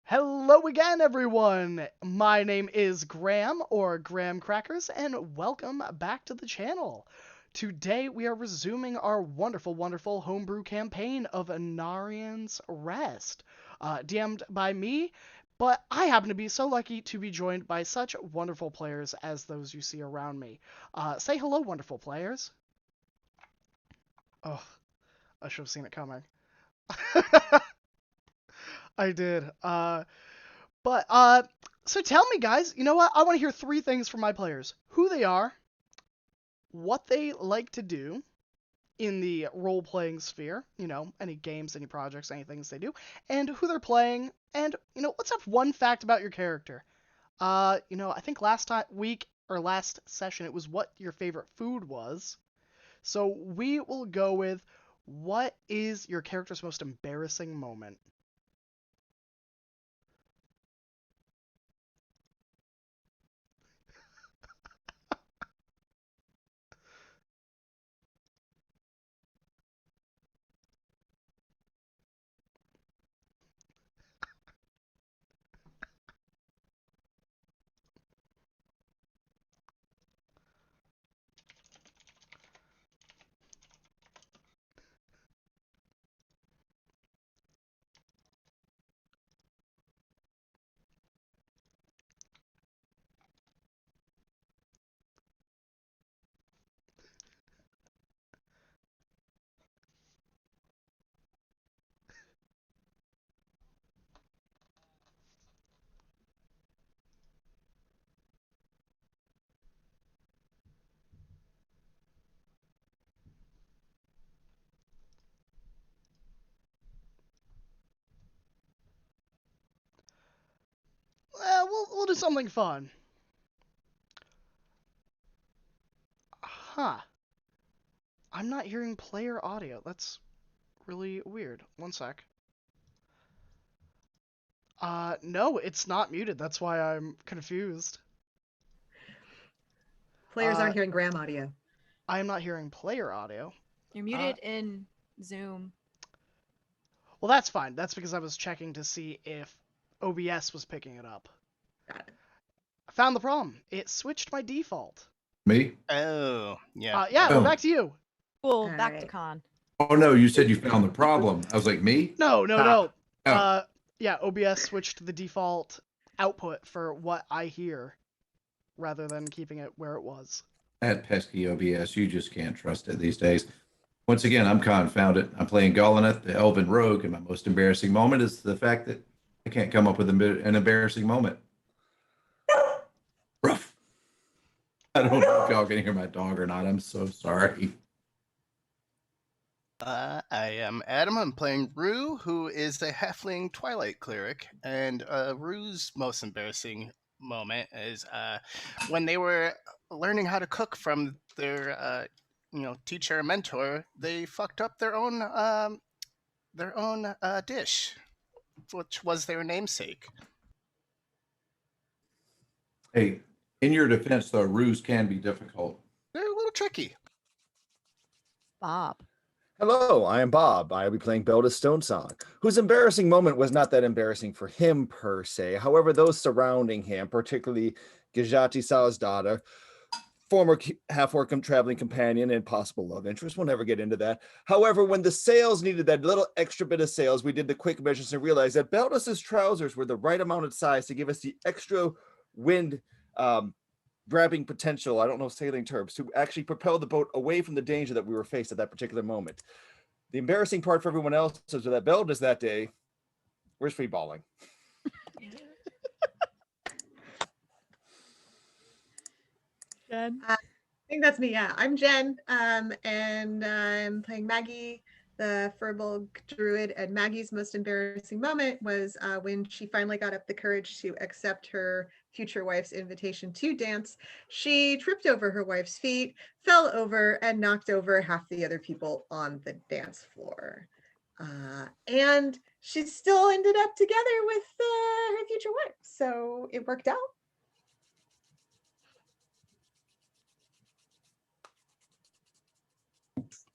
Hello again, everyone! My name is Graham, or Graham Crackers, and welcome back to the channel. Today we are resuming our wonderful homebrew campaign of Anarion's Rest, DM'd by me, but I happen to be so lucky to be joined by such wonderful players as those you see around me. Say hello, wonderful players. Oh, I should have seen it coming. I did. But so tell me, guys. You know what? I want to hear three things from my players: who they are, what they like to do in the role-playing sphere. Any games, any projects, any things they do, and who they're playing. And let's have one fact about your character. I think last session, it was what your favorite food was. So we will go with what is your character's most embarrassing moment. We'll do something fun. Huh. I'm not hearing player audio. That's really weird. One sec. No, it's not muted. That's why I'm confused. Players aren't hearing Graham audio. I am not hearing player audio. You're muted in Zoom. Well, that's fine. That's because I was checking to see if OBS was picking it up. Got it. I found the problem. It switched my default. Me? Oh, yeah. Yeah, back to you. Cool, All back right. to con. Oh no, you said you found the problem. I was like, me? No. Oh. Yeah, OBS switched the default output for what I hear rather than keeping it where it was. That pesky OBS, you just can't trust it these days. Once again, I'm confounded. I'm playing Golineth, the Elven Rogue, and my most embarrassing moment is the fact that I can't come up with an embarrassing moment. Rough. I don't know if y'all can hear my dog or not. I'm so sorry. I am Adam. I'm playing Rue, who is a halfling twilight cleric. And Rue's most embarrassing moment is when they were learning how to cook from their teacher or mentor, they fucked up their own dish, which was their namesake. Hey, in your defense, though, ruse can be difficult. They're a little tricky. Bob. Hello, I am Bob. I will be playing Belda Stonesong, whose embarrassing moment was not that embarrassing for him per se. However, those surrounding him, particularly Gajati Sal's daughter, former half-orc traveling companion and possible love interest, we'll never get into that. However, when the sails needed that little extra bit of sails, we did the quick measures and realized that Beldas's trousers were the right amount of size to give us the extra wind grabbing potential, I don't know sailing terms, to actually propel the boat away from the danger that we were faced at that particular moment. The embarrassing part for everyone else is that Beldas that day, where's free balling? Jen. I think that's me. Yeah, I'm Jen, and I'm playing Maggie, the Furbolg druid. And Maggie's most embarrassing moment was when she finally got up the courage to accept her future wife's invitation to dance. She tripped over her wife's feet, fell over, and knocked over half the other people on the dance floor. And she still ended up together with her future wife, so it worked out.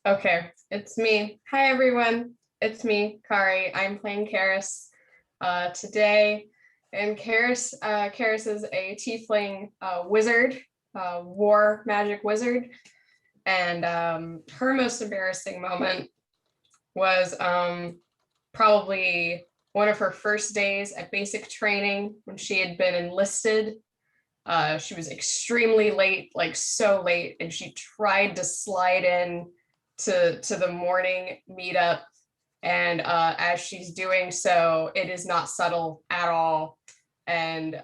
Okay, it's me. Hi, everyone. It's me, Kari. I'm playing Karis, today. And Karis is a tiefling wizard, war magic wizard. And her most embarrassing moment was probably one of her first days at basic training when she had been enlisted. She was extremely late, like so late, and she tried to slide in to the morning meetup. And as she's doing so, it is not subtle at all. And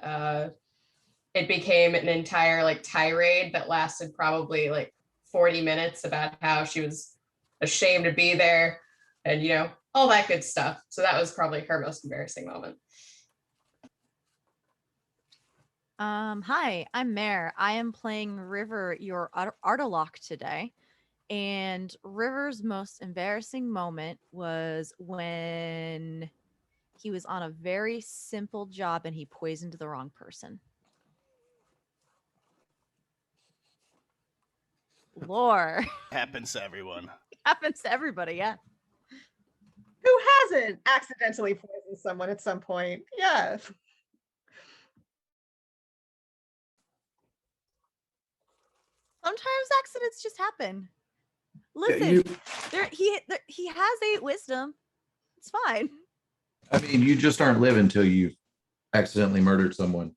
it became an entire like tirade that lasted probably like 40 minutes about how she was ashamed to be there and, you know, all that good stuff. So that was probably her most embarrassing moment. Hi, I'm Mare. I am playing River, your Artolock today. And River's most embarrassing moment was when he was on a very simple job and he poisoned the wrong person. Lore. Happens to everyone. Happens to everybody, yeah. Who hasn't accidentally poisoned someone at some point? Yes. Sometimes accidents just happen. Yeah, Listen, he has 8 wisdom. It's fine. I mean, you just aren't living until you've accidentally murdered someone.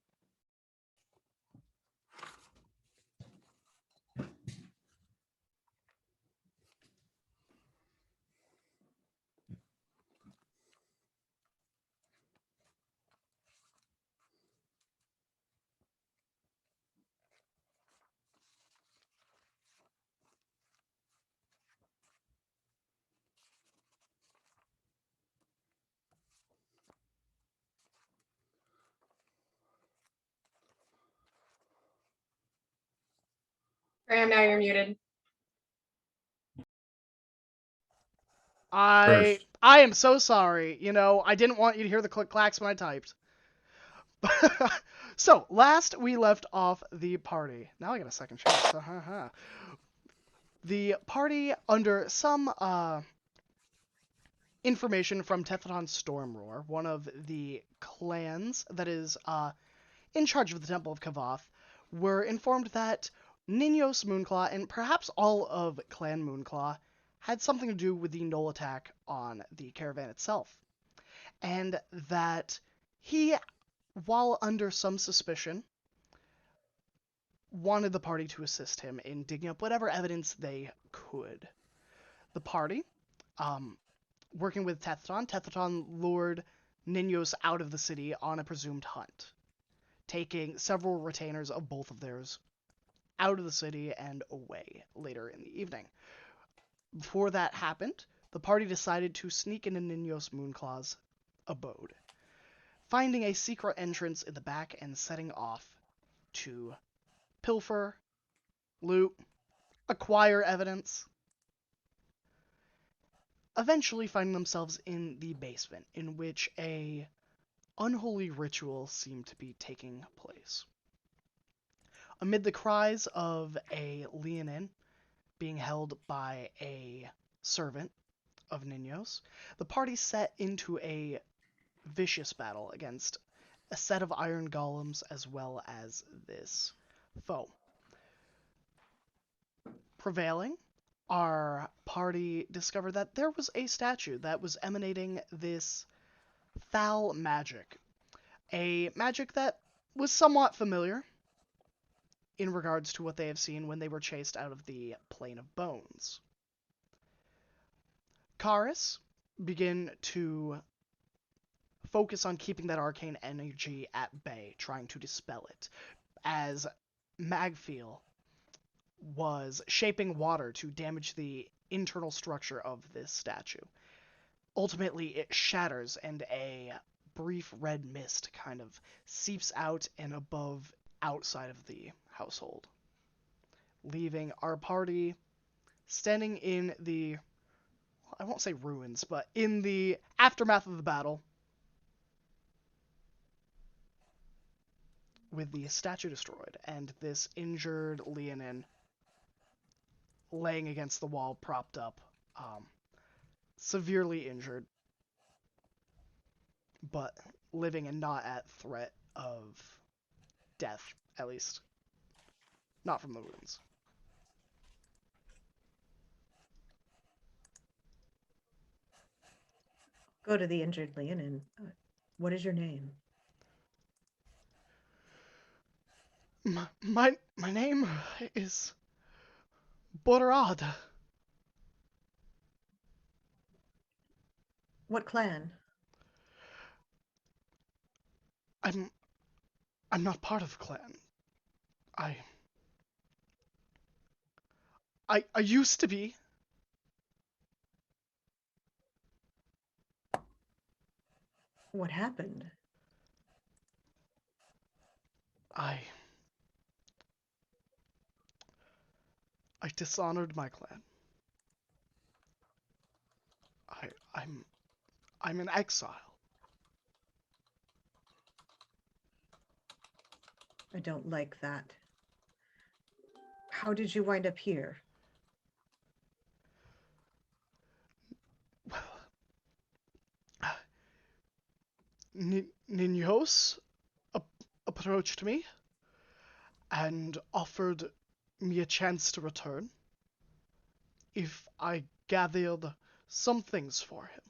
Graham, now you're muted. I am so sorry. You know, I didn't want you to hear the click clacks when I typed. So, last we left off the party. Now I got a second chance. The party, under some information from Tethon Stormroar, one of the clans that is in charge of the Temple of Kavath, were informed that Ninos Moonclaw and perhaps all of Clan Moonclaw had something to do with the Knoll attack on the caravan itself. And that he, while under some suspicion, wanted the party to assist him in digging up whatever evidence they could. The party, working with Tethton lured Ninos out of the city on a presumed hunt, taking several retainers of both of theirs out of the city and away later in the evening. Before that happened, the party decided to sneak into Ninos Moonclaw's abode, finding a secret entrance in the back and setting off to pilfer, loot, acquire evidence, eventually finding themselves in the basement, in which a unholy ritual seemed to be taking place. Amid the cries of a Leonin being held by a servant of Ninos, the party set into a vicious battle against a set of iron golems as well as this foe. Prevailing, our party discovered that there was a statue that was emanating this foul magic. A magic that was somewhat familiar in regards to what they have seen when they were chased out of the Plane of Bones. Karis begin to focus on keeping that arcane energy at bay, trying to dispel it, as Magfiel was shaping water to damage the internal structure of this statue. Ultimately, it shatters, and a brief red mist kind of seeps out and above outside of the household, leaving our party standing in the, I won't say ruins, but in the aftermath of the battle, with the statue destroyed and this injured Leonin laying against the wall, propped up, severely injured. but living and not at threat of death, at least. Not from the wounds. Go to the injured Leonin. What is your name? My name is Borad. What clan? I'm not part of the clan. I I used to be. What happened? I dishonored my clan. I I'm I'm in exile. I don't like that. How did you wind up here? Well, Ninos approached me and offered me a chance to return if I gathered some things for him.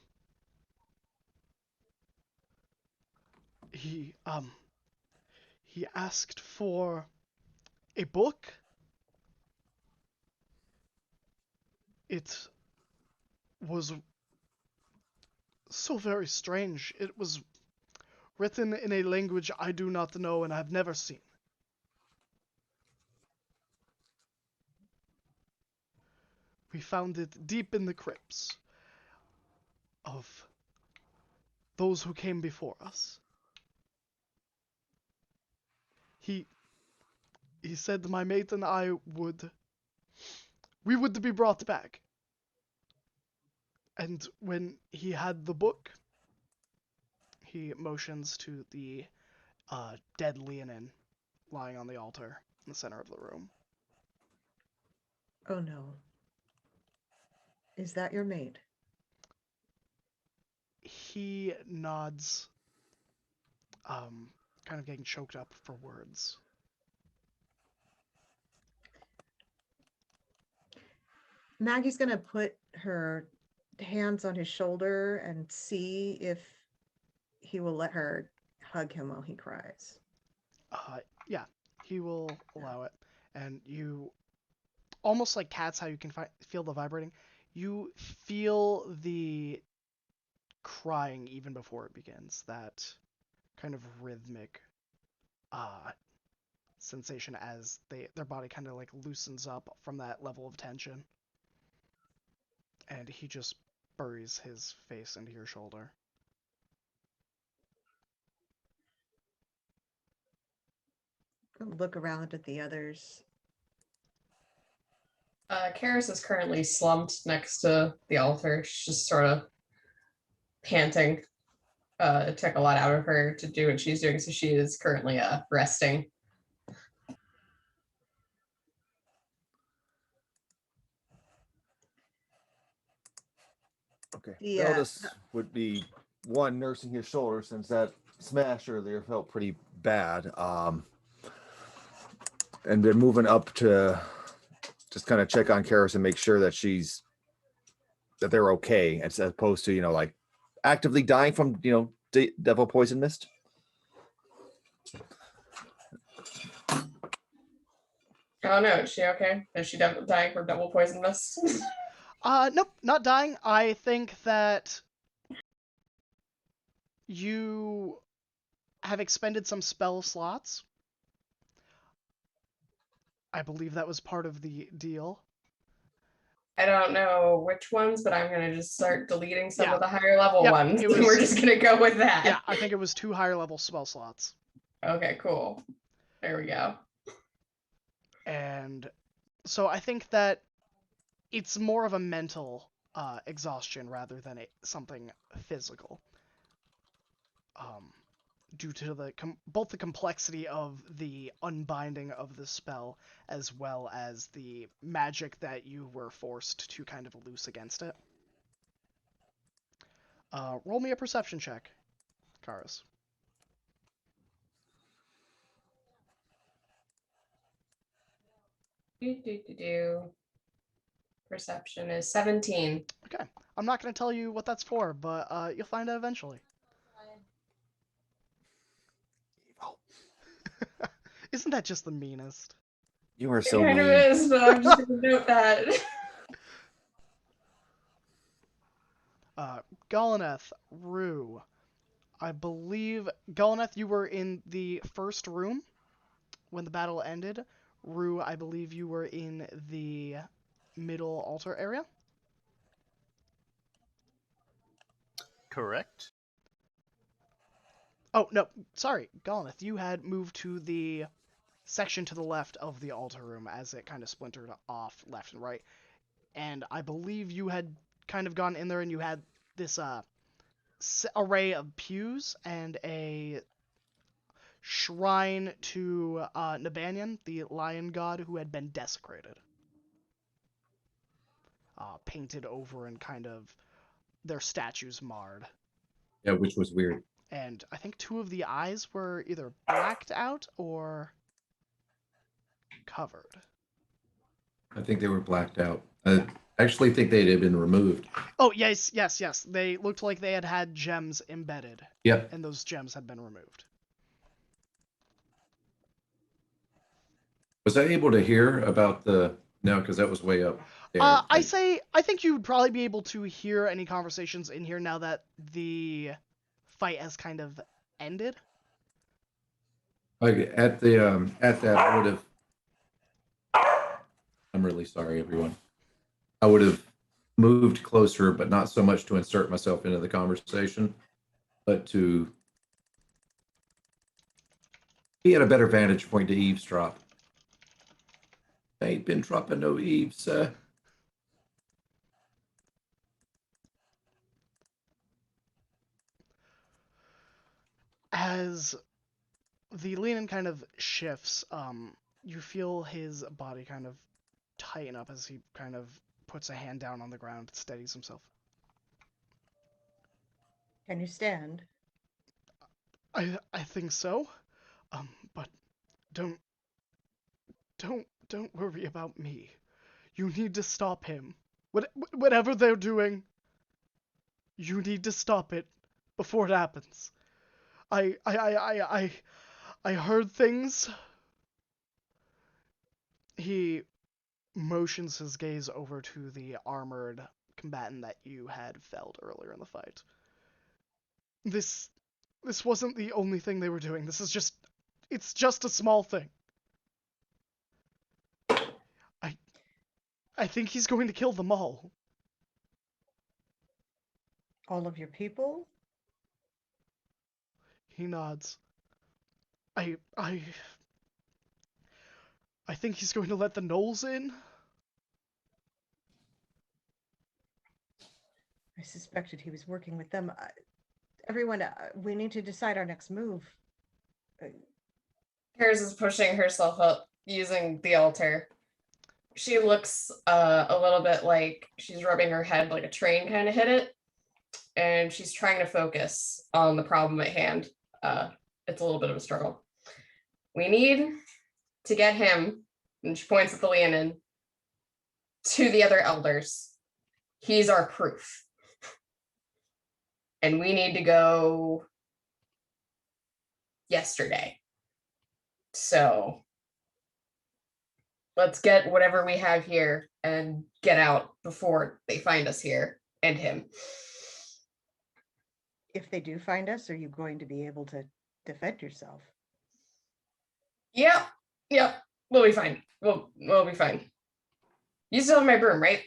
He asked for a book. It was so very strange. It was written in a language I do not know and have never seen. We found it deep in the crypts of those who came before us. He said my mate and I would be brought back. And when he had the book, he motions to the dead Leonin lying on the altar in the center of the room. Oh no. Is that your mate? He nods, kind of getting choked up for words. Maggie's gonna put her hands on his shoulder and see if he will let her hug him while he cries. Yeah, he will allow it. And you, almost like cats, how you can feel the vibrating, you feel the crying even before it begins. That kind of rhythmic sensation as their body kind of like loosens up from that level of tension. And he just buries his face into your shoulder. Look around at the others. Karis is currently slumped next to the altar. She's just sort of panting. It took a lot out of her to do what she's doing, so she is currently resting. Okay. Yeah. Beldis would be one nursing his shoulder since that smash earlier felt pretty bad. And then moving up to just kind of check on Karis and make sure that they're okay, as opposed to like actively dying from devil poison mist. Oh no, is she okay? Is she dying from double poison mist? Nope, not dying. I think that you have expended some spell slots. I believe that was part of the deal. I don't know which ones, but I'm gonna just start deleting some Yeah. of the higher level Yep, ones. it was- We're just gonna go with that. Yeah, I think it was 2 higher level spell slots. Okay, cool. There we go. And so I think that it's more of a mental exhaustion rather than something physical. Due to both the complexity of the unbinding of the spell as well as the magic that you were forced to kind of loose against it. Roll me a perception check. Karis. Perception is 17. Okay. I'm not going to tell you what that's for, but you'll find out eventually. Evil. Isn't that just the meanest? You are It so kind mean. of is, but I'm just going to note that. Golineth, Rue. I believe, Golineth, you were in the first room when the battle ended. Rue, I believe you were in the middle altar area. Correct. Oh, no, sorry, Golineth, you had moved to the section to the left of the altar room as it kind of splintered off left and right. And I believe you had kind of gone in there and you had this array of pews and a shrine to Nabanian, the lion god who had been desecrated. Painted over and kind of their statues marred. Yeah, which was weird. And I think 2 of the eyes were either blacked out or covered. I think they were blacked out. I actually think they'd have been removed. Oh, yes. They looked like they had gems embedded. Yep. And those gems had been removed. Was I able to hear about the... No, because that was way up there. I think you would probably be able to hear any conversations in here now that the fight has kind of ended. Like at that, I would have... I'm really sorry, everyone. I would have moved closer, but not so much to insert myself into the conversation, but to be at a better vantage point to eavesdrop. I ain't been dropping no eaves, sir. As the Lenin kind of shifts, you feel his body kind of tighten up as he kind of puts a hand down on the ground, steadies himself. Can you stand? I think so. But don't worry about me. You need to stop him. Whatever they're doing, you need to stop it before it happens. I heard things. He motions his gaze over to the armored combatant that you had felled earlier in the fight. This wasn't the only thing they were doing. It's just a small thing. I think he's going to kill them all. All of your people? He nods. I think he's going to let the Knolls in. I suspected he was working with them. Everyone, we need to decide our next move. Hers is pushing herself up using the altar. She looks a little bit like she's rubbing her head like a train kind of hit it. And she's trying to focus on the problem at hand. It's a little bit of a struggle. We need to get him, and she points at the Leonin, to the other elders. He's our proof. And we need to go yesterday. So let's get whatever we have here and get out before they find us here and him. If they do find us, are you going to be able to defend yourself? Yep. We'll be fine. We'll be fine. You still have my broom, right?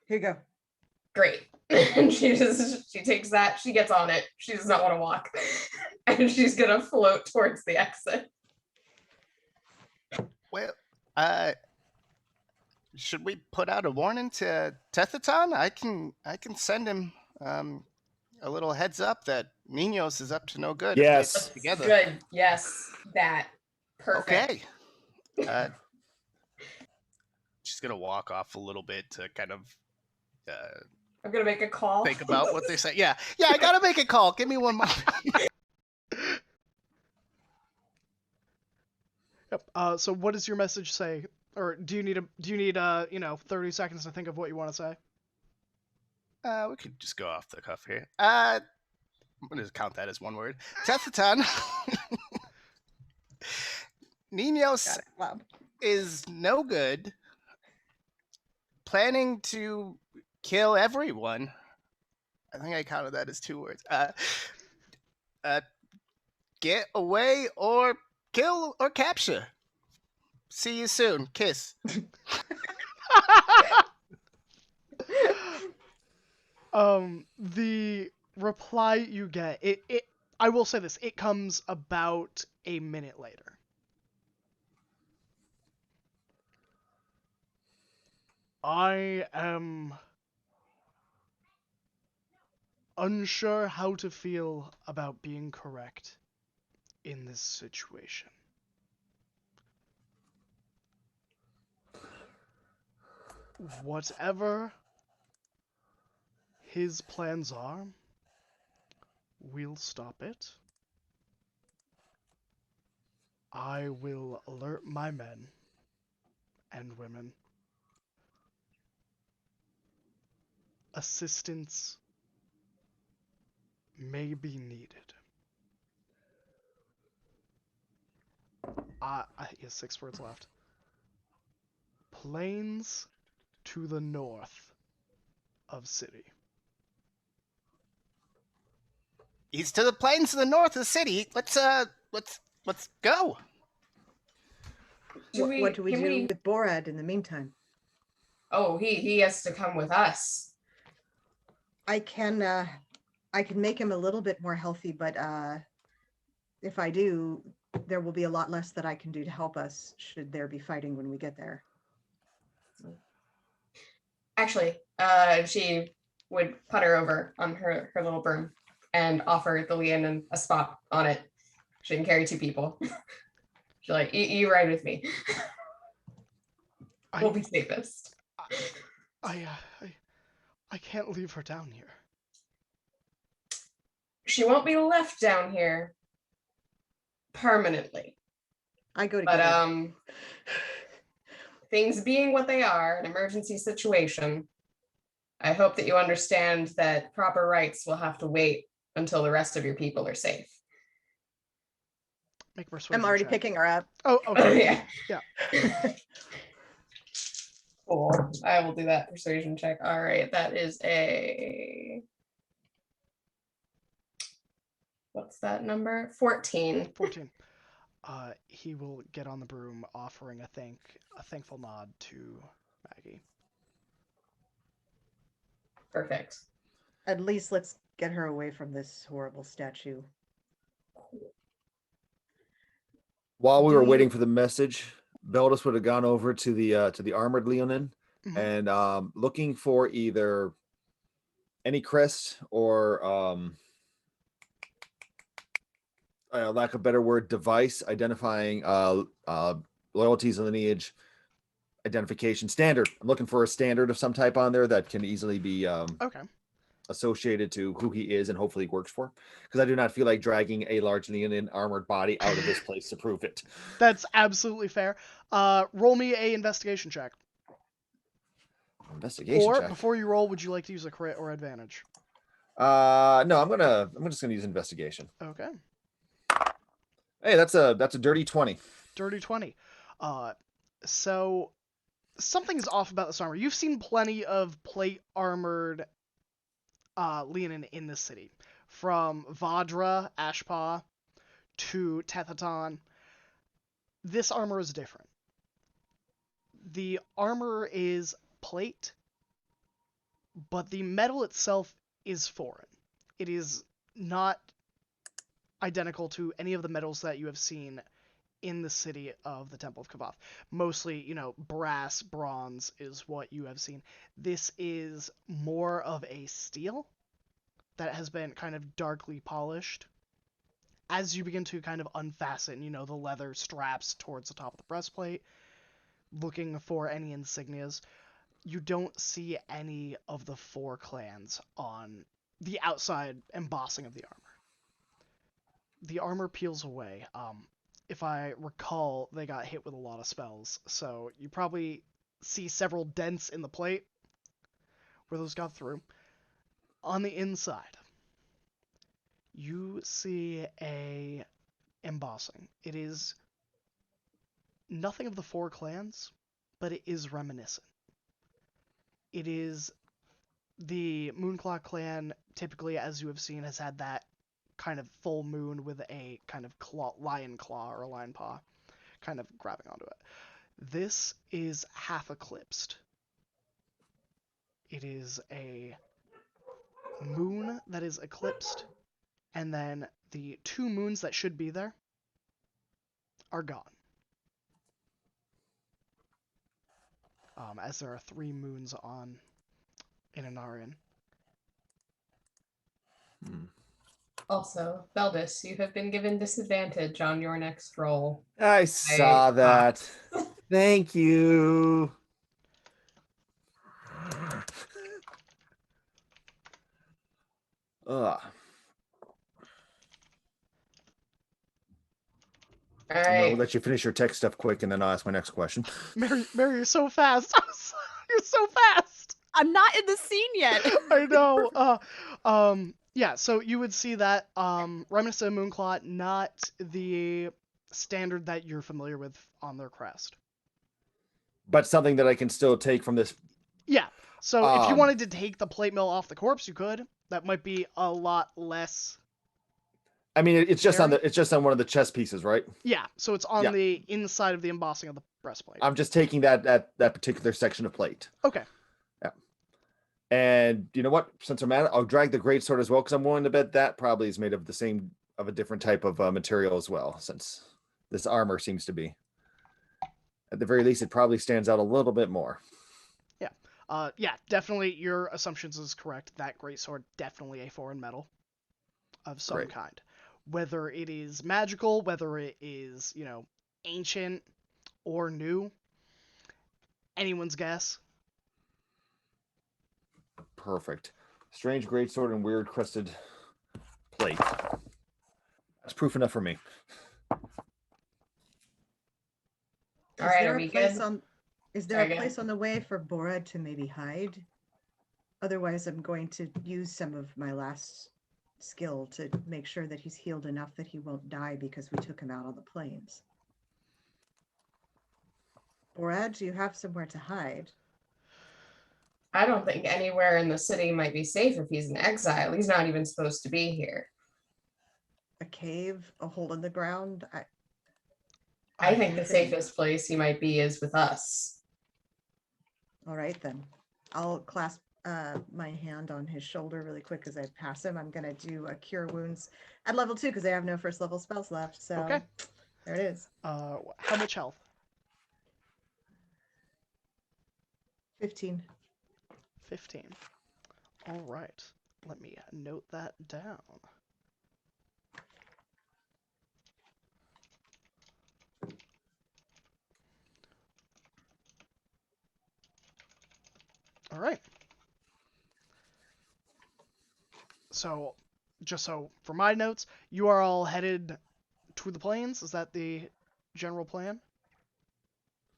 Here you go. Great. And she takes that, she gets on it. She does not want to walk. And she's gonna float towards the exit. Well, should we put out a warning to Tethaton? I can send him a little heads up that Ninos is up to no good. if they Yes. stick together. Good. Yes. That. Perfect. Okay. She's gonna walk off a little bit to kind of I'm gonna make a call. Think about what they say. Yeah, I gotta make a call. Give me one moment. Yep. So what does your message say? Or do you need 30 seconds to think of what you want to say? We could just go off the cuff here. I'm gonna count that as one word. Tethaton. Ninos Got it. Wow. is no good. Planning to kill everyone. I think I counted that as 2 words. Get away or kill or capture. See you soon. Kiss. The reply you get, it I will say this, it comes about a minute later. I am unsure how to feel about being correct in this situation. Whatever his plans are, we'll stop it. I will alert my men and women. Assistance may be needed. He has 6 words left. Plains to the north of city. East to the plains to the north of the city. Let's go. What do we can do we- with Borad in the meantime? Oh, he has to come with us. I can make him a little bit more healthy, but if I do, there will be a lot less that I can do to help us should there be fighting when we get there. Actually, she would putter over on her little broom and offer the Leonin a spot on it. She can carry 2 people. She's like, you ride with me. We'll be safest. I can't leave her down here. She won't be left down here permanently. I go to But things being what they are, an emergency situation, I hope that you understand that proper rights will have to wait until the rest of your people are safe. Make persuasion I'm already check. picking her up. Oh, okay. Yeah. Yeah. Cool. I will do that persuasion check. All right, that is a... What's that number? 14. 14. He will get on the broom, offering a thankful nod to Maggie. Perfect. At least let's get her away from this horrible statue. While we Do were you- waiting for the message, Beldis would have gone over to the armored Leonin Mhm. and looking for either any crest or lack of a better word, device identifying loyalties and lineage identification standard. I'm looking for a standard of some type on there that can easily be Okay. associated to who he is and hopefully works for. Because I do not feel like dragging a large Leonin armored body out of this place to prove it. That's absolutely fair. Roll me a investigation check. Investigation Or check. before you roll, would you like to use a crit or advantage? No, I'm just gonna use investigation. Okay. Hey, that's a dirty 20. Dirty 20. So something's off about this armor. You've seen plenty of plate armored Leonin in this city. From Vadra, Ashpaw, to Tethaton. This armor is different. The armor is plate, but the metal itself is foreign. It is not identical to any of the metals that you have seen in the city of the Temple of Kavath. Mostly, brass, bronze is what you have seen. This is more of a steel that has been kind of darkly polished. As you begin to kind of unfasten, the leather straps towards the top of the breastplate, looking for any insignias, you don't see any of the 4 clans on the outside embossing of the armor. The armor peels away. If I recall, they got hit with a lot of spells, so you probably see several dents in the plate where those got through. On the inside, you see a embossing. It is nothing of the 4 clans, but it is reminiscent. It is the Moonclaw clan, typically, as you have seen, has had that kind of full moon with a kind of lion claw or a lion paw kind of grabbing onto it. This is half eclipsed. It is a moon that is eclipsed, and then the 2 moons that should be there are gone. As there are 3 moons on in Anarion. Also, Beldis, you have been given disadvantage on your next roll. I saw that. Thank you. Ugh. All I'm gonna right. let you finish your tech stuff quick, and then I'll ask my next question. Mary, you're so fast. You're so fast. I'm not in the scene yet. I know. Yeah, so you would see that reminiscent of Moonclaw, not the standard that you're familiar with on their crest. But something that I can still take from this. Yeah. So if you Um, wanted to take the plate mill off the corpse, you could. That might be a lot less. I mean, it's just on Scary? the. It's just on one of the chest pieces, right? Yeah, so it's on Yeah. the inside of the embossing of the breastplate. I'm just taking that particular section of plate. Okay. And you know what? Since I'm at it, I'll drag the greatsword as well, because I'm willing to bet that probably is made of a different type of material as well, since this armor seems to be. At the very least, it probably stands out a little bit more. Yeah, definitely your assumptions is correct. That greatsword, definitely a foreign metal of some Great. kind. Whether it is magical, whether it is, ancient or new, anyone's guess. Perfect. Strange greatsword and weird crested plate. That's proof enough for me. All Is right, there are a we place good? on is there Sorry, a go place on the way for Bora to maybe hide? Otherwise, I'm going to use some of my last skill to make sure that he's healed enough that he won't die because we took him out on the plains. Bora, do you have somewhere to hide? I don't think anywhere in the city might be safe if he's in exile. He's not even supposed to be here. A cave, a hole in the ground? I think the Anything. safest place he might be is with us. All right, then. I'll clasp my hand on his shoulder really quick as I pass him. I'm going to do a cure wounds at level 2 because I have no first level spells left. So Okay. there it is. How much health? 15. 15. All right. Let me note that down. All right. So, just so for my notes, you are all headed to the plains. Is that the general plan?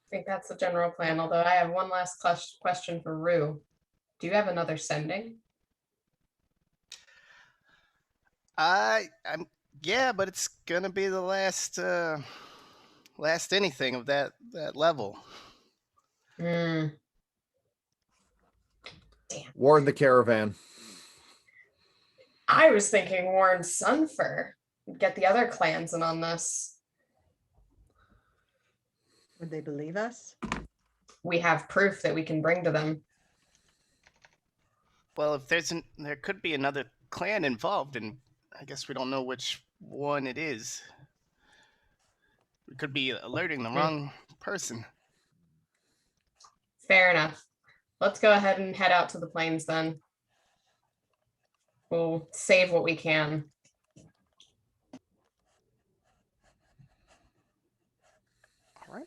I think that's the general plan, although I have one last question for Rue. Do you have another sending? I'm yeah, but it's gonna be the last anything of that level. Hmm. Warn the caravan. I was thinking Warren Sunfur. Get the other clans in on this. Would they believe us? We have proof that we can bring to them. Well, if there could be another clan involved, and I guess we don't know which one it is. We could be alerting the wrong person. Fair enough. Let's go ahead and head out to the plains then. We'll save what we can. All right.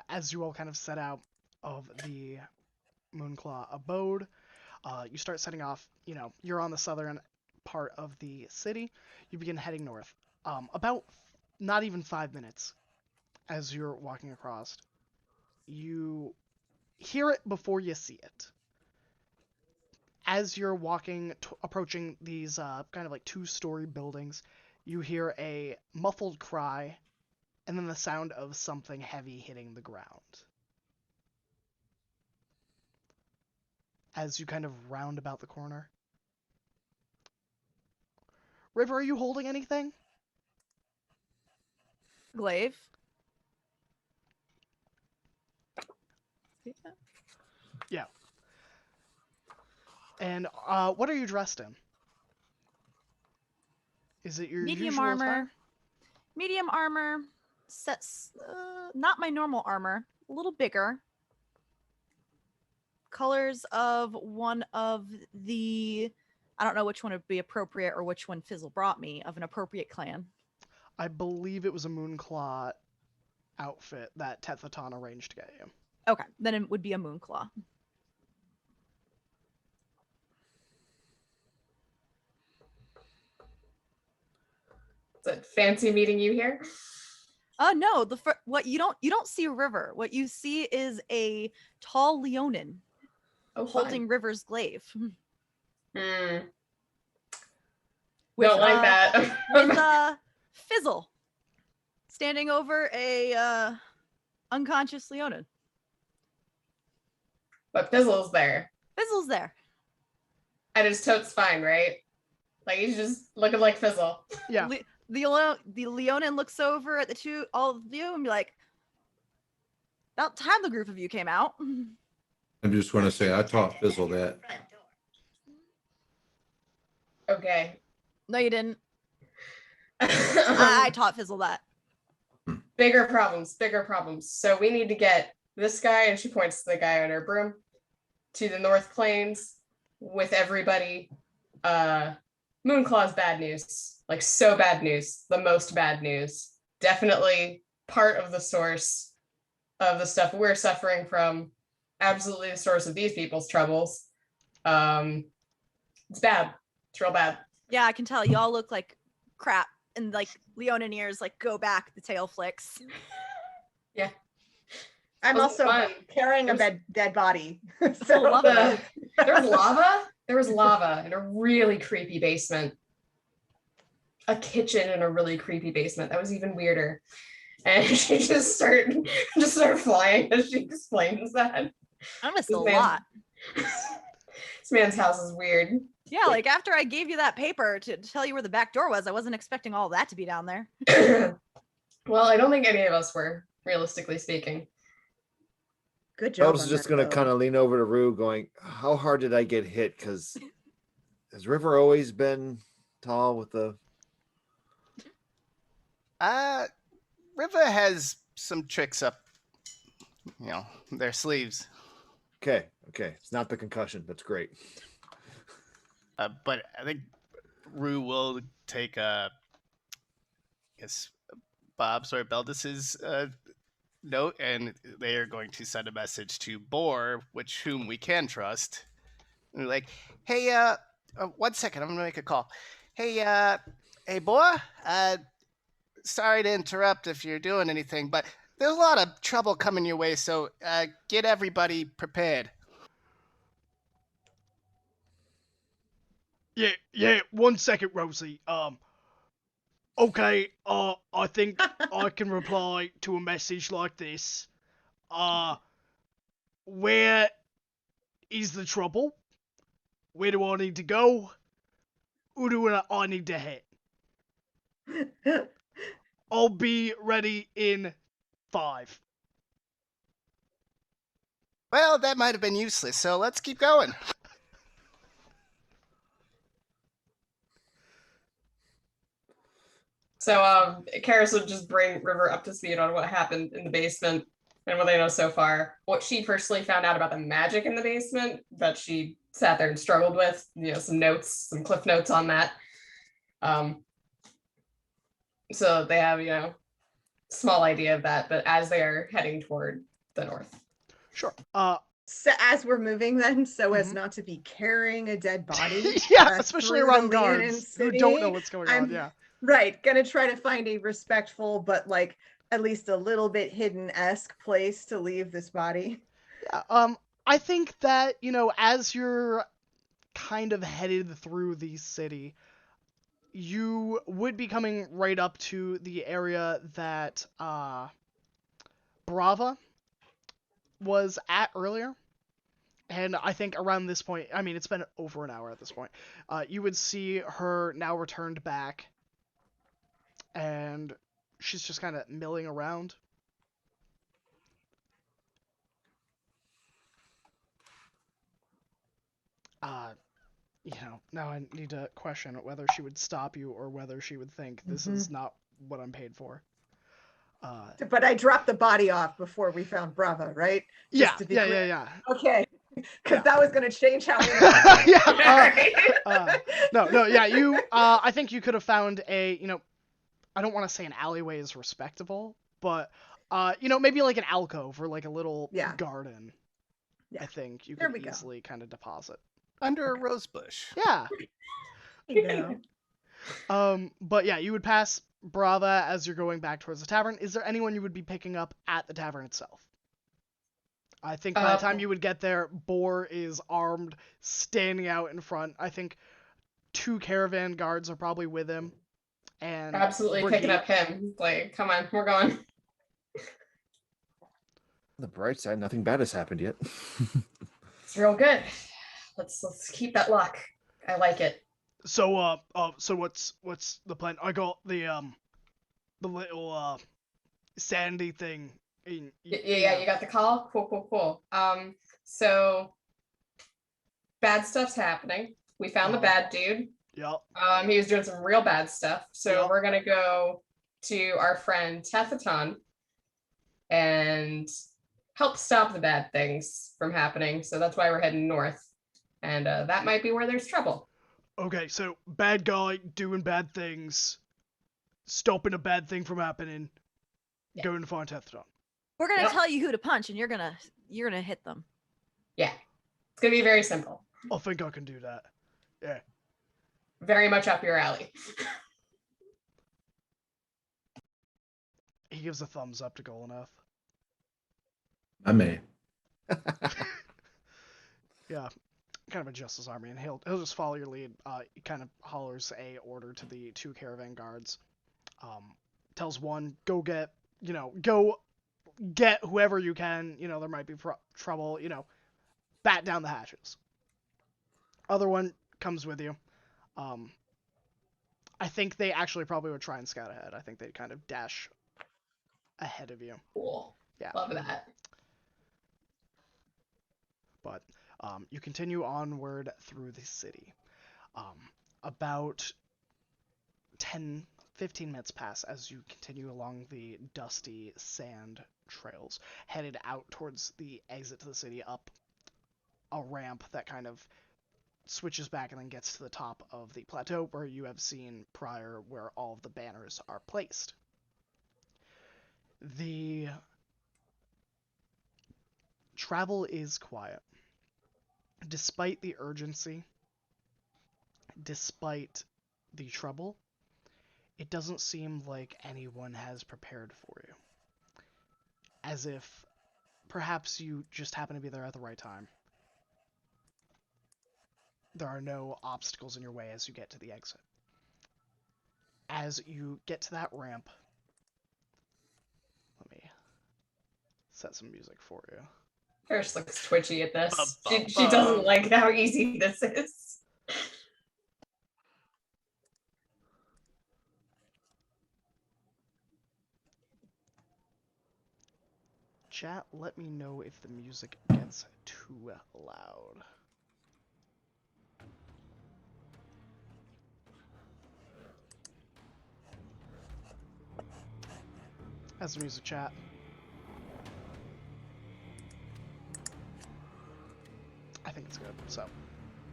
As you all kind of set out of the Moonclaw abode. You start setting off. You're on the southern part of the city. You begin heading north. About not even 5 minutes as you're walking across, you hear it before you see it. As you're walking, approaching these kind of like two-story buildings, you hear a muffled cry and then the sound of something heavy hitting the ground. As you kind of round about the corner. River, are you holding anything? Glaive. Yeah. And what are you dressed in? Is it your Medium usual armor. attire? Medium armor. Sets. Not my normal armor. A little bigger. Colors of one of the. I don't know which one would be appropriate or which one Fizzle brought me of an appropriate clan. I believe it was a Moonclaw outfit that Tethaton arranged to get you. Okay, then it would be a Moonclaw. Is it fancy meeting you here? No, what you don't see River. What you see is a tall Leonin holding River's glaive. Hmm. With, Don't like that. with Fizzle standing over a unconscious Leonin. But Fizzle's there. Fizzle's there. And his tote's fine, right? Like he's just looking like Fizzle. Yeah. The Leonin looks over at all of you, and be like, "About time the group of you came out." I just want to say I taught Fizzle that. Okay. No, you didn't. I taught Fizzle that. Bigger problems, bigger problems. So we need to get this guy, and she points to the guy on her broom, to the North Plains with everybody. Moonclaw's bad news. Like so bad news. The most bad news. Definitely part of the source of the stuff we're suffering from. Absolutely the source of these people's troubles. It's bad. It's real bad. Yeah, I can tell. Y'all look like crap. And like Leonin ears like go back, the tail flicks. Yeah. I'm also fun. carrying a dead body. So love it. There was lava. There was lava in a really creepy basement. A kitchen in a really creepy basement. That was even weirder. And she just started flying as she explains that. I missed a lot. This man's house is weird. Yeah, like after I gave you that paper to tell you where the back door was, I wasn't expecting all that to be down there. Well, I don't think any of us were, realistically speaking. Good job. I was just going to kind of lean over to Rue going, how hard did I get hit? Because has River always been tall with the... Riva has some tricks up, their sleeves. Okay. It's not the concussion. That's great. But I think Rue will take Bob's or Beldis's note, and they are going to send a message to Boar, whom we can trust. And they're like, hey, 1 second, I'm gonna make a call. Hey, Boar, sorry to interrupt if you're doing anything, but there's a lot of trouble coming your way, so get everybody prepared. Yeah, 1 second, Rosie. Okay, I think I can reply to a message like this. Where is the trouble? Where do I need to go? Who do I need to hit? I'll be ready in 5. Well, that might have been useless, so let's keep going. So Karis would just bring River up to speed on what happened in the basement and what they know so far. What she personally found out about the magic in the basement that she sat there and struggled with, some notes, some cliff notes on that. So they have, small idea of that, but as they are heading toward the north. Sure. So as we're moving then, so as Mhm. not to be carrying a dead body Yeah, especially through the around Leonin guards who don't know city, what's going on. I'm Yeah. right, gonna try to find a respectful but like at least a little bit hidden-esque place to leave this body. Yeah. I think that, as you're kind of headed through the city, you would be coming right up to the area that Brava was at earlier. And I think around this point, I mean, it's been over an hour at this point, you would see her now returned back, and she's just kind of milling around. Uh, now I need to question whether she would stop you or whether she would think this is not what I'm paid for. But I dropped the body off before we found Brava, right? Yeah, Just to be yeah, clear. yeah, Okay. Because Yeah. that was going to change how we interact. yeah. No, yeah. I think you could have found I don't want to say an alleyway is respectable, but maybe like an alcove or like a little Yeah. garden. Yeah. I think you There could we go. easily kind of deposit. Under a rose bush. Yeah. You know. But yeah, you would pass Brava as you're going back towards the tavern. Is there anyone you would be picking up at the tavern itself? I think by the time you would get there, Boar is armed, standing out in front. I think 2 caravan guards are probably with him. And Absolutely picking up him. Like, come on, we're going. On the bright side, nothing bad has happened yet. It's real good. Let's keep that luck. I like it. So so what's the plan? I got the little sandy thing. Yeah, you got the call? Cool. So bad stuff's happening. We found the bad dude. Yep. He was doing some real bad stuff. So Yep. we're gonna go to our friend Tethaton and help stop the bad things from happening. So that's why we're heading north. And that might be where there's trouble. Okay, so bad guy doing bad things, stopping a bad thing from happening, going to find Tethaton. We're gonna tell you who to punch, and you're gonna hit them. Yeah, it's gonna be very simple. I think I can do that. Yeah. Very much up your alley. He gives a thumbs up to Golanath. I may. Yeah. Kind of adjusts his army, and he'll just follow your lead. He kind of hollers a order to the 2 caravan guards. Tells one, go get whoever you can. There might be trouble. Bat down the hatches. Other one comes with you. I think they actually probably would try and scout ahead. I think they'd kind of dash ahead of you. Cool. Yeah. Love that. But you continue onward through the city. About 10, 15 minutes pass as you continue along the dusty sand trails, headed out towards the exit to the city, up a ramp that kind of switches back and then gets to the top of the plateau where you have seen prior, where all of the banners are placed. The travel is quiet. Despite the urgency, despite the trouble, it doesn't seem like anyone has prepared for you. As if perhaps you just happen to be there at the right time. There are no obstacles in your way as you get to the exit. As you get to that ramp, let me set some music for you. Parrish looks twitchy at this. She doesn't like how easy this is. Chat, let me know if the music gets too loud. How's the music, chat? I think it's good, so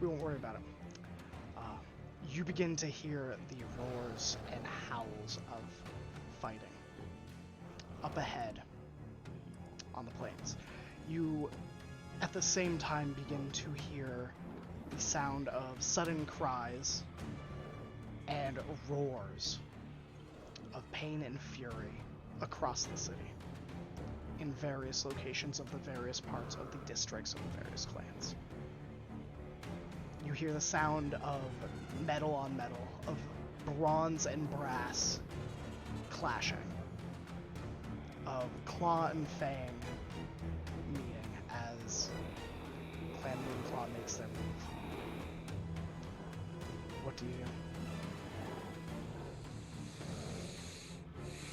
we won't worry about it. You begin to hear the roars and howls of fighting up ahead on the plains. You at the same time begin to hear the sound of sudden cries and roars of pain and fury across the city in various locations of the various parts of the districts of the various clans. You hear the sound of metal on metal, of bronze and brass clashing, of claw and fang meeting as Clan Moonclaw makes their move. What do you do?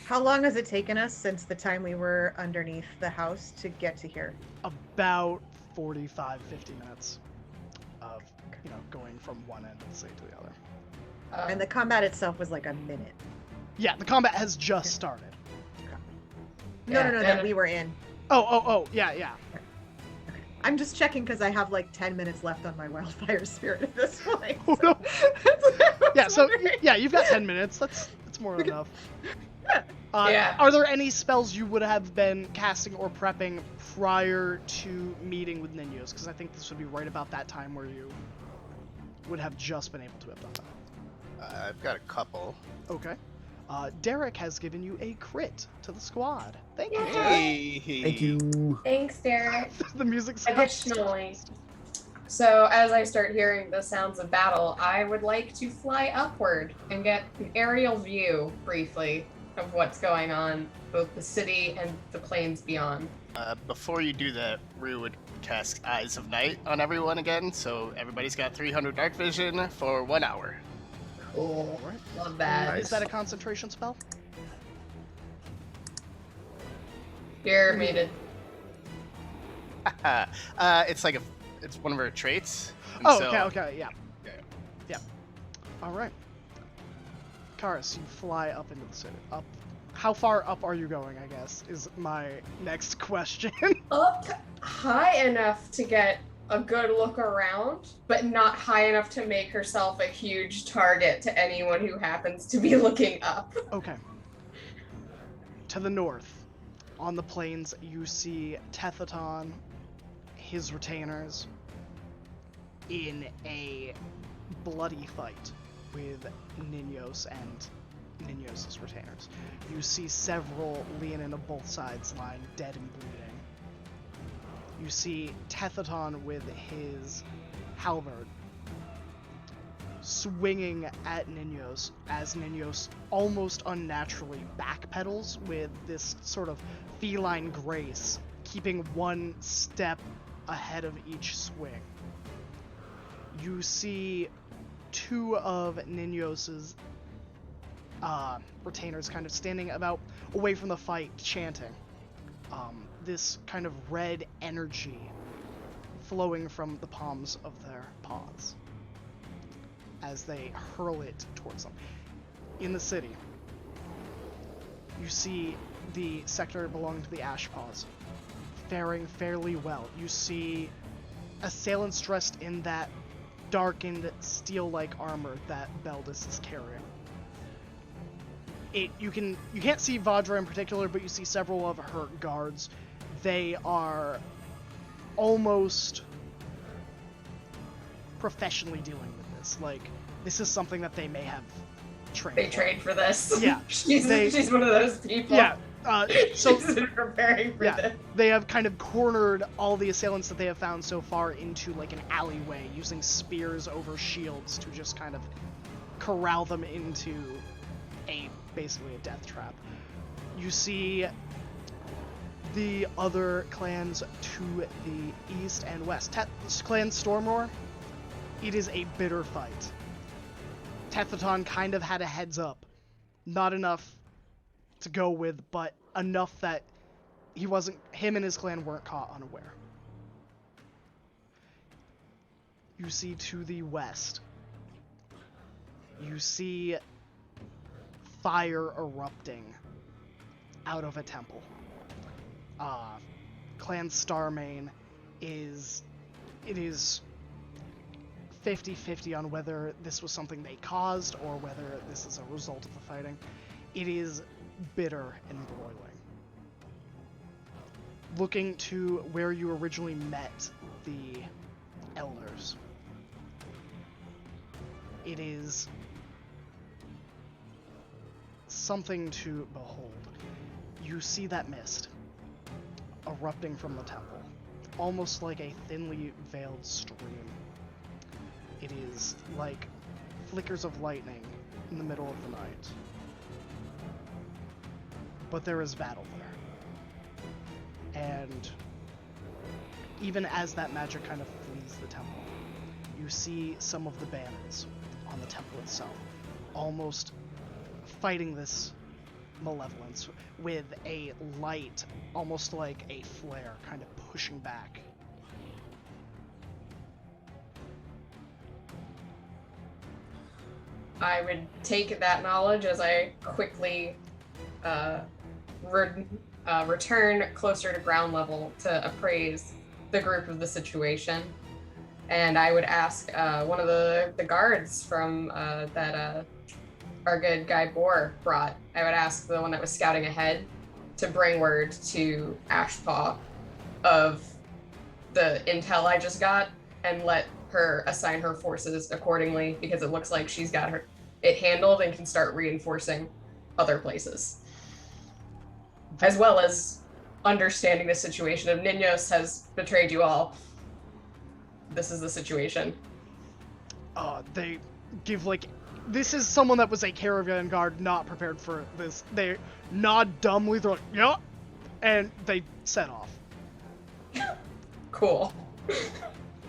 How long has it taken us since the time we were underneath the house to get to here? About 45, 50 minutes of, going from one end of the city to the other. And the combat itself was like a minute. Yeah, the combat has just started. No, Yeah, that and- we were in. Oh, yeah. I'm just checking because I have like 10 minutes left on my wildfire spirit at this point. Oh, so- no. I was Yeah, so, wondering. yeah, you've got 10 minutes. That's more than enough. Yeah. Are there any spells you would have been casting or prepping prior to meeting with Ninyos? Because I think this would be right about that time where you would have just been able to have done that. I've got a couple. Okay. Derek has given you a crit to the squad. Thank you, Derek. Hey. Thank you. Thanks, Derek. The music sounds. Additionally, so as I start hearing the sounds of battle, I would like to fly upward and get an aerial view briefly of what's going on, both the city and the plains beyond. Before you do that, Rue would cast Eyes of Night on everyone again, so everybody's got 300 dark vision for 1 hour. Cool. Alright. Love that. Is that a concentration spell? You're muted. It's one of her traits. and Oh, so- okay, yeah. Alright. Karis, you fly up into the city. Up. How far up are you going, I guess, is my next question. Up high enough to get a good look around, but not high enough to make herself a huge target to anyone who happens to be looking up. Okay. To the north, on the plains, you see Tethaton, his retainers, in a bloody fight with Ninyos and Ninyos' retainers. You see several Leonin of both sides lying dead and bleeding. You see Tethaton with his halberd swinging at Ninyos as Ninyos almost unnaturally backpedals with this sort of feline grace, keeping one step ahead of each swing. You see two of Ninyos's retainers kind of standing about away from the fight, chanting. This kind of red energy flowing from the palms of their paws as they hurl it towards them. In the city, you see the sector belonging to the Ashpaws faring fairly well. You see assailants dressed in that darkened steel-like armor that Beldis is carrying. You can't see Vadra in particular, but you see several of her guards. They are almost professionally dealing with this. Like, this is something that they may have trained. They trained for this. Yeah, she's one of those people. Yeah. So she's been preparing for this. they have kind of cornered all the assailants that they have found so far into like an alleyway, using spears over shields to just kind of corral them into basically a death trap. You see the other clans to the east and west. Clan Stormroar, it is a bitter fight. Tethaton kind of had a heads up. Not enough to go with, but enough that him and his clan weren't caught unaware. You see to the west, you see fire erupting out of a temple. Clan Starmane is 50-50 on whether this was something they caused or whether this is a result of the fighting. It is bitter and broiling. Looking to where you originally met the elders. It is something to behold. You see that mist erupting from the temple, almost like a thinly veiled stream. It is like flickers of lightning in the middle of the night. But there is battle there. And even as that magic kind of flees the temple, you see some of the banners on the temple itself, almost fighting this malevolence with a light, almost like a flare, kind of pushing back. I would take that knowledge as I quickly return closer to ground level to appraise the group of the situation. And I would ask one of the guards from that our good guy Boar brought. I would ask the one that was scouting ahead to bring word to Ashpaw of the intel I just got and let her assign her forces accordingly, because it looks like she's got it handled and can start reinforcing other places. As well as understanding the situation of Ninos has betrayed you all. This is the situation. They give this is someone that was a caravan guard not prepared for this. They nod dumbly, they're like, yeah, and they set off. Cool.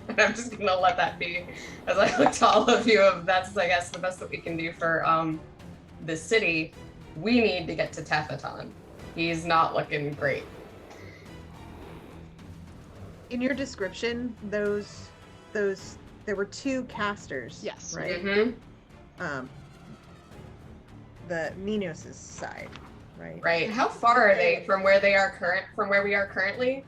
And I'm just gonna let that be as I look to all of you of that's, I guess, the best that we can do for the city. We need to get to Tephaton. He's not looking great. In your description, there were 2 casters. Yes. Right. Mm-hmm. The Ninos' side, right? Right. How far are they from where we are currently?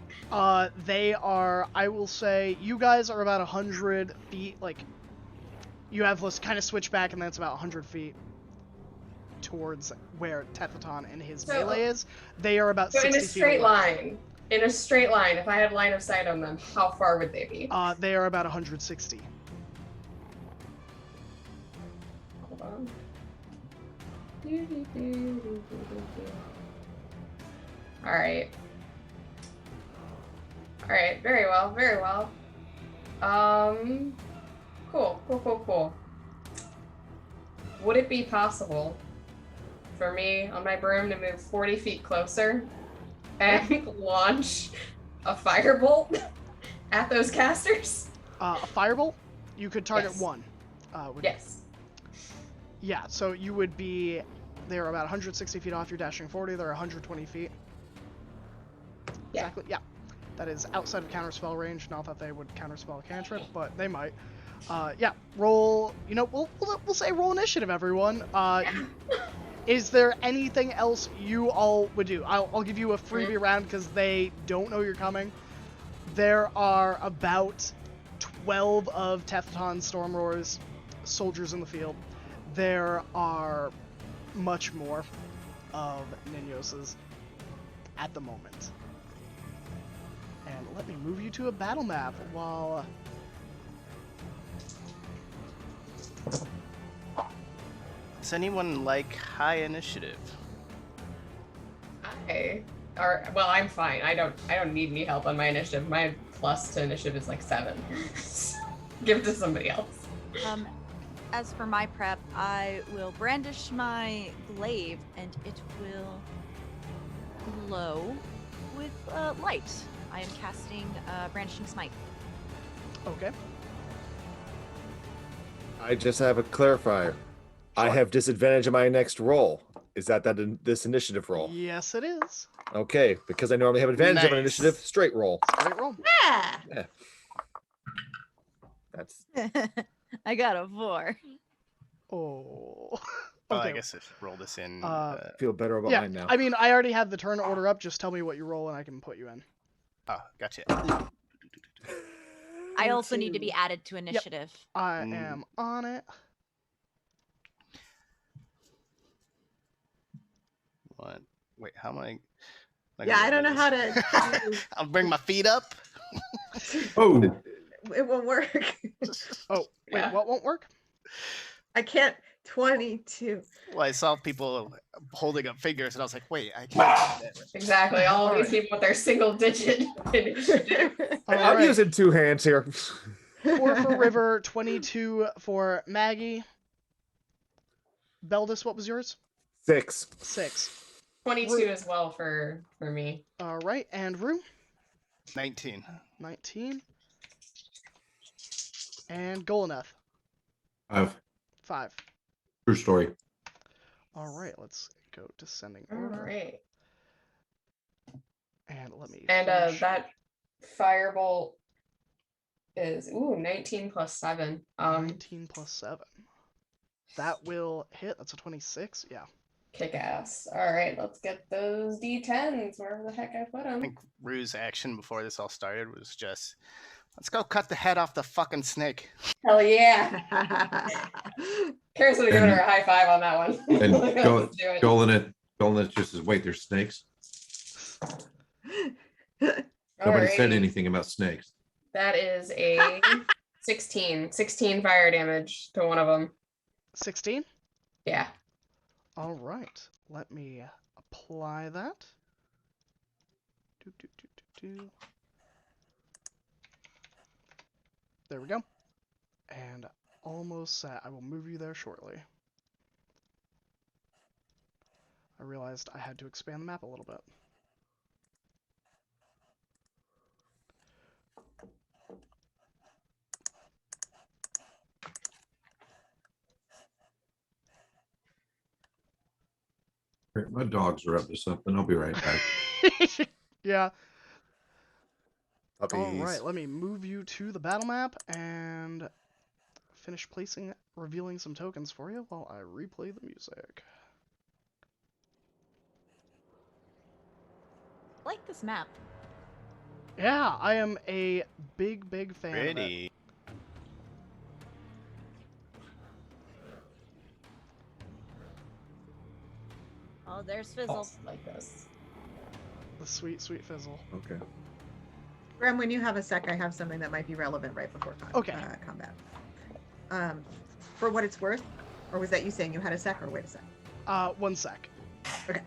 They are, I will say, you guys are about 100 feet, you have this kind of switch back, and then it's about 100 feet towards where Tephaton and his melee is. They are about 60 feet in a straight away. line. In a straight line, if I had line of sight on them, how far would they be? They are about 160. Hold on. Alright. Alright, very well, very well. Cool. Would it be possible for me on my broom to move 40 feet closer and launch a firebolt at those casters? A firebolt? You could target Yes. one. Yes. Yeah, so you would be... They're about 160 feet off, you're dashing 40, they're 120 feet. Yeah. Exactly, yeah. That is outside of counterspell range, not that they would counterspell a cantrip, but they might. Yeah, roll, we'll say roll initiative, everyone. Is there anything else you all would do? I'll give you a freebie round because they don't know you're coming. There are about 12 of Tephaton's Storm Roar's soldiers in the field. There are much more of Ninos's at the moment. And let me move you to a battle map while... Does anyone like high initiative? Well, I'm fine. I don't need any help on my initiative. My plus to initiative is like 7. Give it to somebody else. As for my prep, I will brandish my glaive and it will glow with light. I am casting Brandishing Smite. Okay. I just have a clarifier. I have disadvantage on my next roll. Is that this initiative roll? Yes, it is. Okay, because I normally have advantage on an Nice. initiative, straight roll. Great roll. Yeah. Yeah. That's I got a 4. Oh. Oh, Okay. I guess if roll this in. feel better about Yeah, mine now. I mean, I already have the turn order up. Just tell me what you roll and I can put you in. Oh, gotcha. I also need to be added to initiative. I am on it. What? Wait, how am I? Yeah, I don't know how to. I'll bring my feet up. Oh, It won't work. Oh, wait, Yeah. what won't work? I can't. 22. Well, I saw people holding up fingers, and I was like, wait, I can't do that. Exactly. All of All these right. people with their single digit initiative. All I'm right. using 2 hands here. 4 for River, 22 for Maggie. Beldis, what was yours? 6. 6. 22 as well for me. All right, and Rue? 19. 19. And Golanath? 5. 5. True story. All right, let's go descending All order. right. And let me And finish. that firebolt is 19 plus 7. 19 plus 7. That will hit. That's a 26. Yeah. Kick ass. All right, let's get those D10s wherever the heck I put I them. think Rue's action before this all started was just, let's go cut the head off the fucking snake. Hell yeah. Karis would have given her a high five on that one. And Let's do it. Golden just says, wait, there's snakes? All Nobody said right. anything about snakes. That is a 16 fire damage to one of them. 16? Yeah. All right. Let me apply that. Do, do, do, do, do. There we go. And almost set. I will move you there shortly. I realized I had to expand the map a little bit. My dogs are up to something. I'll be right back. Yeah. Puppies. All right, let me move you to the battle map and finish revealing some tokens for you while I replay the music. I like this map. Yeah, I am a big, big fan of it. Pretty. Oh, there's Fizzle. Like this. The sweet, sweet fizzle. Okay. Graham, when you have a sec, I have something that might be relevant right before combat. For what it's worth, or was that you saying you had a sec, or wait a sec? 1 sec. Okay.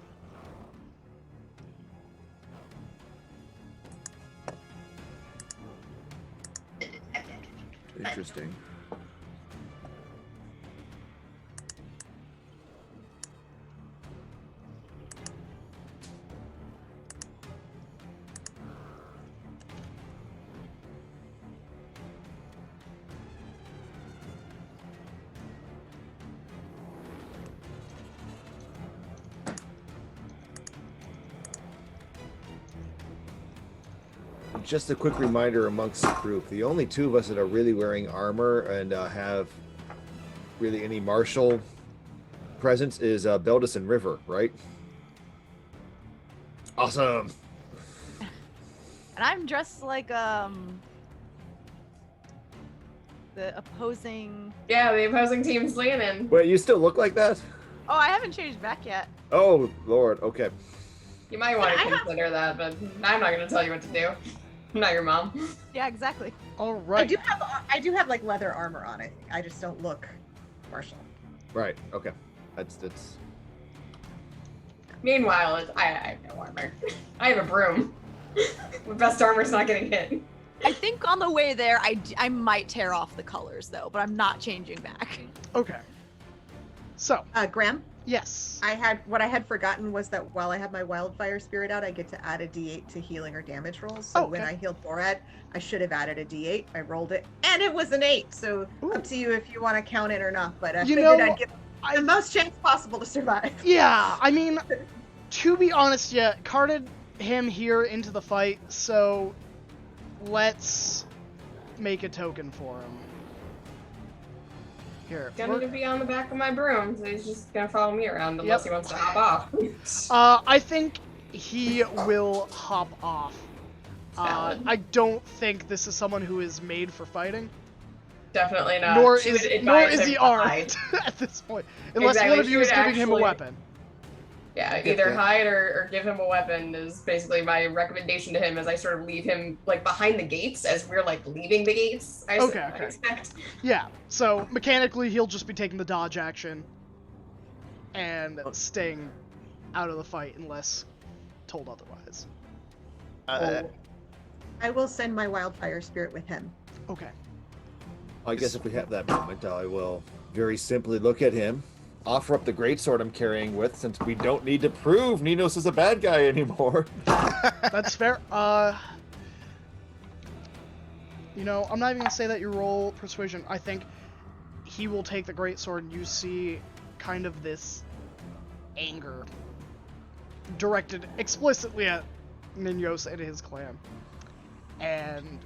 Interesting. Just a quick reminder amongst the group, the only 2 of us that are really wearing armor and have really any martial presence is Beldis and River, right? Awesome. And I'm dressed like the opposing. Yeah, the opposing team's leaning. Wait, you still look like that? Oh, I haven't changed back yet. Oh, Lord. Okay. You might want to consider that, but I'm not going to tell you what to do. I'm not your mom. Yeah, exactly. All right. I do have like leather armor on it. I just don't look martial. Right. Okay. That's Meanwhile, I have no armor. I have a broom. My best armor's not getting hit. I think on the way there, I might tear off the colors though, but I'm not changing back. Okay. So, Graham, yes. what I had forgotten was that while I have my wildfire spirit out, I get to add a D8 to healing or damage rolls. So when I healed Borad, I should have added a D8. I rolled it, and it was an 8. So up to you if you want to count it or not. But I figured I'd give the most chance possible to survive. Yeah, I mean, to be honest, yeah, carded him here into the fight, so let's make a token for him. Here. He's gonna be on the back of my broom, so he's just gonna follow me around unless he wants to hop off. I think he will hop off. I don't think this is someone who is made for fighting. Definitely not. Nor is he armed hide. at this point, unless one of you is giving him a weapon. Yeah, get either that. hide or give him a weapon is basically my recommendation to him as I sort of leave him like behind the gates as we're like leaving the gates. I Okay. expect. Yeah, so mechanically he'll just be taking the dodge action and staying out of the fight unless told otherwise. I will send my wildfire spirit with him. Okay. I guess if we have that moment, I will very simply look at him, offer up the greatsword I'm carrying with, since we don't need to prove Ninos is a bad guy anymore. That's fair. You know, I'm not even gonna say that you roll persuasion. I think he will take the greatsword and you see kind of this anger directed explicitly at Ninos and his clan. And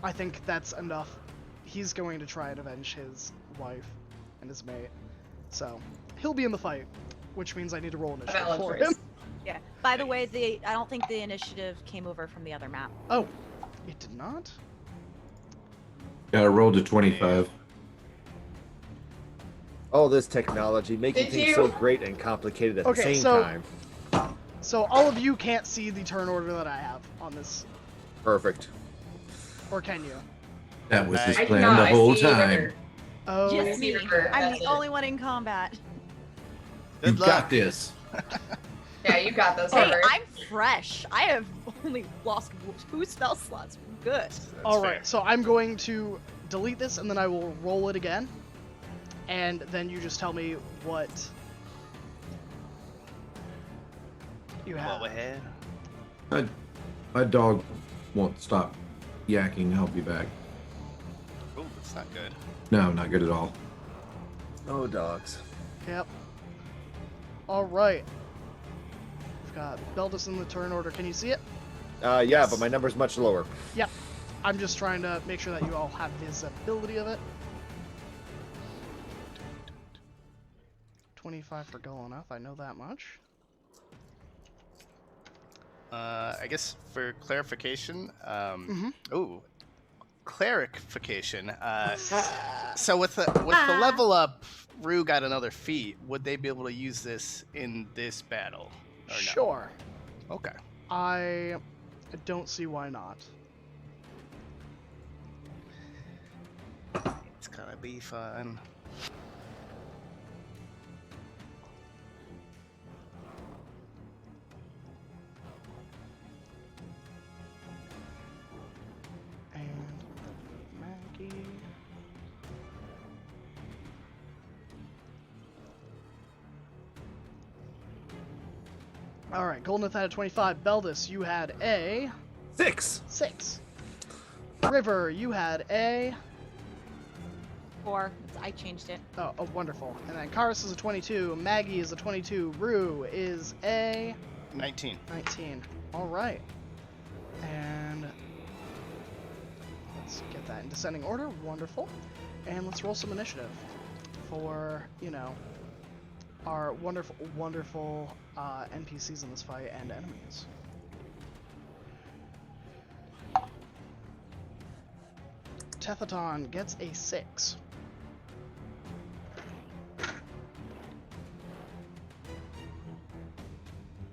I think that's enough. He's going to try and avenge his wife and his mate. So, he'll be in the fight, which means I need to roll initiative Valid for phrase. him. Yeah. By the way, I don't think the initiative came over from the other map. Oh, it did not? Got to roll to 25. All this technology making Did things you? so great and complicated at the Okay, same so- time. So all of you can't see the turn order that I have on this, Perfect. or can you? That was his I plan cannot. the whole I see time. River. Oh, Just Yes. me. River, I'm that's the it. only one in combat. You Good got luck. this. Yeah, you got this. Hey, River. I'm fresh. I have only lost 2 spell slots. Good. That's all fair. right. So I'm going to delete this, and then I will roll it again, and then you just tell me what you have. Go ahead. My dog won't stop yakking. I'll be back. Oh, that's not good. No, not good at all. Oh, dogs. Yep. All right. We've got Beldis in the turn order. Can you see it? Yeah, but my number's much lower. Yep. I'm just trying to make sure that you all have visibility of it. 25 for Golanath, I know that much. I guess for clarification, Mhm. oh, clarification. So with the level up, Rue got another feat. Would they be able to use this in this battle? Or no? Sure. Okay. I don't see why not. It's gonna be fun. And Maggie. All right, Goldeneth had a 25. Beldis, you had a 6. 6. River, you had a 4. I changed it. oh, wonderful. And then Karis is a 22. Maggie is a 22. Rue is a 19. 19. All right. And let's get that in descending order. Wonderful. And let's roll some initiative for, you know, our wonderful, wonderful NPCs in this fight and enemies. Tethaton gets a 6.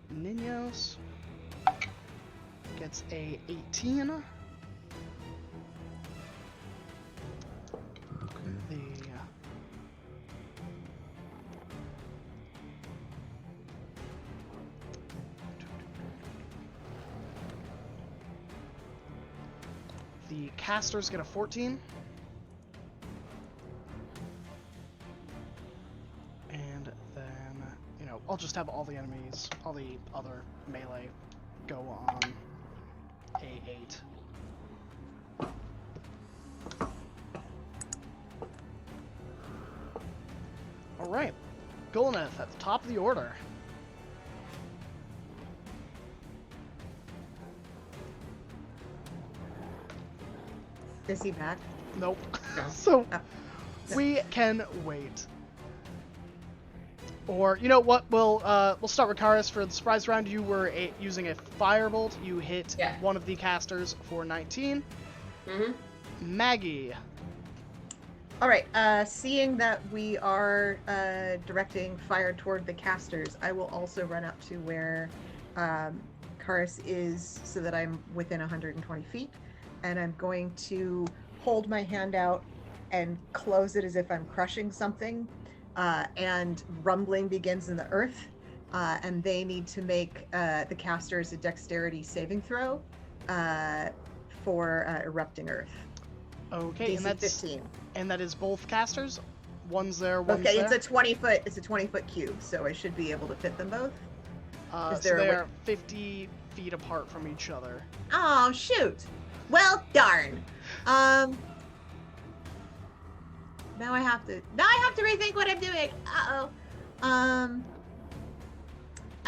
Ninos gets a 18. The the casters get a 14. And then, you know, I'll just have all the enemies, all the other melee go on a 8. Alright, Golnath at the top of the order. Is he back? Nope. No. So, Oh. we can wait. Or, you know what, we'll start with Karis for the surprise round. You were using a firebolt. You hit Yeah. one of the casters for 19. Mm-hmm. Maggie. All right. Seeing that we are directing fire toward the casters, I will also run up to where Karis is, so that I'm within 120 feet, and I'm going to hold my hand out and close it as if I'm crushing something. And rumbling begins in the earth, and they need to make the casters a dexterity saving throw for erupting earth. Okay, DC 15. and that is both casters. One's there, one's Okay, there. it's a 20-foot. It's a 20-foot cube, so I should be able to fit them both. Is So there a way- they're 50 feet apart from each other. Oh shoot! Well, darn. Now I have to rethink what I'm doing. I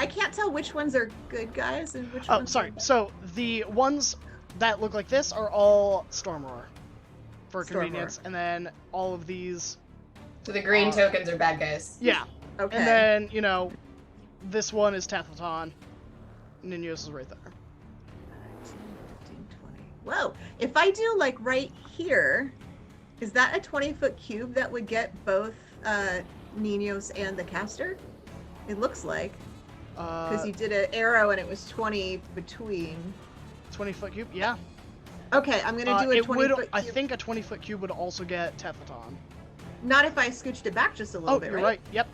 can't tell which ones are good guys and which Oh, ones. sorry. Are So the ones that look like this are all Stormroar for Stormroar. convenience, and then all of these, So the green tokens are bad guys. yeah. Okay. And then, you know, this one is Tathlon. Ninos is right there. 15, 20. Whoa! If I do like right here, is that a 20-foot cube that would get both Ninos and the caster? It looks like, because you did an arrow and it was 20 between. 20-foot cube, yeah. Okay, I'm gonna do a 20-foot cube. I think a 20-foot cube would also get Tathlon. Not if I scooched it back just a little Oh, bit, you're right? right. Yep.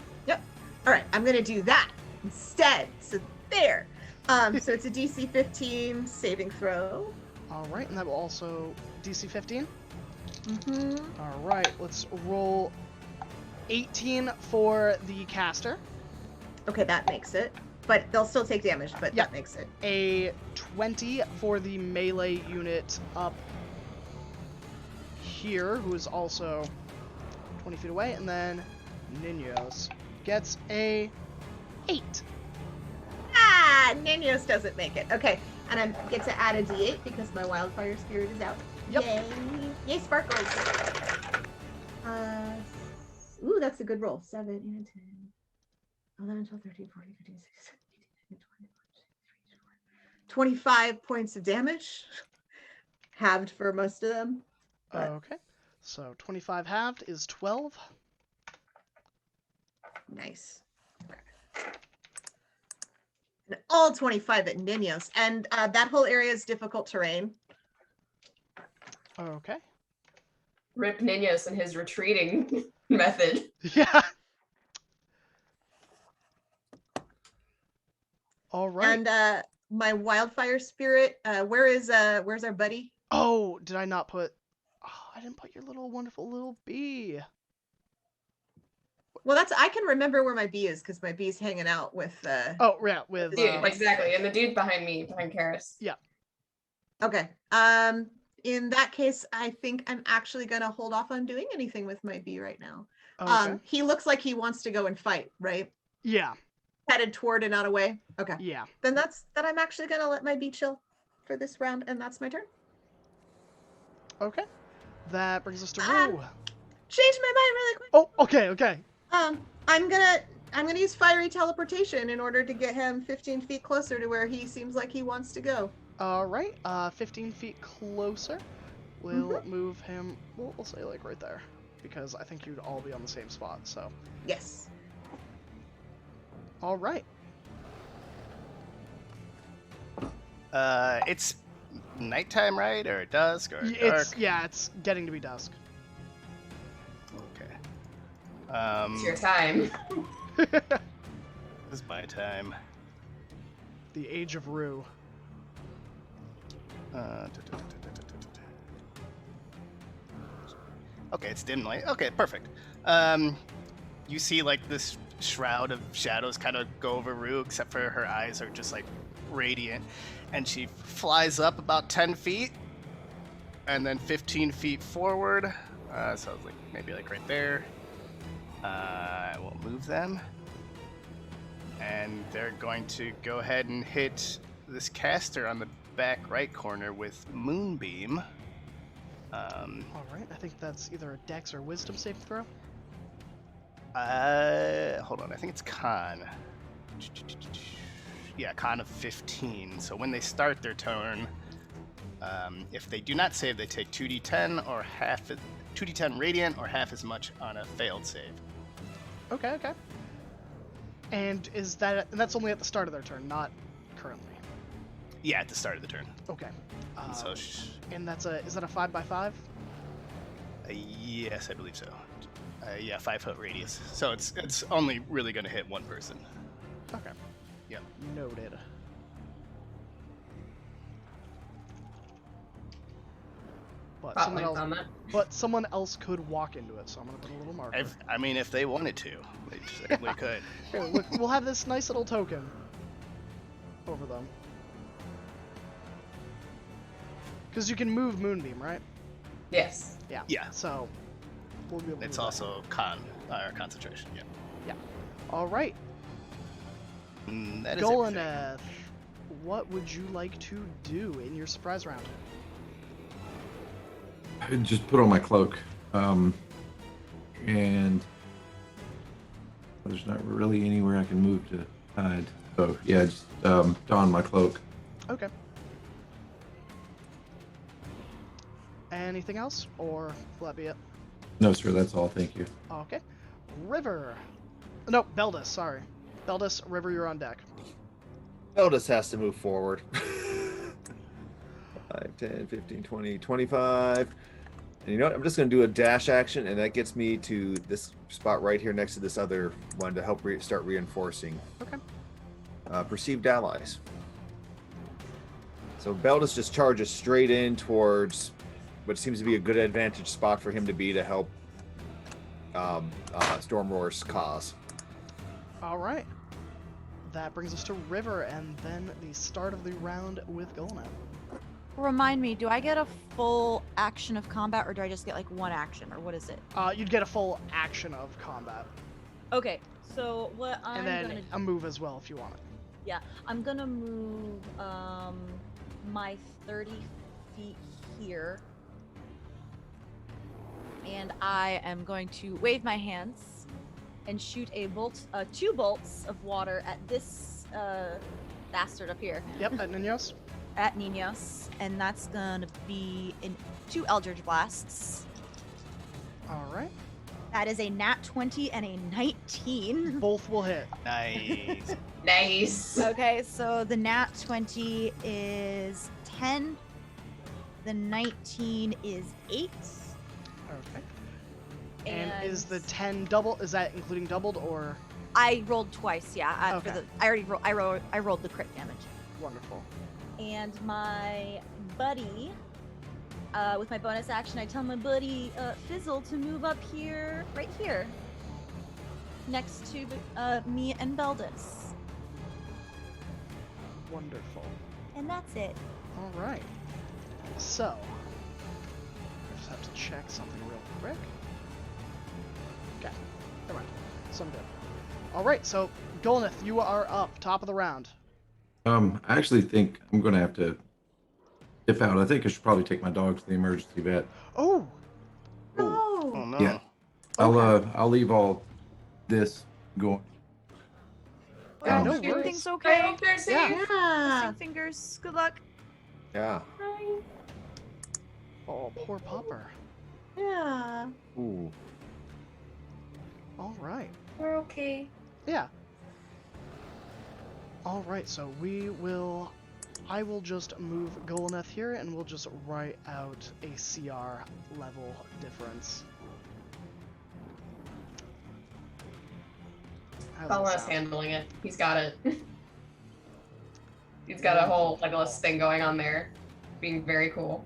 All right, I'm gonna do that instead. So there. So it's a DC 15 saving throw. All right, and that will also DC 15. Mm-hmm. All right, let's roll 18 for the caster, Okay, that makes it. But they'll still take damage, but Yep. that makes it. a 20 for the melee unit up here, who is also 20 feet away, and then Ninos gets a 8. Ah, Ninos doesn't make it. Okay, and I get to add a D8 because my wildfire spirit is out. Yep. Yay! Yay, sparkles! Ooh, that's a good roll. 7, 8, 10, 11, 12, 13, 14, 15, 16, 17, 18, 20, 25 points of damage. Halved for most of them. But Okay, so 25 halved is 12. nice. Okay. And all 25 at Ninos. And that whole area is difficult terrain. Okay. Rip Ninos and his retreating method. Yeah. All right. And my wildfire spirit, where's our buddy? Oh, did I not put? Oh, I didn't put your little wonderful little bee. Well, I can remember where my bee is because my bee's hanging out with. Oh, yeah, with. Dude, exactly. And the dude behind me, behind Karis. Yeah. Okay. In that case, I think I'm actually gonna hold off on doing anything with my bee right now. Okay. He looks like he wants to go and fight, right? Yeah. Headed toward and not away. Okay. Yeah. Then I'm actually gonna let my bee chill for this round, and that's my turn. Okay. That brings us to Ah. Rue. Change my mind really quick. Oh, okay, okay. I'm gonna use fiery teleportation in order to get him 15 feet closer to where he seems like he wants to go. All right. 15 feet closer. We'll move him. We'll say like right there, because I think you'd all be on the same spot. So. Yes. All right. It's nighttime, right? Or dusk or dark? It's getting to be dusk. Okay. It's your time. This is my time. The Age of Rue. Okay, it's dim light. Okay, perfect. You see like this shroud of shadows kind of go over Rue, except for her eyes are just like radiant, and she flies up about 10 feet, and then 15 feet forward. So like maybe like right there. I will move them, and they're going to go ahead and hit this caster on the back right corner with Moonbeam. All right. I think that's either a Dex or Wisdom saving throw. Hold on. I think it's Con. Yeah, Con of 15. So when they start their turn, If they do not save, they take 2d10 or 2d10 radiant or half as much on a failed save. Okay. And that's only at the start of their turn, not currently. Yeah, at the start of the turn. Okay. So And is that a 5x5? yes, I believe so. Yeah, 5-foot radius. So it's only really going to hit one person. Okay. Yep. Noted. But someone else could walk into it, so I'm gonna put a little marker. I mean, if they wanted to, they certainly could. Here, look, we'll have this nice little token over them. Because you can move Moonbeam, right? Yes. Yeah. Yeah. So we'll be able to It's do that. also concentration. Yeah. All right. That is Golaneth, what would you like to do in your surprise round? I'd just put on my cloak. And there's not really anywhere I can move to hide. So yeah, just don my cloak. Okay. Anything else, or will that be it? No, sir, that's all. Thank you. Okay. River. No, Beldis, sorry. Beldis, River, you're on deck. Beldis has to move forward. 5, 10, 15, 20, 25. And you know what? I'm just going to do a dash action, and that gets me to this spot right here next to this other one to help start reinforcing. Okay. Perceived allies. So Beldis just charges straight in towards what seems to be a good advantage spot for him to be to help Stormroar's cause. All right. That brings us to River, and then the start of the round with Golaneth. Remind me, do I get a full action of combat, or do I just get like one action, or what is it? You'd get a full action of combat, Okay, so what I'm and then gonna a move as well if you want it. Yeah, I'm gonna move my 30 feet here. And I am going to wave my hands and shoot two bolts of water at this bastard up here. Yep, at Ninos. At Ninos. And that's gonna be 2 Eldritch Blasts. All right. That is a nat 20 and a 19. Both will hit. Nice. Nice. Okay, so the nat 20 is 10. The 19 is 8. Okay. And is the 10 double? Is that including doubled or? I rolled twice, yeah. Okay. I rolled the crit damage. Wonderful. And my buddy, with my bonus action, I tell my buddy Fizzle to move up here, right here, next to me and Beldis. Wonderful. And that's it. All right. So, I just have to check something real quick. Okay. Never mind. So I'm good. All right. So, Golaneth, you are up, top of the round. I actually think I'm going to have to dip out. I think I should probably take my dog to the emergency vet. Oh. Oh Oh. no. Yeah. Okay. I'll leave all this going. Yeah, no everything's worries. I okay. hope they're safe. Yeah. Yeah. Fingers. Good luck. Yeah. Oh, poor pupper. Yeah. Ooh. All right. We're okay. Yeah. All right. So I will just move Golaneth here, and we'll just write out a CR level difference. How does that Colin's sound? handling it. He's got it. He's got a whole Legolas thing going on there, being very cool.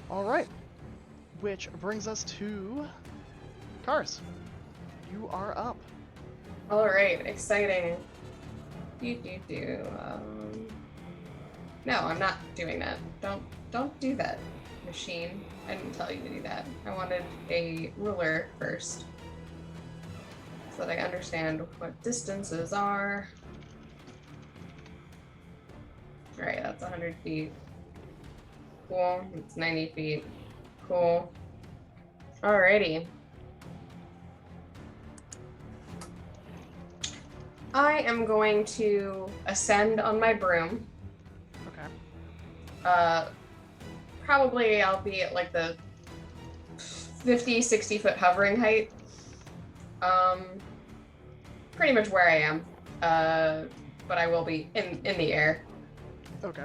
All right. Which brings us to Cars. You are up. All right, exciting. No, I'm not doing that. Don't do that, machine. I didn't tell you to do that. I wanted a ruler first, so that I understand what distances are. All right, that's 100 feet. Cool. It's 90 feet. Cool. Alrighty. I am going to ascend on my broom Probably I'll be at like the 50, 60 foot hovering height. Pretty much where I am. But I will be in the air. Okay.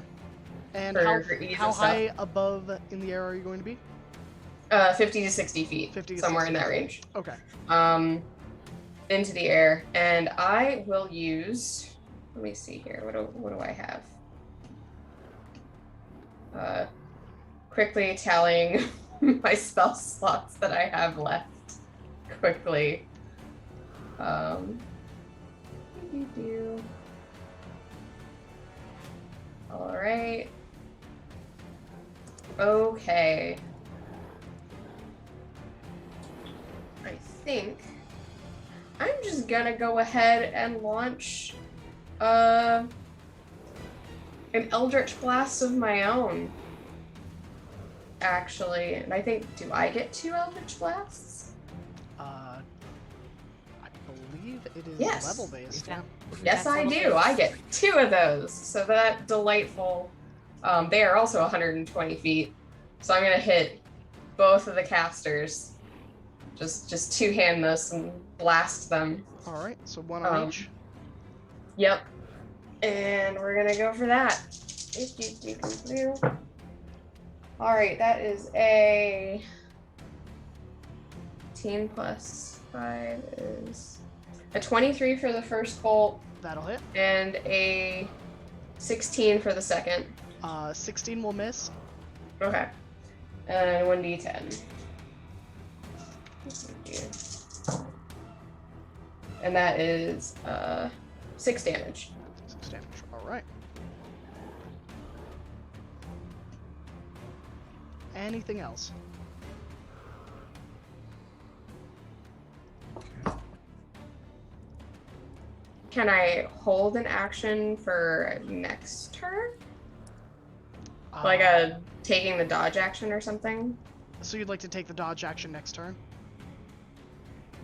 And For ease how of stuff. high above in the air are you going to be? 50 to 60 feet. 50 to somewhere 60 in that feet. range. Okay. Into the air, and I will use. Let me see here. What do I have? Quickly tallying my spell slots that I have left. Quickly. All right. Okay. I think I'm just gonna go ahead and launch an Eldritch Blast of my own. Actually, and I think, do I get 2 Eldritch Blasts? I believe it is Yes. level based. Yeah. Yes, I do. I get 2 of those. So that delightful. They are also 120 feet. So I'm gonna hit both of the casters. Just two-hand this and blast them. All right. So one on each. Yep. And we're gonna go for that. All right, that is a 18 plus 5 is a 23 for the first bolt. That'll hit. And a 16 for the second. 16 will miss. Okay. And 1d10. And that is 6 damage. 6 damage. All right. Anything else? Can I hold an action for next turn? Like taking the dodge action or something? So you'd like to take the dodge action next turn?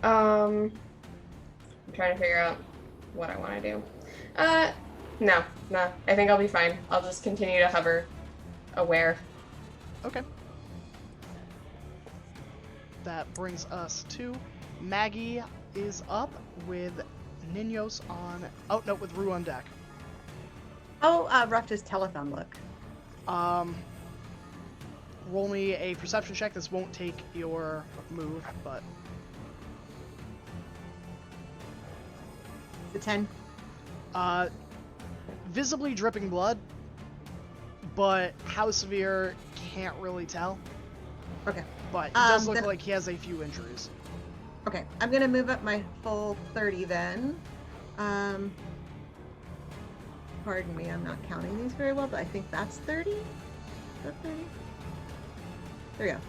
I'm trying to figure out what I want to do. No. I think I'll be fine. I'll just continue to hover aware. Okay. That brings us to Maggie is up with Ninos on. Oh no, with Rue on deck. How rough does Telethon look? Roll me a perception check. This won't take your move, but The 10. Visibly dripping blood, but how severe, can't really tell. Okay. But it does look then- like he has a few injuries. Okay, I'm gonna move up my full 30 then. Pardon me, I'm not counting these very well, but I think that's 30. Is that 30? There we go.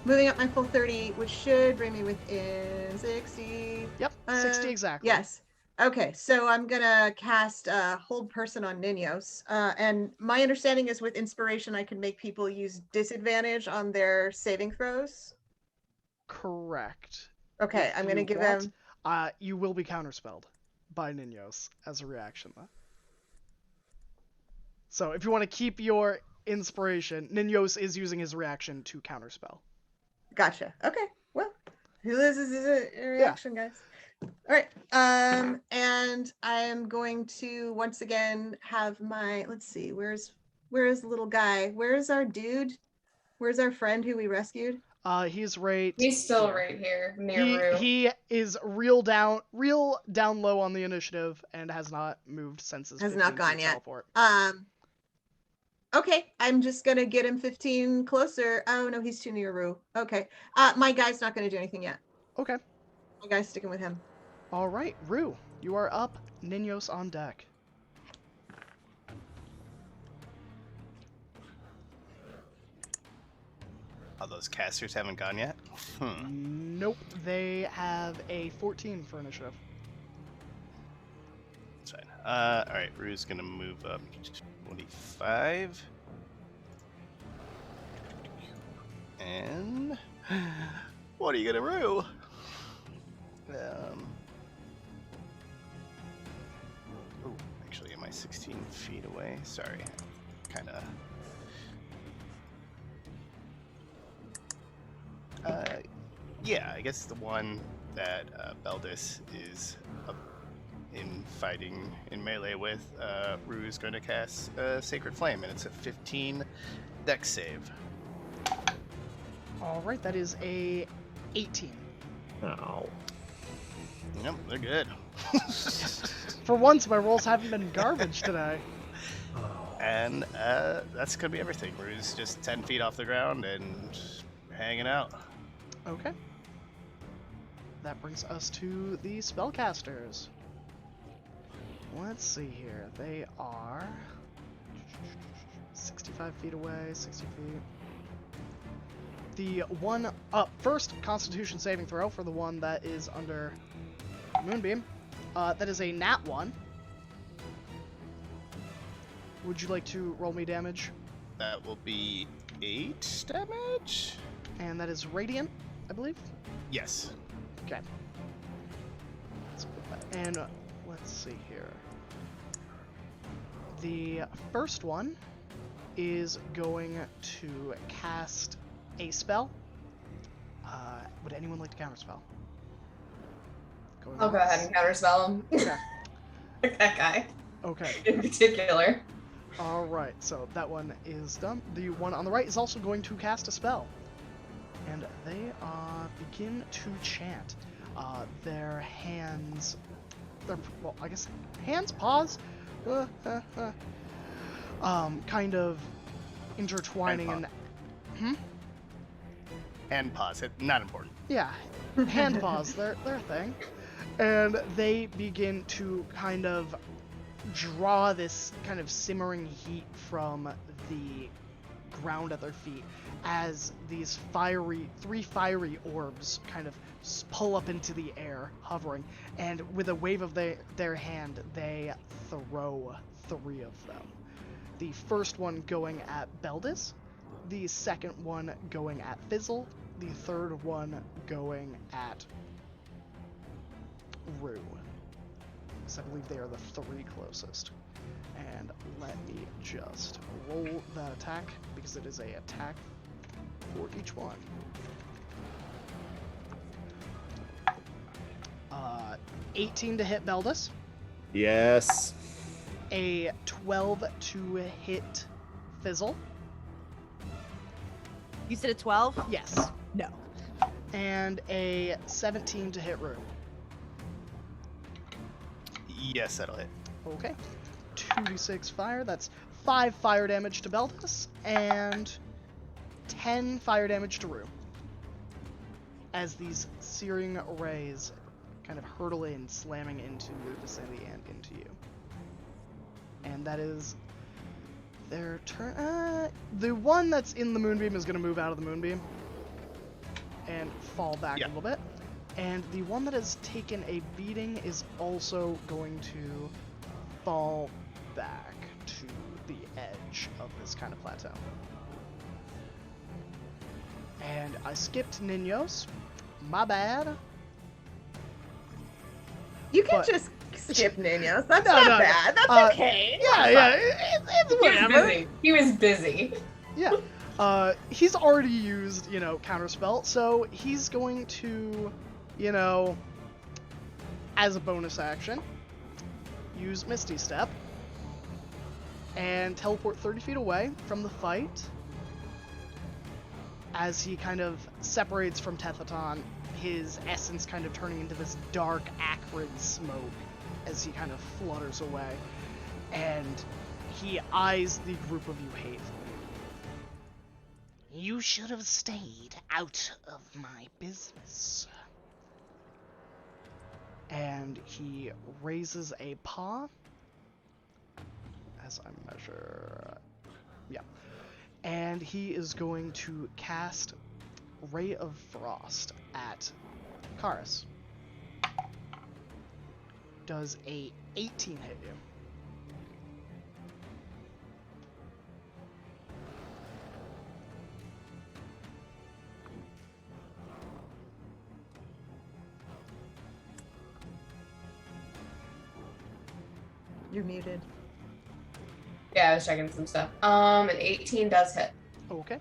Moving up my full 30, which should bring me within 60. Yep, 60 exactly. Yes. Okay, so I'm gonna cast Hold Person on Ninos. And my understanding is with Inspiration, I can make people use disadvantage on their saving throws. Correct. Okay, If I'm gonna you give want, him. You will be counterspelled by Ninos as a reaction, though. So if you want to keep your inspiration, Ninos is using his reaction to counterspell. Gotcha. Okay. Well, this is a reaction, guys. All right. And I am going to once again have my. Let's see. Where's the little guy? Where's our dude? Where's our friend who we rescued? He's right. He's still here. right here near Rue. He is real down low on the initiative and has not moved since his Has not 15 gone feet yet. teleport. Okay, I'm just gonna get him 15 closer. Oh no, he's too near Rue. Okay. My guy's not gonna do anything yet. Okay. My guy's sticking with him. All right, Rue, you are up. Ninos on deck. Oh, those casters haven't gone yet? Nope, they have a 14 for initiative. That's fine. Alright, Rue's gonna move up 25. And what are you gonna Rue? Oh, actually, am I 16 feet away? Sorry, kind of Yeah, I guess the one that Beldis is in fighting in melee with, Rue is going to cast Sacred Flame, and it's a 15 Dex save. All right, that is a 18. Oh. Yep, they're good. For once, my rolls haven't been garbage today. And that's going to be everything. Rue's just 10 feet off the ground and hanging out. Okay. That brings us to the spellcasters. Let's see here. They are 65 feet away, 60 feet. The one up first, Constitution saving throw for the one that is under Moonbeam. That is a nat 1. Would you like to roll me damage? That will be 8 damage? And that is radiant, I believe. Yes. Okay. And let's see here. The first one is going to cast a spell. Would anyone like to counterspell? I'll go ahead and counterspell him. Okay. That guy Okay. in particular. All right. So that one is done. The one on the right is also going to cast a spell, and they begin to chant. Their hands, well, I guess hands, paws, kind of intertwining and And pause it. Not important. yeah, hand paws, their thing, and they begin to kind of draw this kind of simmering heat from the ground at their feet as these three fiery orbs kind of pull up into the air, hovering, and with a wave of their hand, they throw 3 of them. The first one going at Beldis, the second one going at Fizzle, the third one going at Rue. Because I believe they are the 3 closest. And let me just roll that attack, because it is a attack for each one. 18 to hit Beldis. Yes. A 12 to hit Fizzle. You said a 12? Yes. No. And a 17 to hit Rue. Yes, that'll hit. Okay. 2d6 fire. That's 5 fire damage to Beldis and 10 fire damage to Rue. As these searing rays kind of hurtle in, slamming into your vicinity and into you. And that is their turn. The one that's in the Moonbeam is going to move out of the Moonbeam and fall back a little bit. And the one that has taken a beating is also going to fall back to the edge of this kind of plateau. And I skipped Ninos. My bad. You can But- just skip Ninos. That's No, not no, bad. That's uh, okay. Yeah, it's He was whatever. busy. He was busy. Yeah. He's already used, counterspell, so he's going to, as a bonus action, use Misty Step and teleport 30 feet away from the fight as he kind of separates from Tethaton, his essence kind of turning into this dark, acrid smoke as he kind of flutters away. And he eyes the group of you hatefully. You should have stayed out of my business. And he raises a paw as I measure. Yeah. And he is going to cast Ray of Frost at Karis. Does a 18 hit you? You're muted. Yeah, I was checking some stuff. An 18 does hit. Okay.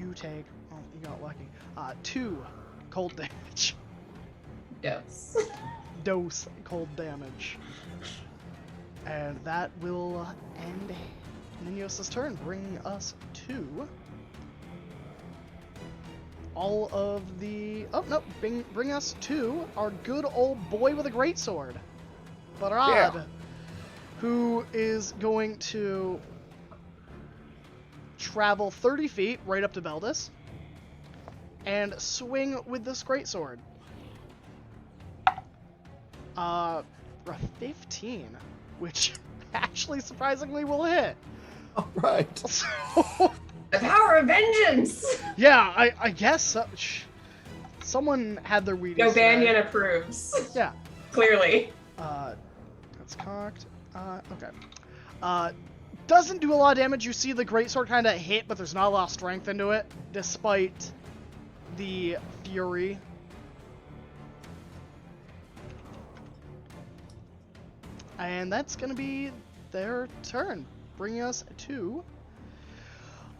you take, oh, you got lucky, 2 cold damage. Yes. Dose cold damage. And that will end Ninos' turn, bringing us to all of the... Oh, no, bring us to our good old boy with a greatsword, Barad, Yeah. who is going to travel 30 feet right up to Beldis and swing with this greatsword. For a 15, which actually surprisingly will hit. All right. So, The power of vengeance. yeah, I guess so. Someone had their Wheaties No, today. Banyan approves. Yeah. Clearly. That's cocked. Okay. Doesn't do a lot of damage. You see the greatsword kind of hit, but there's not a lot of strength into it, despite the fury. And that's going to be their turn, bringing us to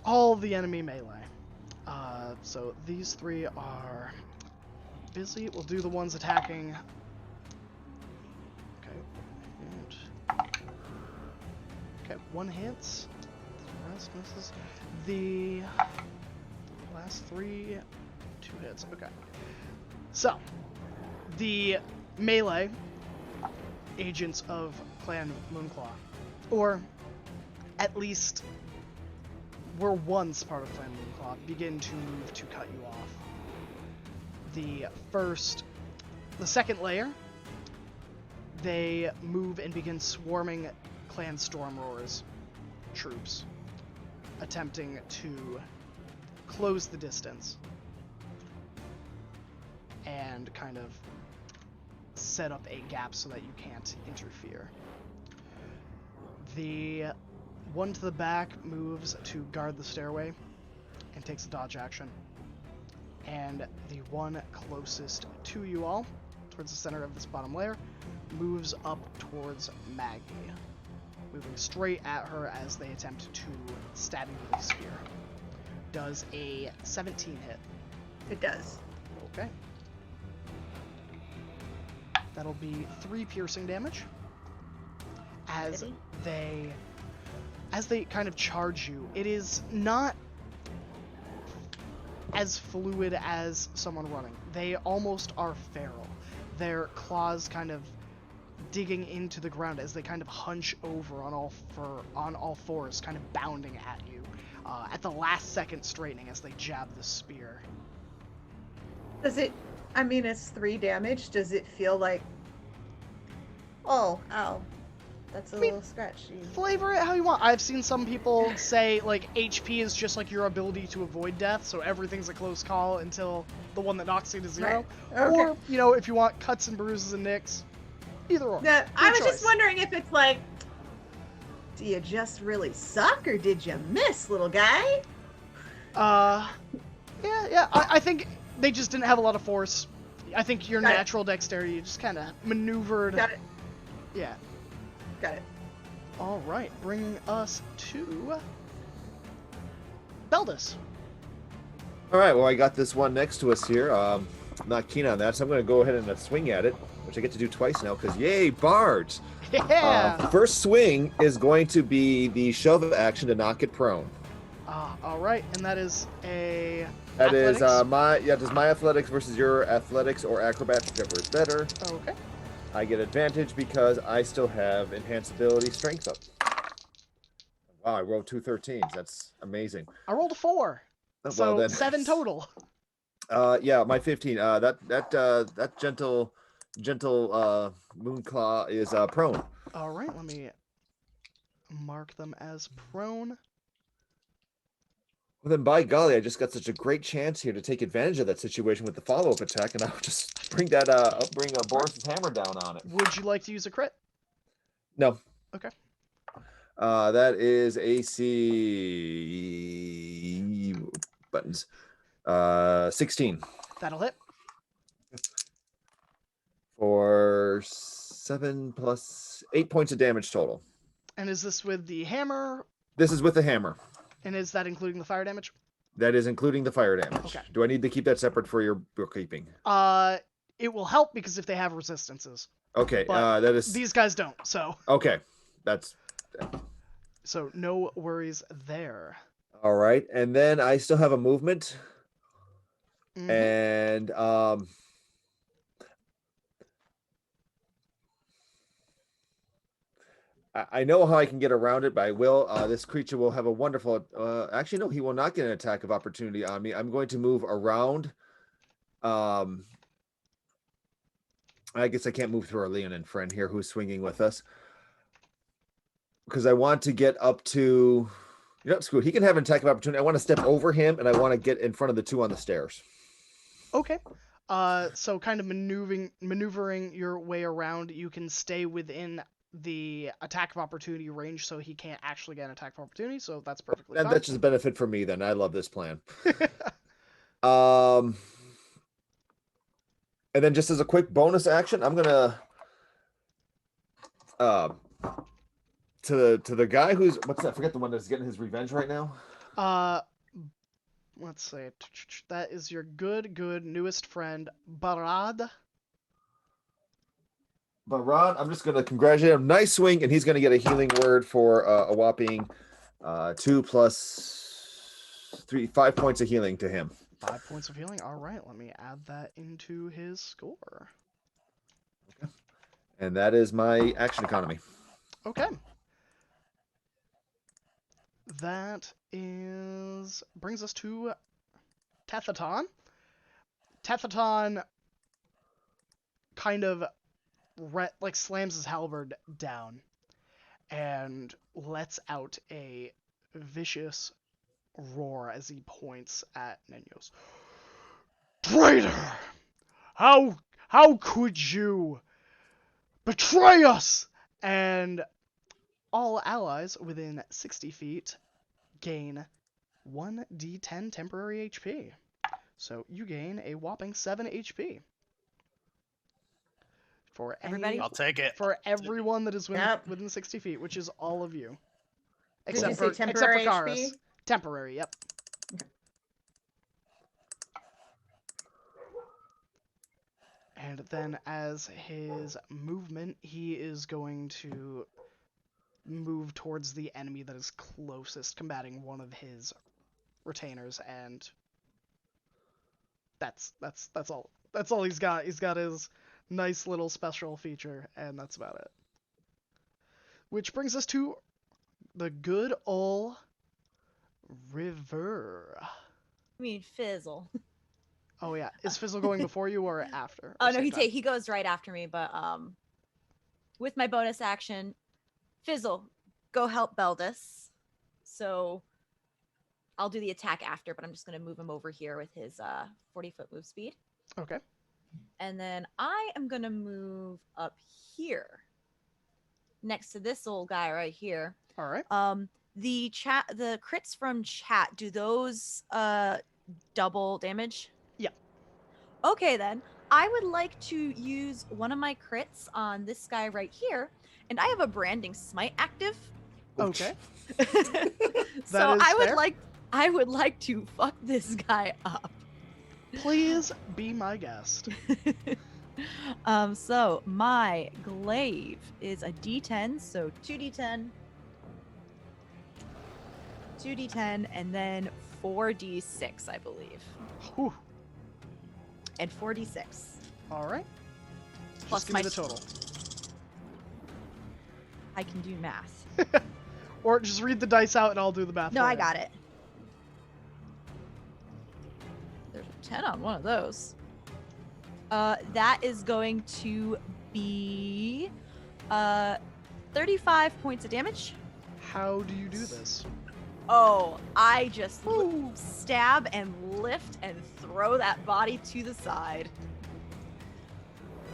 all the enemy melee. So these 3 are busy. We'll do the ones attacking. Okay. Okay, 1 hits. The rest misses. The last 3, 2 hits. Okay. So, the melee agents of Clan Moonclaw, or at least were once part of Clan Moonclaw, begin to move to cut you off. The second layer, they move and begin swarming Clan Stormroar's troops, attempting to close the distance and kind of set up a gap so that you can't interfere. The one to the back moves to guard the stairway and takes a dodge action. And the one closest to you all, towards the center of this bottom layer, moves up towards Maggie, moving straight at her as they attempt to stab you with a spear. Does a 17 hit? It does. Okay. That'll be 3 piercing damage. As they kind of charge you, it is not as fluid as someone running. They almost are feral. Their claws kind of digging into the ground as they kind of hunch over on all fours, kind of bounding at you. At the last second straightening as they jab the spear. Does it, I mean, it's 3 damage. Does it feel like, oh, ow, that's a little scratchy? Flavor it how you want. I've seen some people say, like, HP is just like your ability to avoid death, so everything's a close call until the one that knocks you to 0. Right. Okay. Or, you know, if you want cuts and bruises and nicks, either or. No, I was choice. just wondering if it's like, do you just really suck or did you miss, little guy? Yeah. I think they just didn't have a lot of force. I think your Got it. natural dexterity, you just kind of maneuvered. Got it. Yeah. Got it. All right, bringing us to Beldis. All right, well, I got this one next to us here. I'm not keen on that, so I'm going to go ahead and swing at it, which I get to do twice now, because yay, bards! Yeah. First swing is going to be the shove action to knock it prone. All right, and that is a. That is athletics? does my athletics versus your athletics or acrobatics, whichever is better. Okay. I get advantage because I still have enhanced ability strength up. Wow, I rolled 2 13s. That's amazing. I rolled a 4. Well, So then. 7 total. Yeah, my 15. That gentle Moonclaw is prone. All right, let me mark them as prone. Well, then, by golly, I just got such a great chance here to take advantage of that situation with the follow-up attack, and I'll just bring that. I'll bring Boris's hammer down on it. Would you like to use a crit? No. Okay. That is AC buttons. 16 That'll hit. for 7 plus 8 points of damage total. And is this with the hammer? This is with the hammer. And is that including the fire damage? That is including the fire damage. Okay. Do I need to keep that separate for your bookkeeping? It will help because if they have resistances. Okay, But that is these guys don't, so okay. That's no worries there. all right. And then I still have a movement, Mhm. and I know how I can get around it, but I will. This creature will have a wonderful. Actually, no, he will not get an attack of opportunity on me. I'm going to move around. I guess I can't move through our Leonin friend here, who's swinging with us, because I want to get up to. You know, screw it. He can have an attack of opportunity. I want to step over him, and I want to get in front of the two on the stairs. Okay. So kind of maneuvering your way around, you can stay within the attack of opportunity range, so he can't actually get an attack of opportunity. So that's perfectly And fine. that's just a benefit for me. Then I love this plan. And then just as a quick bonus action, I'm gonna to the guy who's what's that? I forget the one that's getting his revenge right now. Let's see. That is your good newest friend, Barad. But Ron, I'm just gonna congratulate him. Nice swing, and he's gonna get a healing word for a whopping 2 + 3, 5 points of healing to him. 5 points of healing. All right, let me add that into his score. And that is my action economy. Okay. That brings us to Tethaton. Tethaton kind of slams his halberd down and lets out a vicious roar as he points at Nenyos. Traitor! How could you betray us? And all allies within 60 feet gain 1d10 temporary HP. So you gain a whopping 7 HP. For Everybody? I'll take it. For everyone that is Yep. within 60 feet, which is all of you. Did you say Except temporary for HP? Karis. Temporary, yep. And then as his movement, he is going to move towards the enemy that is closest, combating one of his retainers, and that's all. That's all he's got. He's got his nice little special feature, and that's about it. Which brings us to the good ol' River. I mean, Fizzle. Oh yeah, is Fizzle going before you or after? Oh Or no, same time? he goes right after me, but with my bonus action, Fizzle, go help Beldis. So I'll do the attack after, but I'm just gonna move him over here with his 40-foot move speed. Okay. And then I am gonna move up here next to this old guy right here. All right. The crits from chat, do those double damage? Yeah. Okay, then. I would like to use one of my crits on this guy right here, and I have a branding smite active. Okay. So is fair. I would like to fuck this guy up. Please be my guest. So my glaive is a D10, so 2d10, 2d10, and then 4d6, I believe. Whew. And 4d6. All right. Plus Just give my me the total. I can do math. Or just read the dice out and I'll do the math. No, for I you. got it. There's a 10 on one of those. That is going to be 35 points of damage. How do you do this? Oh, I just stab and lift and throw that body to the side.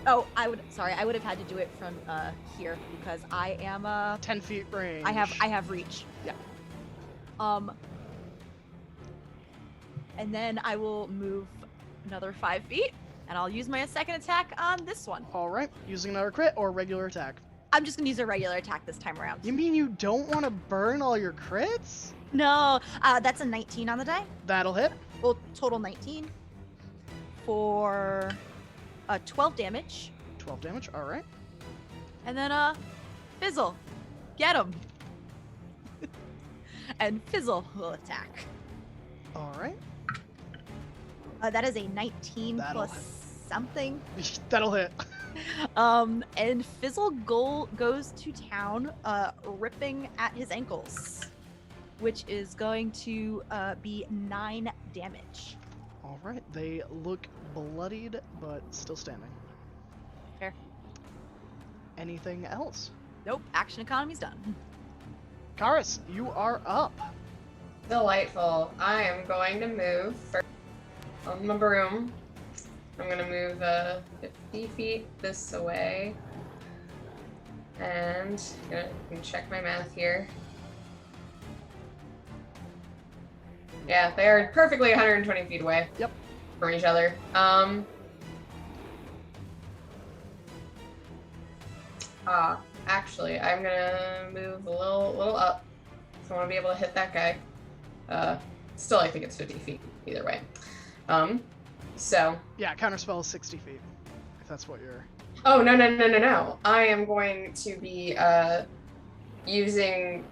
Oh, I would have had to do it from here because I am 10 feet range. I have reach. Yeah. And then I will move another 5 feet, and I'll use my second attack on this one. All right. Using another crit or regular attack? I'm just gonna use a regular attack this time around. You mean you don't want to burn all your crits? No, that's a 19 on the die. That'll hit. Well, total 19 for 12 damage. 12 damage. All right. And then Fizzle, get him. And Fizzle will attack. All right. That is a 19 That'll plus something. That'll hit. And Fizzle goes to town, ripping at his ankles, which is going to be 9 damage. All right. They look bloodied, but still standing. Fair. Anything else? Nope, action economy's done. Karis, you are up. Delightful. I am going to move first on my broom. I'm going to move 50 feet this way. And I'm going to check my math here. Yeah, they are perfectly 120 feet away. Yep. From each other. Actually, I'm gonna move a little up. So I want to be able to hit that guy. Still, I think it's 50 feet either way. So. Yeah, counterspell is 60 feet. If that's what you're. Oh, no. I am going to be using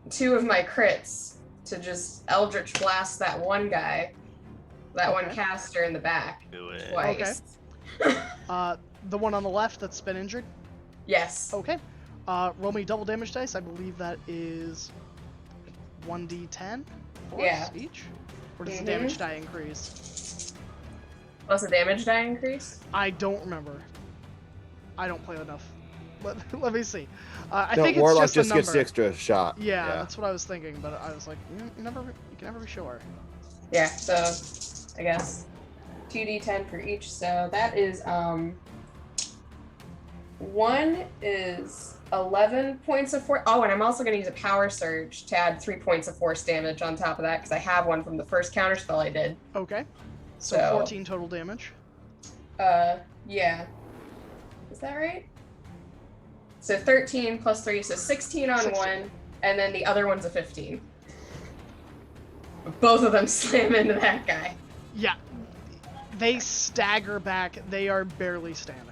2 of my crits to just Eldritch Blast that one guy, that one caster in the back. Do it. Twice. Okay. The one on the left that's been injured? Yes. Okay. Roll me double damage dice. I believe that is 1d10 for Yeah. each? Or does the damage die increase? Plus the damage die increase? I don't remember. I don't play enough. Let me see. I No, think it's Warlock just just a gets number. the extra shot. Yeah, that's what I was thinking, but I was like, you can never be sure. Yeah, so I guess 2d10 for each. So that is one is 11 points of force. Oh, and I'm also going to use a power surge to add 3 points of force damage on top of that because I have one from the first counterspell I did. Okay. So So- 14 total damage. Yeah. Is that right? So 13 plus 3, so 16 on 16. one, and then the other one's a 15. Both of them slam into that guy. Yeah. They stagger back. They are barely standing.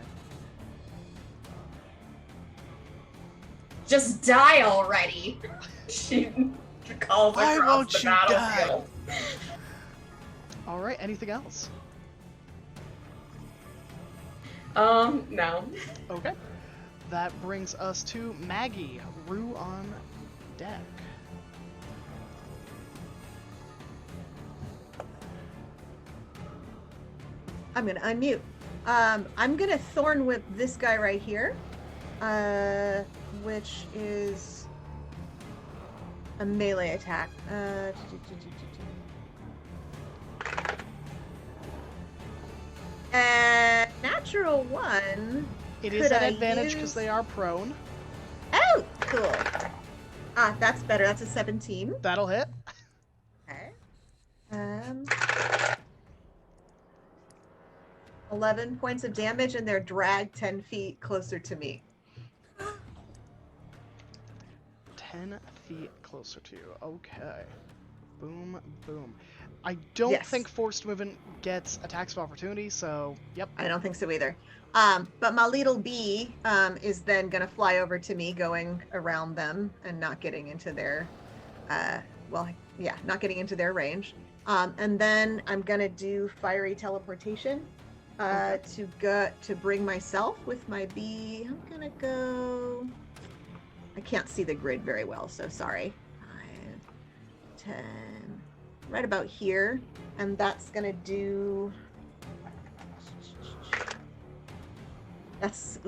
Just die already. She calls Why across won't the you die? battlefield. All right. Anything else? No. Okay. That brings us to Maggie. Rue on deck. I'm gonna unmute. I'm gonna Thorn Whip this guy right here, which is a melee attack. Natural 1. It is Could an I advantage because use- they are prone. Oh, cool. That's better. That's a 17. That'll hit. Okay. 11 points of damage, and they're dragged 10 feet closer to me. 10 feet closer to you. Okay. Boom, boom. I don't Yes. think forced movement gets attacks of opportunity, so yep. I don't think so either. But my little bee is then going to fly over to me, going around them and not getting into their, not getting into their range. And then I'm going to do fiery teleportation to bring myself with my bee. I'm going to go. I can't see the grid very well, so sorry. 5, 10, right about here. And that's going to do. That's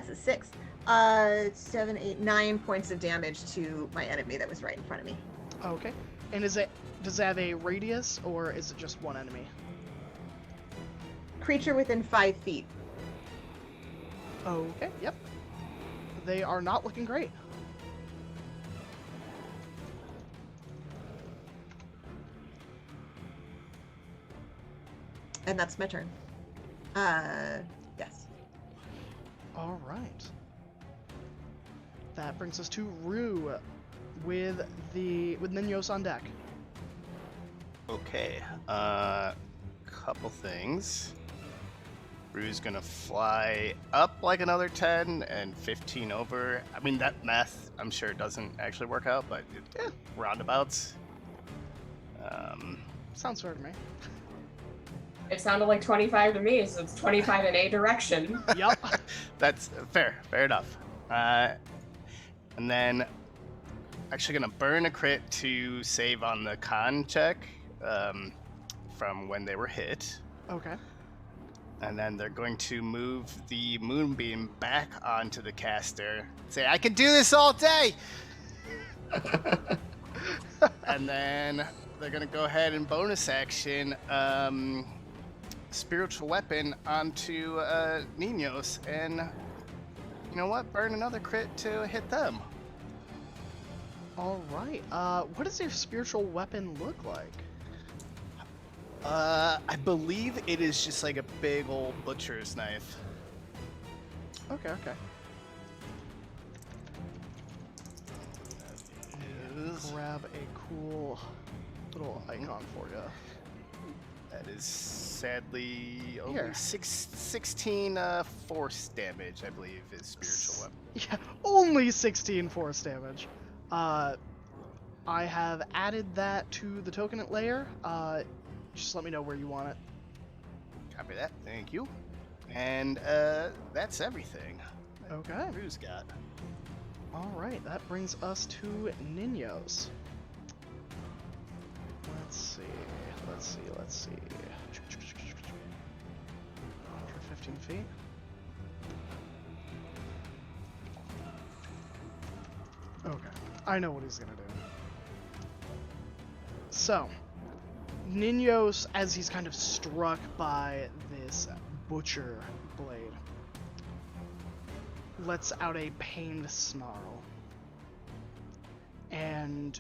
a 6. 7, 8, 9 points of damage to my enemy that was right in front of me. Okay. And does it have a radius, or is it just one enemy? Creature within 5 feet. Okay, yep. They are not looking great. And that's my turn. Yes. All right. That brings us to Rue. with Ninos on deck. Okay. Couple things. Rue's gonna fly up like another 10 and 15 over. I mean, that math, I'm sure it doesn't actually work out, but Yeah. roundabouts. Sounds fair to me. It sounded like 25 to me, so it's 25 in a direction. Yup. That's fair enough. And then actually gonna burn a crit to save on the con check from when they were hit. Okay. And then they're going to move the moonbeam back onto the caster. Say, I can do this all day! And then they're going to go ahead and bonus action spiritual weapon onto Ninos. And you know what? Burn another crit to hit them. All right. What does your spiritual weapon look like? I believe it is just like a big old butcher's knife. Okay. Grab a cool little icon for you. That is sadly only Here. 16 force damage, I believe, is spiritual weapon. Yeah, only 16 force damage. I have added that to the token layer. Just let me know where you want it. Copy that. Thank you. And that's everything. Okay. Rue's got. All right, that brings us to Ninos. Let's see. 115 feet. Okay, I know what he's gonna do. So, Ninos, as he's kind of struck by this butcher blade, lets out a pained snarl. And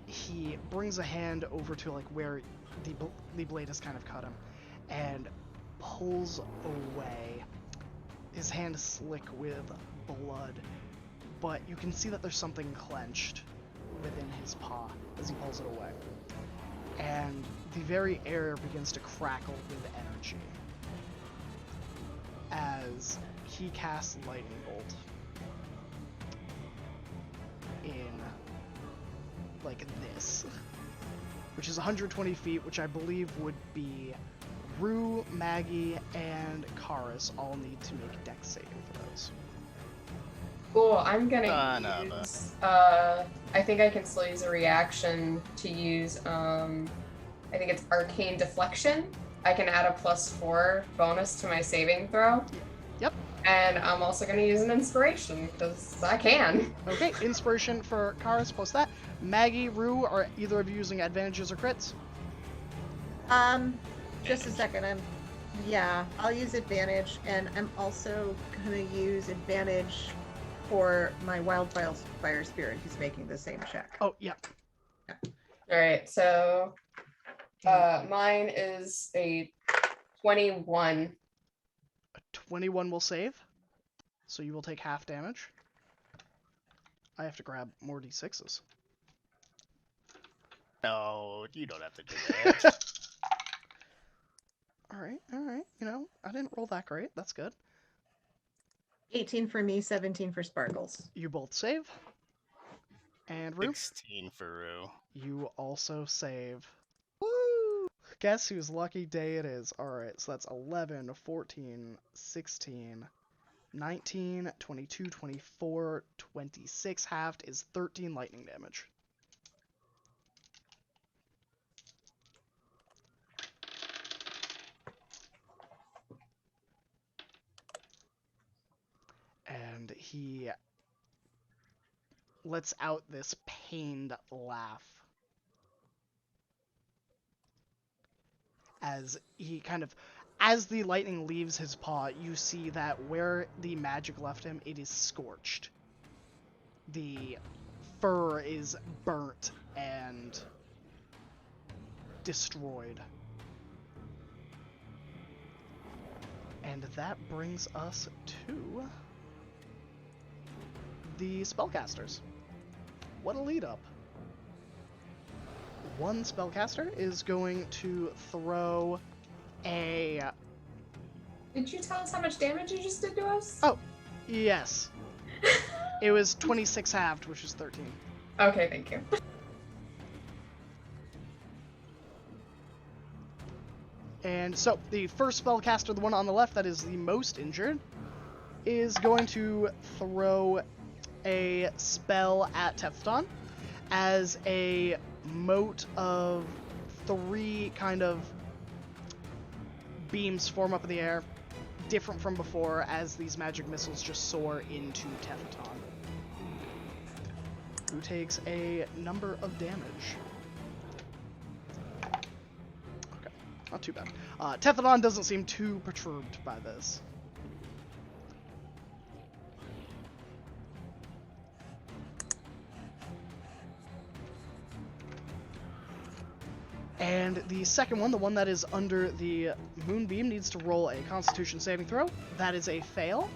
he brings a hand over to like where the blade has kind of cut him and pulls away. His hand is slick with blood, but you can see that there's something clenched within his paw as he pulls it away. And the very air begins to crackle with energy as he casts Lightning Bolt in like this, which is 120 feet, which I believe would be Rue, Maggie, and Karis all need to make dex saving throws. Cool, I'm gonna no. use, I think I can still use a reaction to use, I think it's Arcane Deflection. I can add a +4 bonus to my saving throw. Yep. And I'm also gonna use an Inspiration, because I can. Okay, inspiration for Karis plus that. Maggie, Rue, are either of you using advantages or crits? Just a second. I'll use advantage, and I'm also gonna use advantage for my wildfire spirit who's making the same check. Oh, yeah. Alright, so mine is a 21. A 21 will save, so you will take half damage. I have to grab more d6s. No, you don't have to do that. Alright. You know, I didn't roll that great. That's good. 18 for me, 17 for Sparkles. You both save. And Rue, 16 for Rue. you also save. Woo! Guess whose lucky day it is. Alright, so that's 11, 14, 16, 19, 22, 24, 26. Halved is 13 lightning damage. And he lets out this pained laugh as as the lightning leaves his paw, you see that where the magic left him, it is scorched. The fur is burnt and destroyed. And that brings us to the spellcasters. what a lead up. One spellcaster is going to throw a... Did you tell us how much damage you just did to us? Oh, yes. It was 26 halved, which is 13. Okay, thank you. And so the first spellcaster, the one on the left that is the most injured, is going to throw a spell at Tefton as a moat of 3 kind of beams form up in the air, different from before, as these magic missiles just soar into Tefton, who takes a number of damage. Okay, not too bad. Tefton doesn't seem too perturbed by this. And the second one, the one that is under the moonbeam, needs to roll a Constitution saving throw. That is a fail.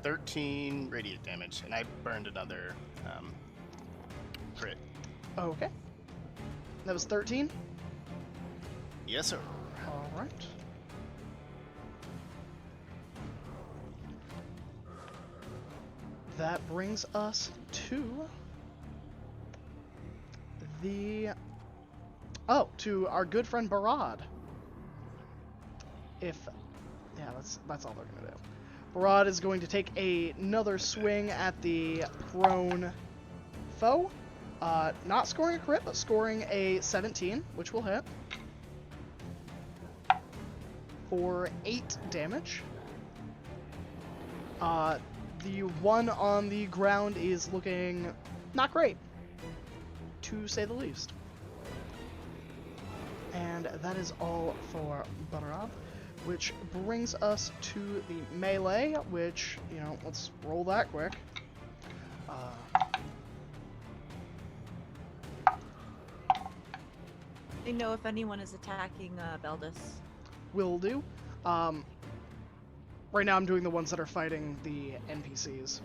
13 radiant damage, and I burned another crit. Okay. That was 13. Yes, sir. All right. That brings us to to our good friend Barad. Yeah, that's all they're gonna do. Barad is going to take another swing at the prone foe. Not scoring a crit, but scoring a 17, which will hit. For 8 damage. The one on the ground is looking not great, to say the least. And that is all for Barab, which brings us to the melee, which, let's roll that quick. They know if anyone is attacking Beldis. Will do. Right now I'm doing the ones that are fighting the NPCs.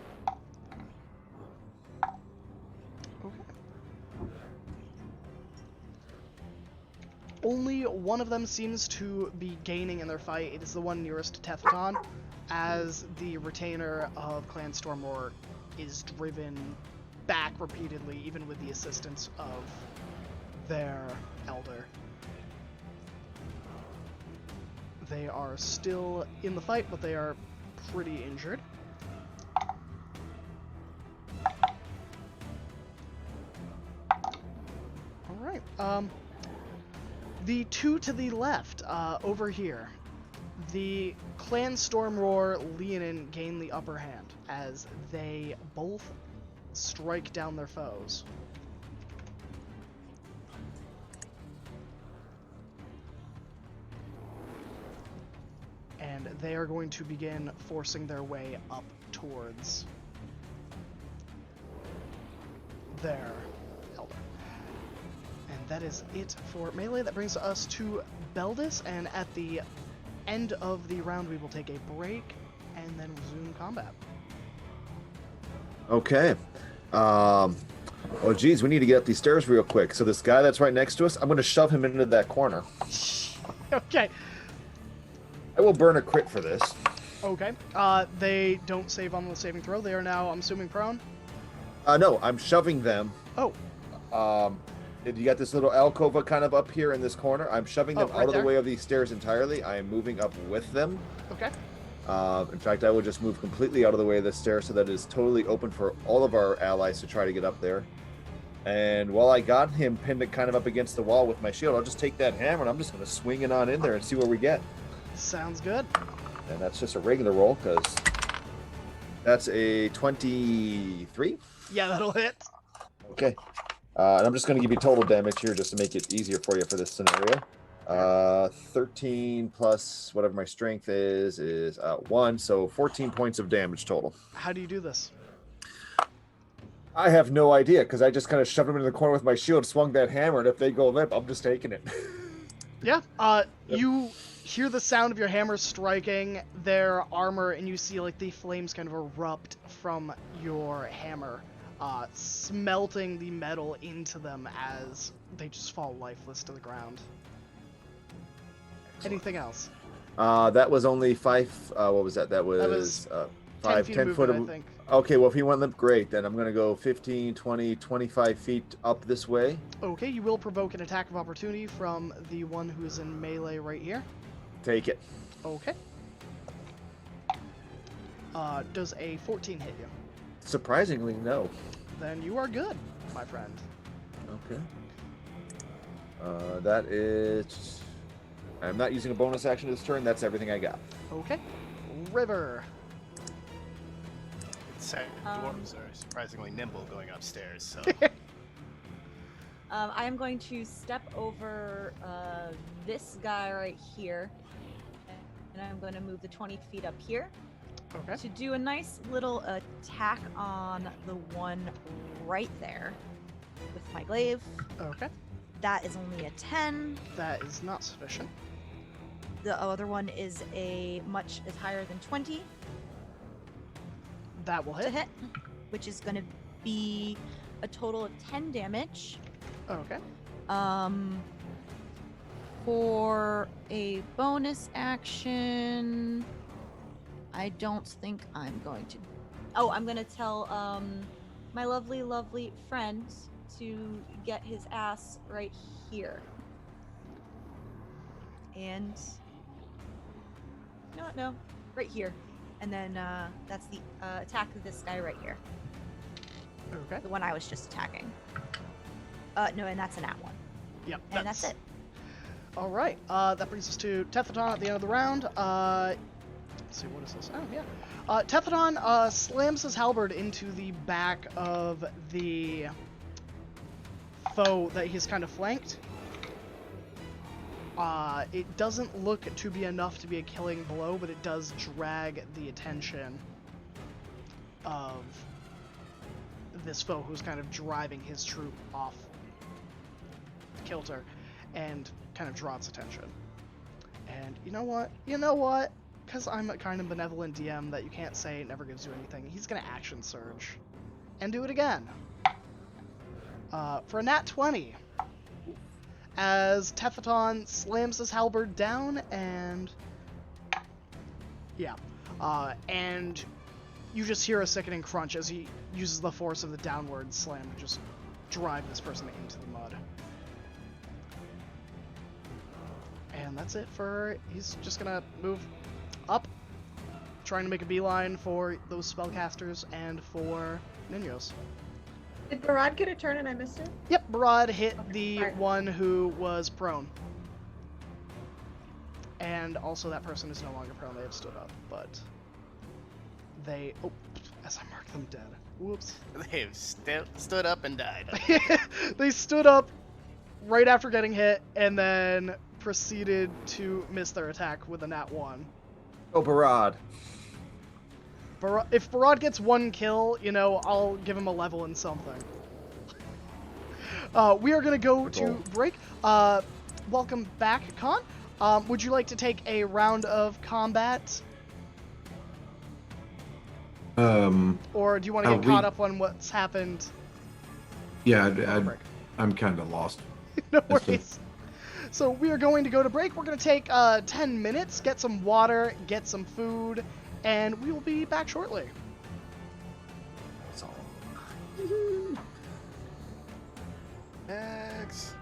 Only one of them seems to be gaining in their fight. It is the one nearest to Tefton, as the retainer of Clan Stormroar is driven back repeatedly, even with the assistance of their elder. They are still in the fight, but they are pretty injured. Alright, the two to the left, over here. The Clan Stormroar Leonin gain the upper hand as they both strike down their foes. And they are going to begin forcing their way up towards their elder. And that is it for melee. That brings us to Beldis, and at the end of the round we will take a break and then resume combat. Okay. Oh, geez, we need to get up these stairs real quick. So this guy that's right next to us, I'm going to shove him into that corner. Okay. I will burn a crit for this. Okay. They don't save on the saving throw. They are now, I'm assuming, prone? No, I'm shoving them. Oh. You got this little alcova kind of up here in this corner. I'm shoving them right out of there. the way of these stairs entirely. I am moving up with them. Okay. In fact, I will just move completely out of the way of the stairs so that it is totally open for all of our allies to try to get up there. And while I got him pinned kind of up against the wall with my shield, I'll just take that hammer and I'm just going to swing it on in there and see what we get. Sounds good. And that's just a regular roll because that's a 23. Yeah, that'll hit. Okay. And I'm just going to give you total damage here just to make it easier for you for this scenario. 13 plus whatever my strength is 1, so 14 points of damage total. How do you do this? I have no idea because I just kind of shoved them into the corner with my shield, swung that hammer, and if they go limp, I'm just taking it. Yeah. You hear the sound of your hammer striking their armor, and you see like the flames kind of erupt from your hammer, smelting the metal into them as they just fall lifeless to the ground. Anything else? That was only 5. What was that? That was was 5, 10 feet 10 of foot movement, of. I think. Okay, well, if he went limp, great. Then I'm going to go 15, 20, 25 feet up this way. Okay, you will provoke an attack of opportunity from the one who is in melee right here. Take it. Okay. Does a 14 hit you? Surprisingly, no. Then you are good, my friend. Okay. That is. I'm not using a bonus action this turn. That's everything I got. Okay. River. Dwarves are surprisingly nimble going upstairs, so I am going to step over this guy right here, and I'm going to move the 20 feet up here Okay. to do a nice little attack on the one right there with my glaive. Okay. That is only a 10. That is not sufficient. The other one is higher than 20 That will to hit. hit, which is going to be a total of 10 damage. Okay. For a bonus action, I don't think I'm going to. Oh, I'm going to tell my lovely, lovely friend to get his ass right here. And no, right here. And then that's the attack of this guy right here. Okay. The one I was just attacking. No, and that's an at one. Yep. And that's it. All right. That brings us to Tethadon at the end of the round. Let's see, what is this? Oh, yeah. Tethadon slams his halberd into the back of the foe that he's kind of flanked. It doesn't look to be enough to be a killing blow, but it does drag the attention of this foe who's kind of driving his troop off kilter and kind of draw its attention. And you know what? Because I'm a kind of benevolent DM that you can't say never gives you anything, he's going to action surge and do it again. For a nat 20. As Tethadon slams his halberd down and... Yeah. And you just hear a sickening crunch as he uses the force of the downward slam to just drive this person into the mud. And that's it for... He's just gonna move up, trying to make a beeline for those spellcasters and for Ninos. Did Barad get a turn and I missed it? Yep, Barad hit Okay, the alright. one who was prone. And also that person is no longer prone, they have stood up, but they... Oh, as I mark them dead. Whoops. they've stood up and died. They stood up right after getting hit, and then proceeded to miss their attack with a nat 1. Oh, Barad. If Barad gets one kill, I'll give him a level in something. We are going to go to break. Welcome back, Khan. Would you like to take a round of combat? Or do you want to get caught up on what's happened? Yeah, Break? I'm kind of lost. No worries. So we are going to go to break. We're going to take 10 minutes, get some water, get some food, and we will be back shortly. That's all. X.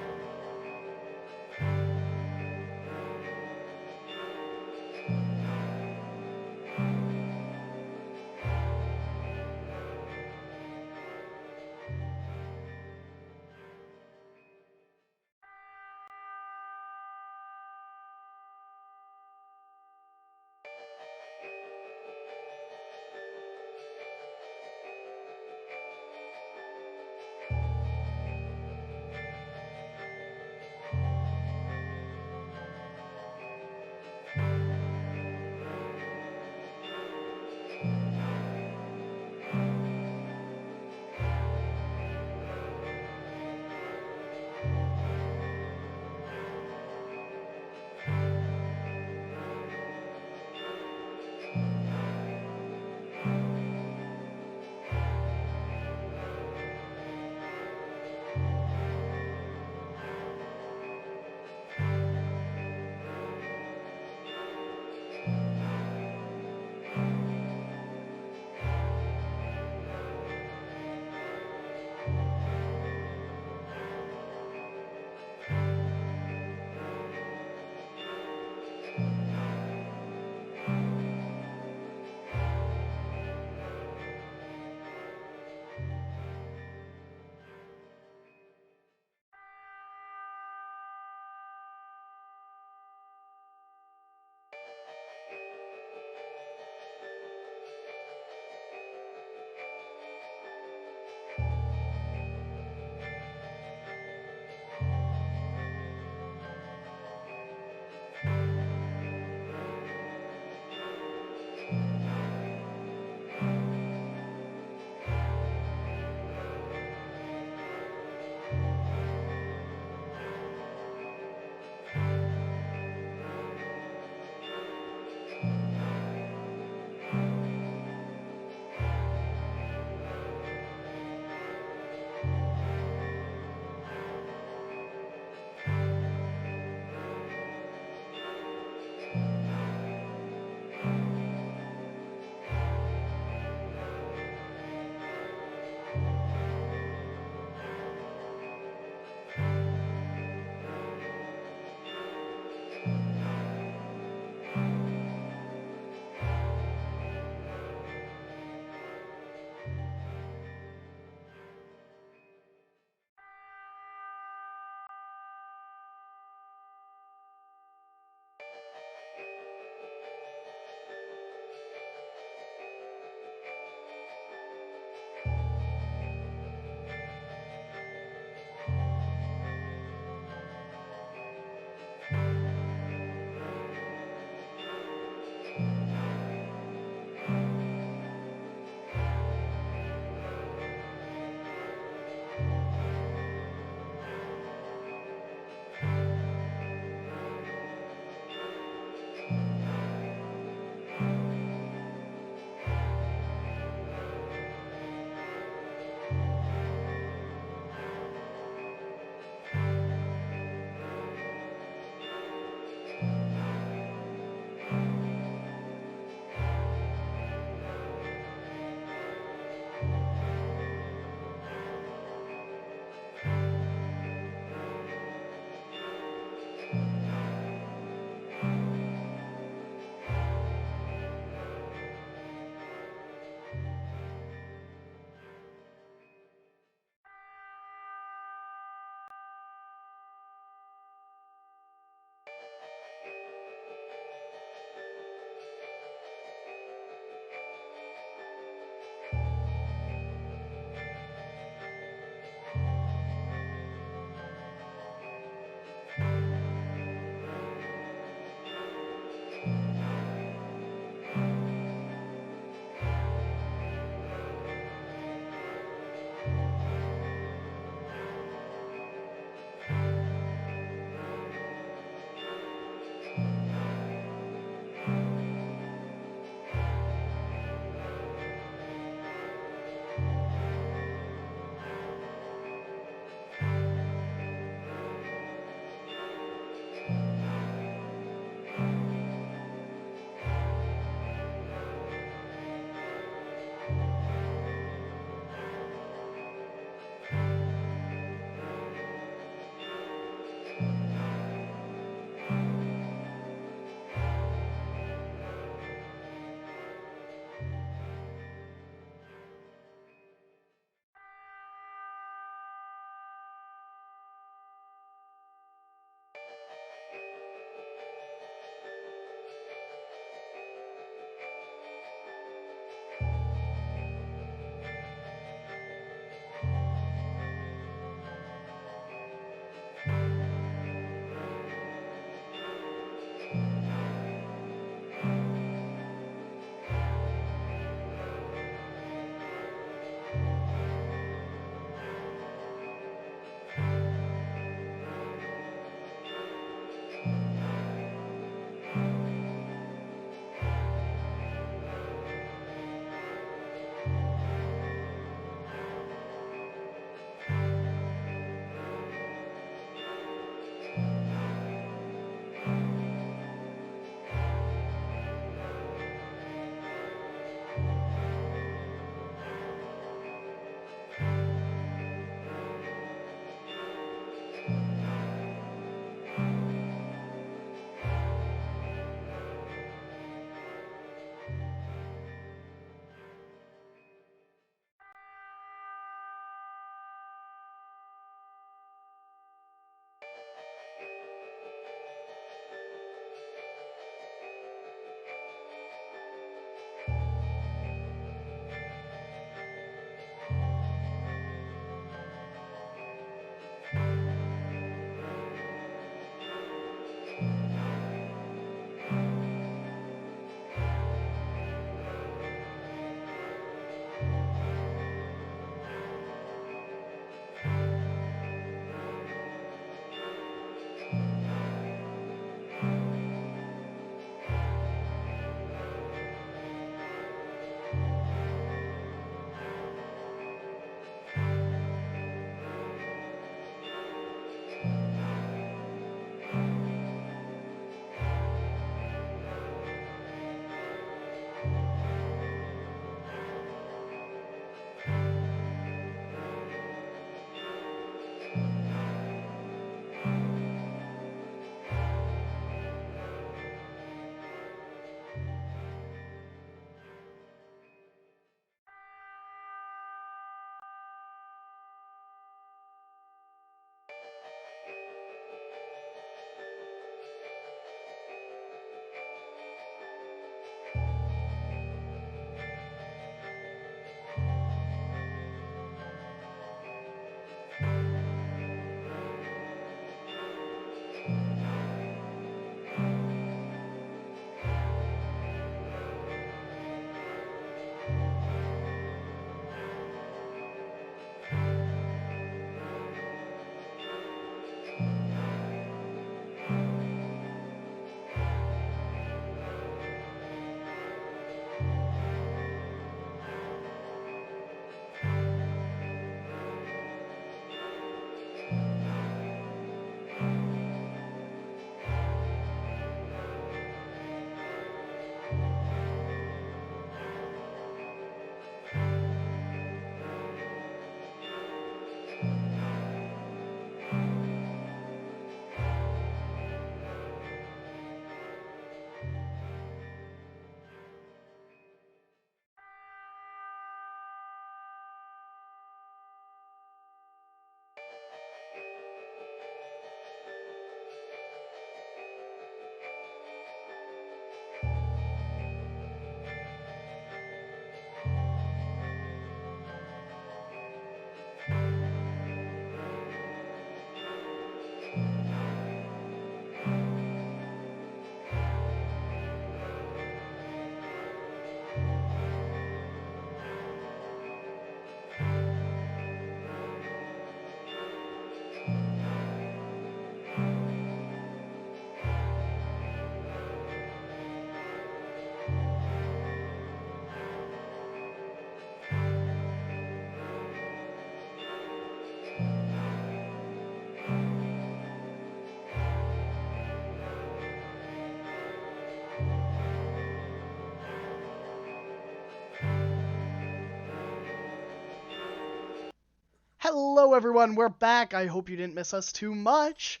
Hello, everyone. We're back. I hope you didn't miss us too much,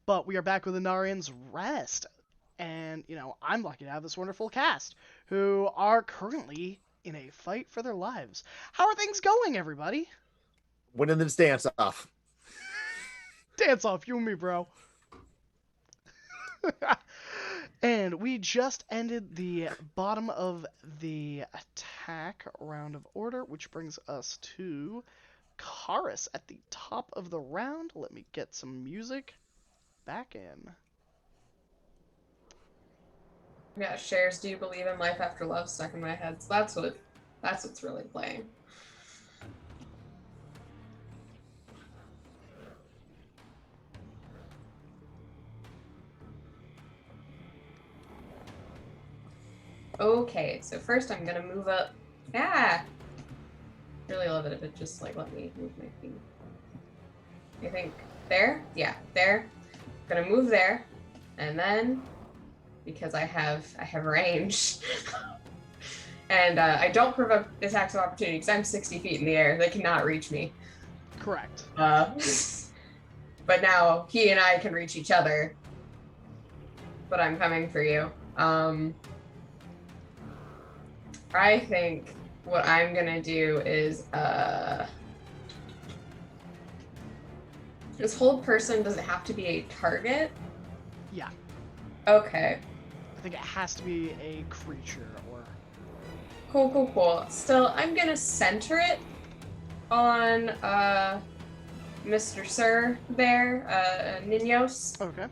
but we are back with Anarion's Rest. And, I'm lucky to have this wonderful cast who are currently in a fight for their lives. How are things going, everybody? Winning this dance off. Dance off, you and me, bro. And we just ended the bottom of the attack round of order, which brings us to Karis at the top of the round. Let me get some music back in. Yeah, shares Do You Believe in Life After Love stuck in my head. So that's what's really playing. Okay, so first I'm gonna move up. Ah! Really love it if it just let me move my feet. I think there? Yeah, there. Gonna move there. And then because I have range. And I don't provoke attacks of opportunity because I'm 60 feet in the air. They cannot reach me. Correct. But now he and I can reach each other. But I'm coming for you. I think what I'm gonna do is this hold person, does it have to be a target? Yeah. Okay. I think it has to be a creature or... Cool. Still, I'm gonna center it on Mr. Sir there, Ninos. Okay.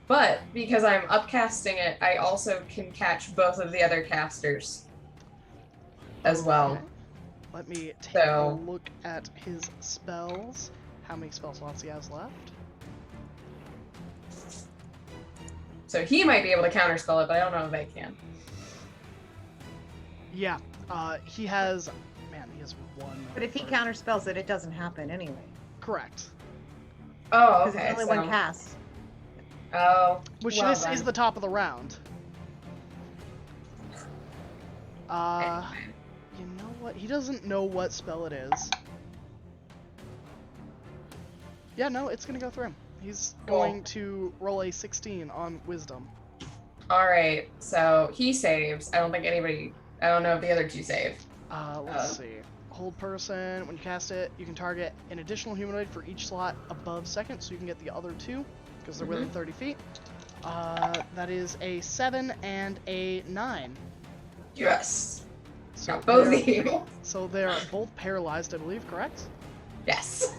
But because I'm upcasting it, I also can catch both of the other casters as well. Okay. Let me take a look at his spells. How many spell slots he has left? So he might be able to counterspell it, but I don't know if they can. Yeah. He has one. But if he counterspells it, it doesn't happen anyway. Correct. Oh, Because okay. it's only one cast. Oh. Which well is then. the top of the round. Anyway. You know what? He doesn't know what spell it is. Yeah, no, it's gonna go through him. He's going to roll a 16 on Wisdom. Alright, so he saves. I don't know if the other two save. Let's see. Hold person, when you cast it, you can target an additional humanoid for each slot above second, so you can get the other two, because they're within 30 feet. That is a 7 and a 9. Yes. So Got both of you. So they're both paralyzed, I believe, correct? Yes.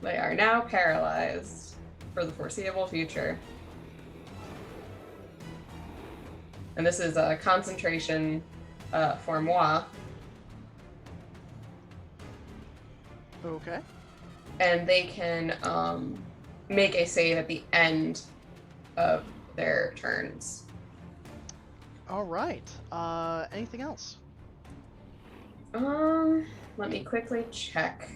They are now paralyzed for the foreseeable future. And this is a concentration for moi. Okay. And they can make a save at the end of their turns. All right. Anything else? Let me quickly check.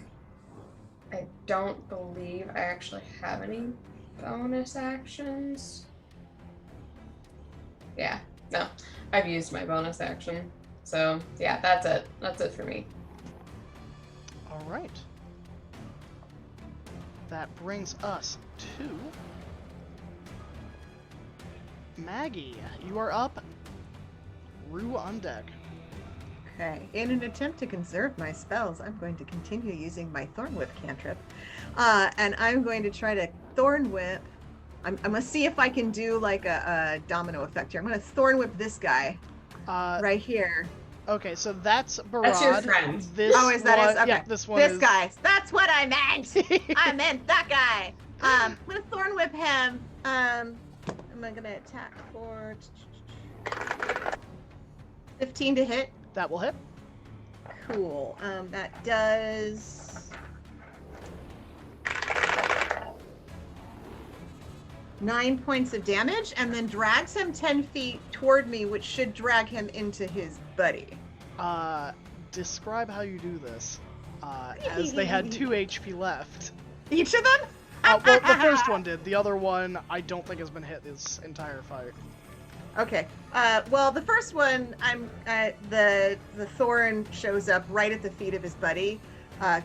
I don't believe I actually have any bonus actions. Yeah, no, I've used my bonus action. So yeah, that's it. That's it for me. All right. That brings us to Maggie. You are up. Rue on deck. Okay. In an attempt to conserve my spells, I'm going to continue using my Thorn Whip cantrip. And I'm going to try to Thorn Whip. I'm going to see if I can do like a domino effect here. I'm going to Thorn Whip this guy right here. Okay, so that's Barad. That's your friend. This Oh, is that one, his? Okay. Yeah, this one This is... guy. That's what I meant. I meant that guy. I'm going to Thorn Whip him. I'm going to attack for 15 to hit. That will hit. Cool. That does 9 points of damage, and then drags him 10 feet toward me, which should drag him into his buddy. Describe how you do this. As they had 2 HP left. Each of them? Well, the first one did. The other one, I don't think has been hit this entire fight. Okay. Well, the first one, the thorn shows up right at the feet of his buddy,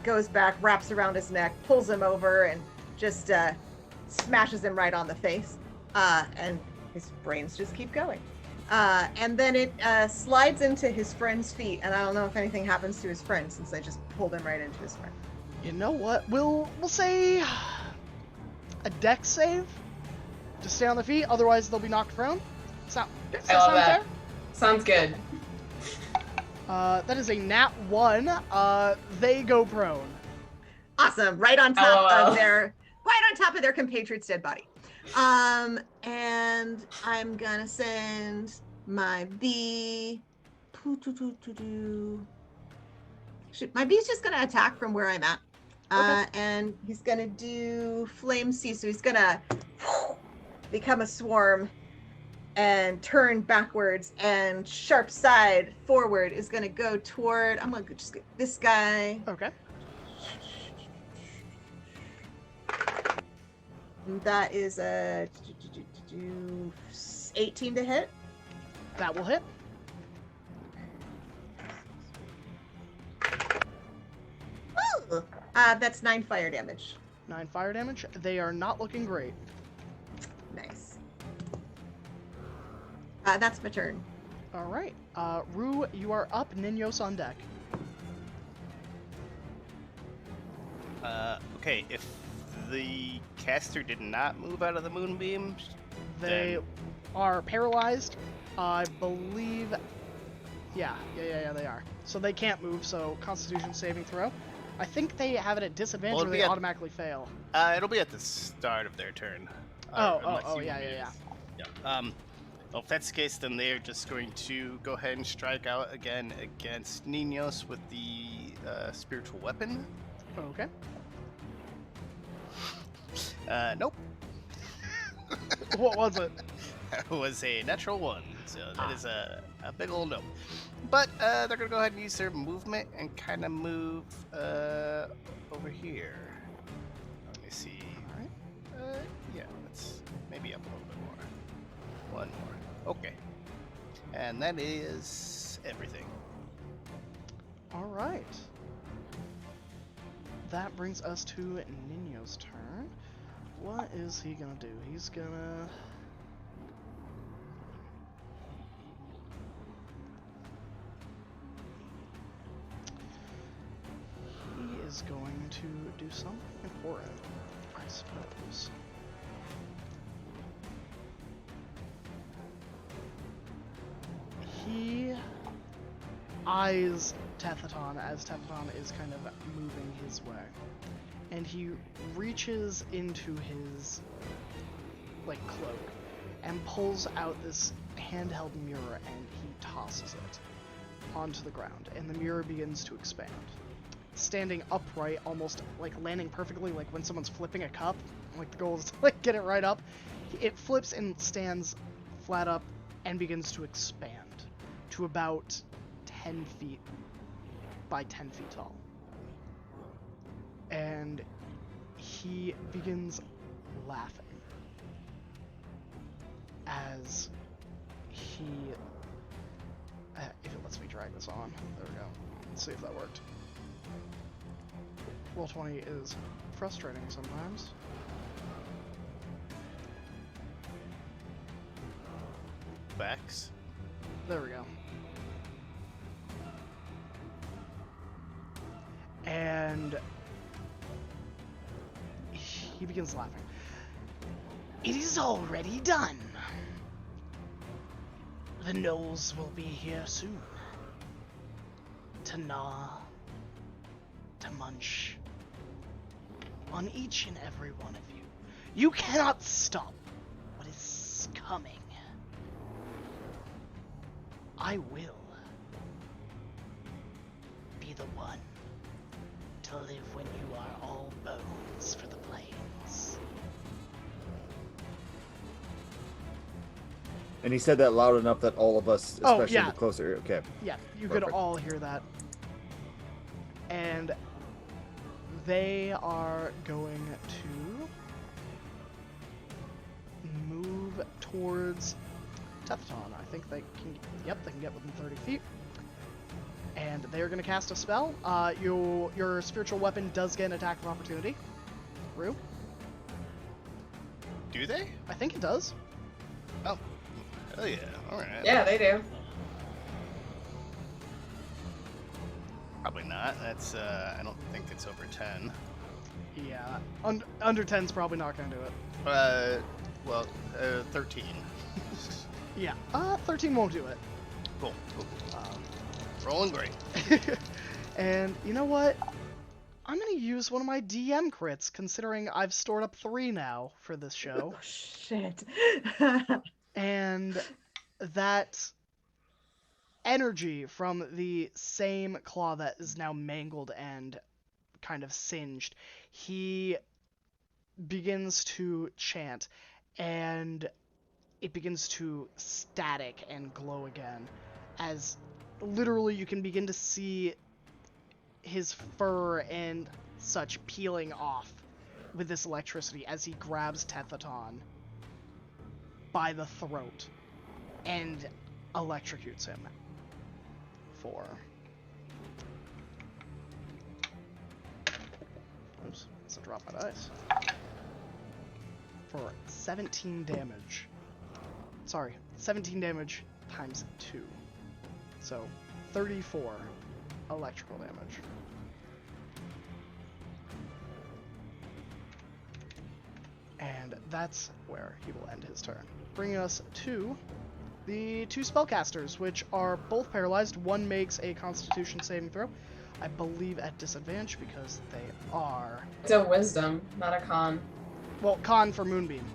goes back, wraps around his neck, pulls him over, and just smashes him right on the face. And his brains just keep going. And then it slides into his friend's feet, and I don't know if anything happens to his friend since I just pulled him right into his friend. You know what? We'll say a dex save to stay on their feet. Otherwise, they'll be knocked prone. Does that I love sound that. fair? Sounds good. That is a nat 1. They go prone. Awesome. Right on top LOL. of their compatriot's dead body. And I'm gonna send my bee. My bee's just gonna attack from where I'm at. And he's gonna do flame sea, so he's gonna become a swarm and turn backwards, and sharp side forward is gonna go toward, I'm gonna just get this guy. Okay. That is a 18 to hit. That will hit. Ooh. That's 9 fire damage. 9 fire damage. They are not looking great. Nice. That's my turn. All right. Rue, you are up. Ninos on deck. Okay, if the caster did not move out of the moonbeam, They are paralyzed. I believe. Yeah, they are. So they can't move. So Constitution saving throw. I think they have it at disadvantage, Well, or it'll they be at- automatically fail. it'll be at the start of their turn. Oh, unless you yeah. Yeah. Well, if that's the case, then they're just going to go ahead and strike out again against Ninos with the spiritual weapon. Okay. Nope. What was it? That was a natural 1, so that is a big old no. But they're going to go ahead and use their movement and kind of move over here. Let me see. Alright. Yeah, let's maybe up a little bit more. One more. Okay. And that is everything. All right. That brings us to Nino's turn. What is he gonna do? He's gonna... He is going to do something important, I suppose. He eyes Tethaton as Tethaton is kind of moving his way. And he reaches into his cloak and pulls out this handheld mirror and he tosses it onto the ground, and the mirror begins to expand. Standing upright, almost landing perfectly, like when someone's flipping a cup, the goal is to get it right up. It flips and stands flat up and begins to expand to about 10 feet by 10 feet tall. And he begins laughing as he... if it lets me drag this on. There we go. Let's see if that worked. Roll 20 is frustrating sometimes. Backs. There we go. And he begins laughing. It is already done. The gnolls will be here soon. To gnaw, to munch on each and every one of you. You cannot stop what is coming. I will be the one to live when you are all bones for the plains. And he said that loud enough that all of us, Oh, especially yeah. the closer. Okay. Yeah, you could Perfect. all hear that. And they are going to move towards Tefton. I think they can. Yep, they can get within 30 feet. And they are going to cast a spell. Your spiritual weapon does get an attack of opportunity. Rue? Do they? I think it does. Oh, hell yeah! All right. Yeah, they do. Probably not. That's I don't think it's over 10. Yeah, under 10's probably not going to do it. Well, 13. Yeah, 13 won't do it. Cool. Rolling great. And you know what? I'm going to use one of my DM crits, considering I've stored up 3 now for this show. Oh, shit. And that energy from the same claw that is now mangled and kind of singed, he begins to chant, and it begins to static and glow again, as literally you can begin to see his fur and such peeling off with this electricity as he grabs Tethaton by the throat and electrocutes him for... Oops, let's drop my dice. For 17 damage. Sorry, 17 damage times 2. So, 34 electrical damage. And that's where he will end his turn. Bringing us to the 2 spellcasters, which are both paralyzed. One makes a Constitution saving throw, I believe at disadvantage because they are... It's a wisdom, not a con. Well, con for Moonbeam.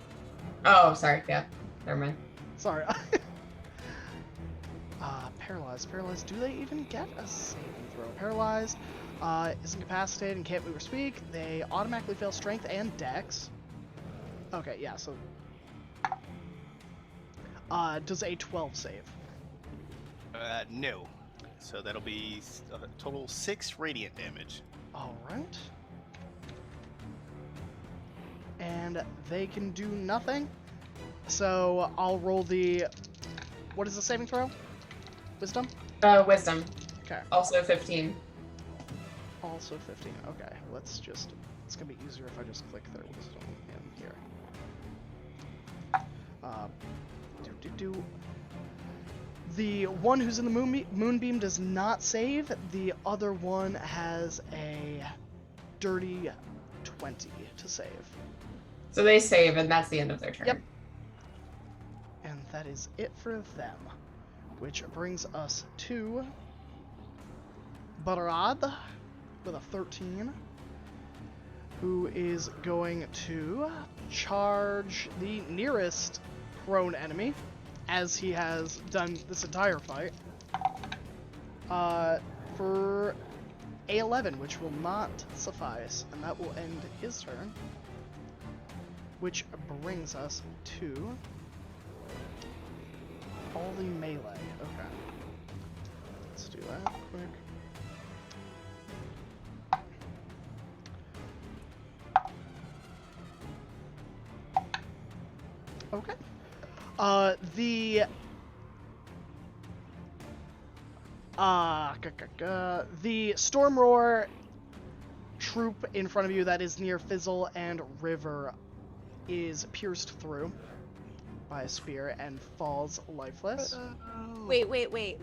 Oh, sorry. Yeah. Never mind. Sorry. Paralyzed. Paralyzed. Do they even get a saving throw? Paralyzed is incapacitated and can't move or speak. They automatically fail Strength and Dex. Okay, yeah, so... does a 12 save? No. So that'll be total 6 radiant damage. Alright. And they can do nothing. So I'll roll the... What is the saving throw? Wisdom? Wisdom. Okay. Also 15. Also 15. Okay, let's just... It's gonna be easier if I just click their wisdom in here. The one who's in the moonbeam does not save. The other one has a dirty 20 to save. So they save, and that's the end of their turn. Yep. And that is it for them. Which brings us to Butterad with a 13, who is going to charge the nearest prone enemy, as he has done this entire fight, for A11, which will not suffice, and that will end his turn. Which brings us to all the melee. Okay. Let's do that quick. Okay. The Storm Roar troop in front of you that is near Fizzle and River is pierced through by a spear and falls lifeless. Wait.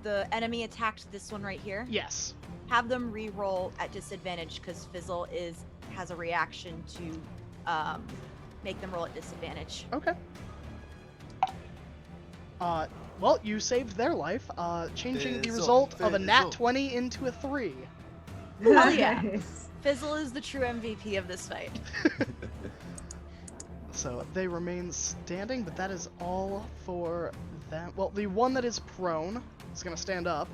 The enemy attacked this one right here. Yes. Have them re-roll at disadvantage because Fizzle has a reaction to make them roll at disadvantage. Okay. Well, you saved their life, changing the result of a nat 20 into a 3. Hell yeah. Nice. Fizzle is the true MVP of this fight. So they remain standing, but that is all for them. Well, the one that is prone is going to stand up,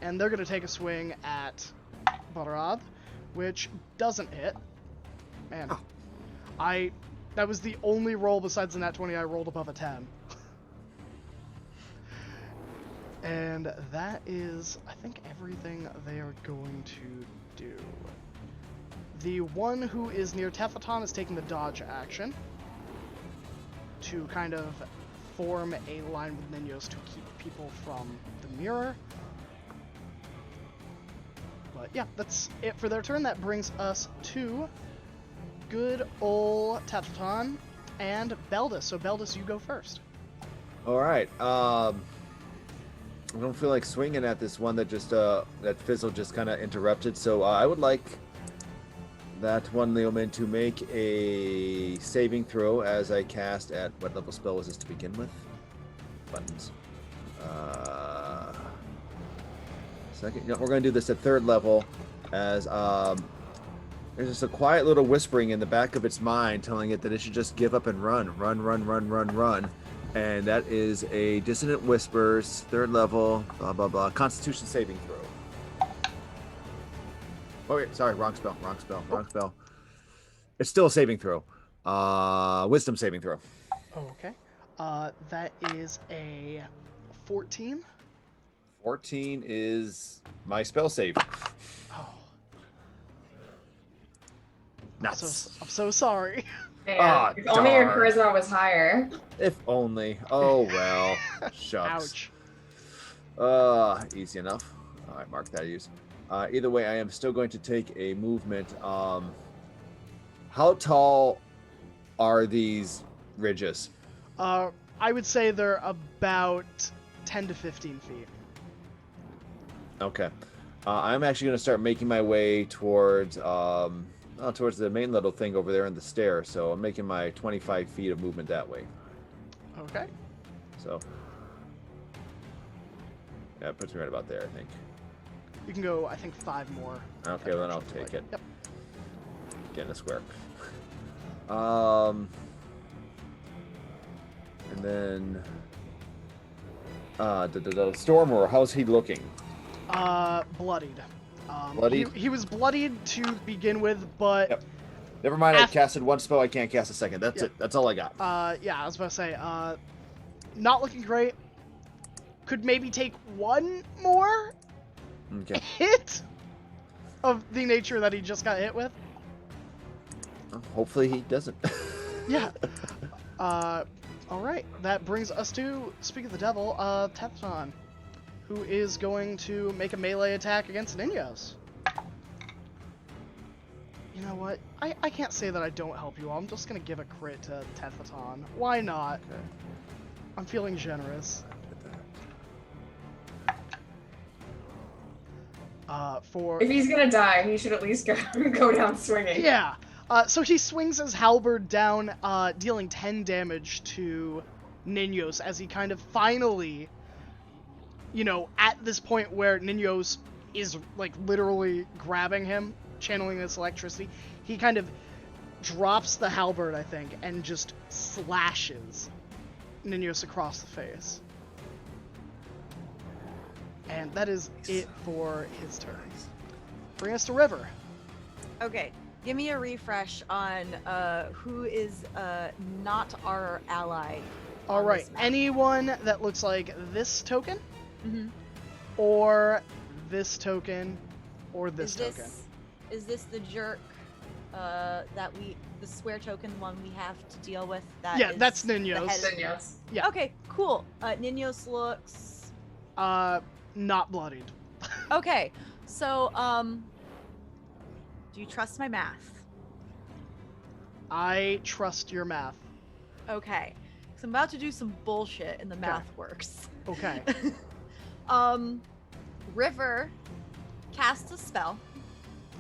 and they're going to take a swing at Butterad, which doesn't hit. Man, that was the only roll besides the nat 20 I rolled above a 10. And that is, I think, everything they are going to do. The one who is near Tefhaton is taking the dodge action to kind of form a line with Ninos to keep people from the mirror. But yeah, that's it for their turn. That brings us to good ol' Tatatan and Beldis. So Beldis, you go first. All right. I don't feel like swinging at this one that just that Fizzle just kind of interrupted. So I would like that one Leoman to make a saving throw as I cast at what level spell was this to begin with? Buttons. Second. No, we're going to do this at third level as there's just a quiet little whispering in the back of its mind telling it that it should just give up and run. And that is a Dissonant Whispers, third level, blah, blah, blah. Constitution saving throw. Oh, wait, sorry, wrong spell. It's still a saving throw. Wisdom saving throw. Okay. That is a 14. 14 is my spell save. Oh, Nuts. I'm so sorry. Man, Ah, if only your darn. charisma was higher. If only. Oh, well. Shucks. Ouch. Easy enough. All right, mark that use. Either way, I am still going to take a movement. How tall are these ridges? I would say they're about 10 to 15 feet. Okay. I'm actually going to start making my way towards towards the main little thing over there in the stair. So I'm making my 25 feet of movement that way. Okay. So yeah, it puts me right about there, I think. You can go, I think, 5 more. Okay, then I'll take it. Yep. Get in a square. And then the Stormer, how's he looking? Bloodied. Bloodied? He was bloodied to begin with, but Yep. Never mind, I casted one spell, I can't cast a second. That's Yep. it. That's all I got. yeah, I was about to say, not looking great. Could maybe take one more Okay. hit of the nature that he just got hit with. Hopefully he doesn't. Yeah. All right. That brings us to, speak of the devil, Tethton, who is going to make a melee attack against Ninos. You know what? I can't say that I don't help you all. I'm just going to give a crit to Tethton. Why not? Okay. I'm feeling generous. If he's gonna die, he should at least go down swinging. Yeah. So he swings his halberd down, dealing 10 damage to Ninos as he kind of finally, at this point where Ninos is, like, literally grabbing him, channeling this electricity, he kind of drops the halberd, I think, and just slashes Ninos across the face. And that is it for his turn. Bring us to River. Okay, give me a refresh on who is not our ally. All on right, this map. anyone that looks like this token, Mhm. or this token, or this Is token. is this the jerk the square token, the one we have to deal with? Yeah, is that's the Ninos. head of- Then yes. Yeah. Okay, cool. Ninos looks Not bloodied. okay. So do you trust my math? I trust your math. Okay, because I'm about to do some bullshit and the math works. Okay. River casts a spell.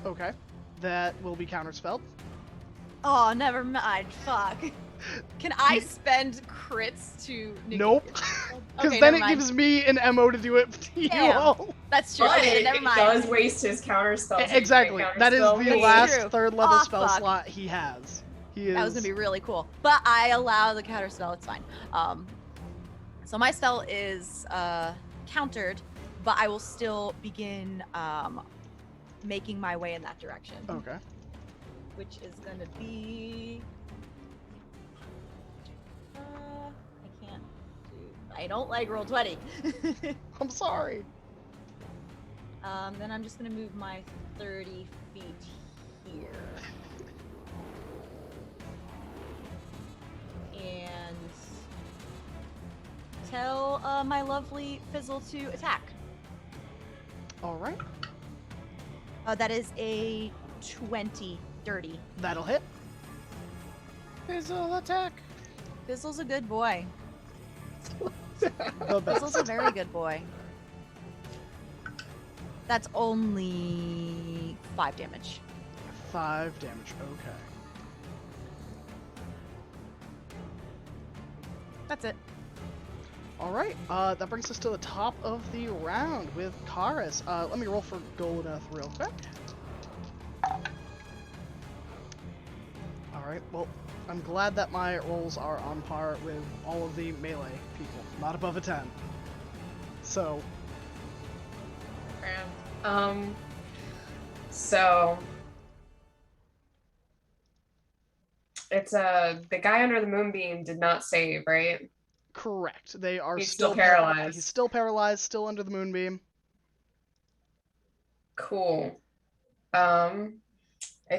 Okay. That will be counterspelled. Oh, never mind. Fuck. Can I spend crits to negate Nope. your spell? Because Okay, then never it mind. gives me an MO to do it to you Damn. all. That's true. But Okay, it, never it mind. does waste his counter spell. to Exactly. make That is counterspell. the That's last true. third level Aw, spell fuck. slot he has. He is. That was gonna be really cool, but I allow the counter spell. It's fine. So my spell is countered, but I will still begin making my way in that direction, Okay. which is gonna be. I can't do. I don't like roll 20. I'm sorry. Then I'm just gonna move my 30 feet here. And tell my lovely Fizzle to attack. All right. That is a 20 dirty. That'll hit. Fizzle attack. Fizzle's a good boy. The Fizzle's a best. very good boy. That's only 5 damage. 5 damage. Okay. That's it. All right. That brings us to the top of the round with Karis. Let me roll for Goldeneth real quick. All right. Well, I'm glad that my rolls are on par with all of the melee people, not above a 10. So, So it's the guy under the moonbeam did not save, right? correct. They are He's still still paralyzed. He's still paralyzed, still under the moonbeam. Cool. I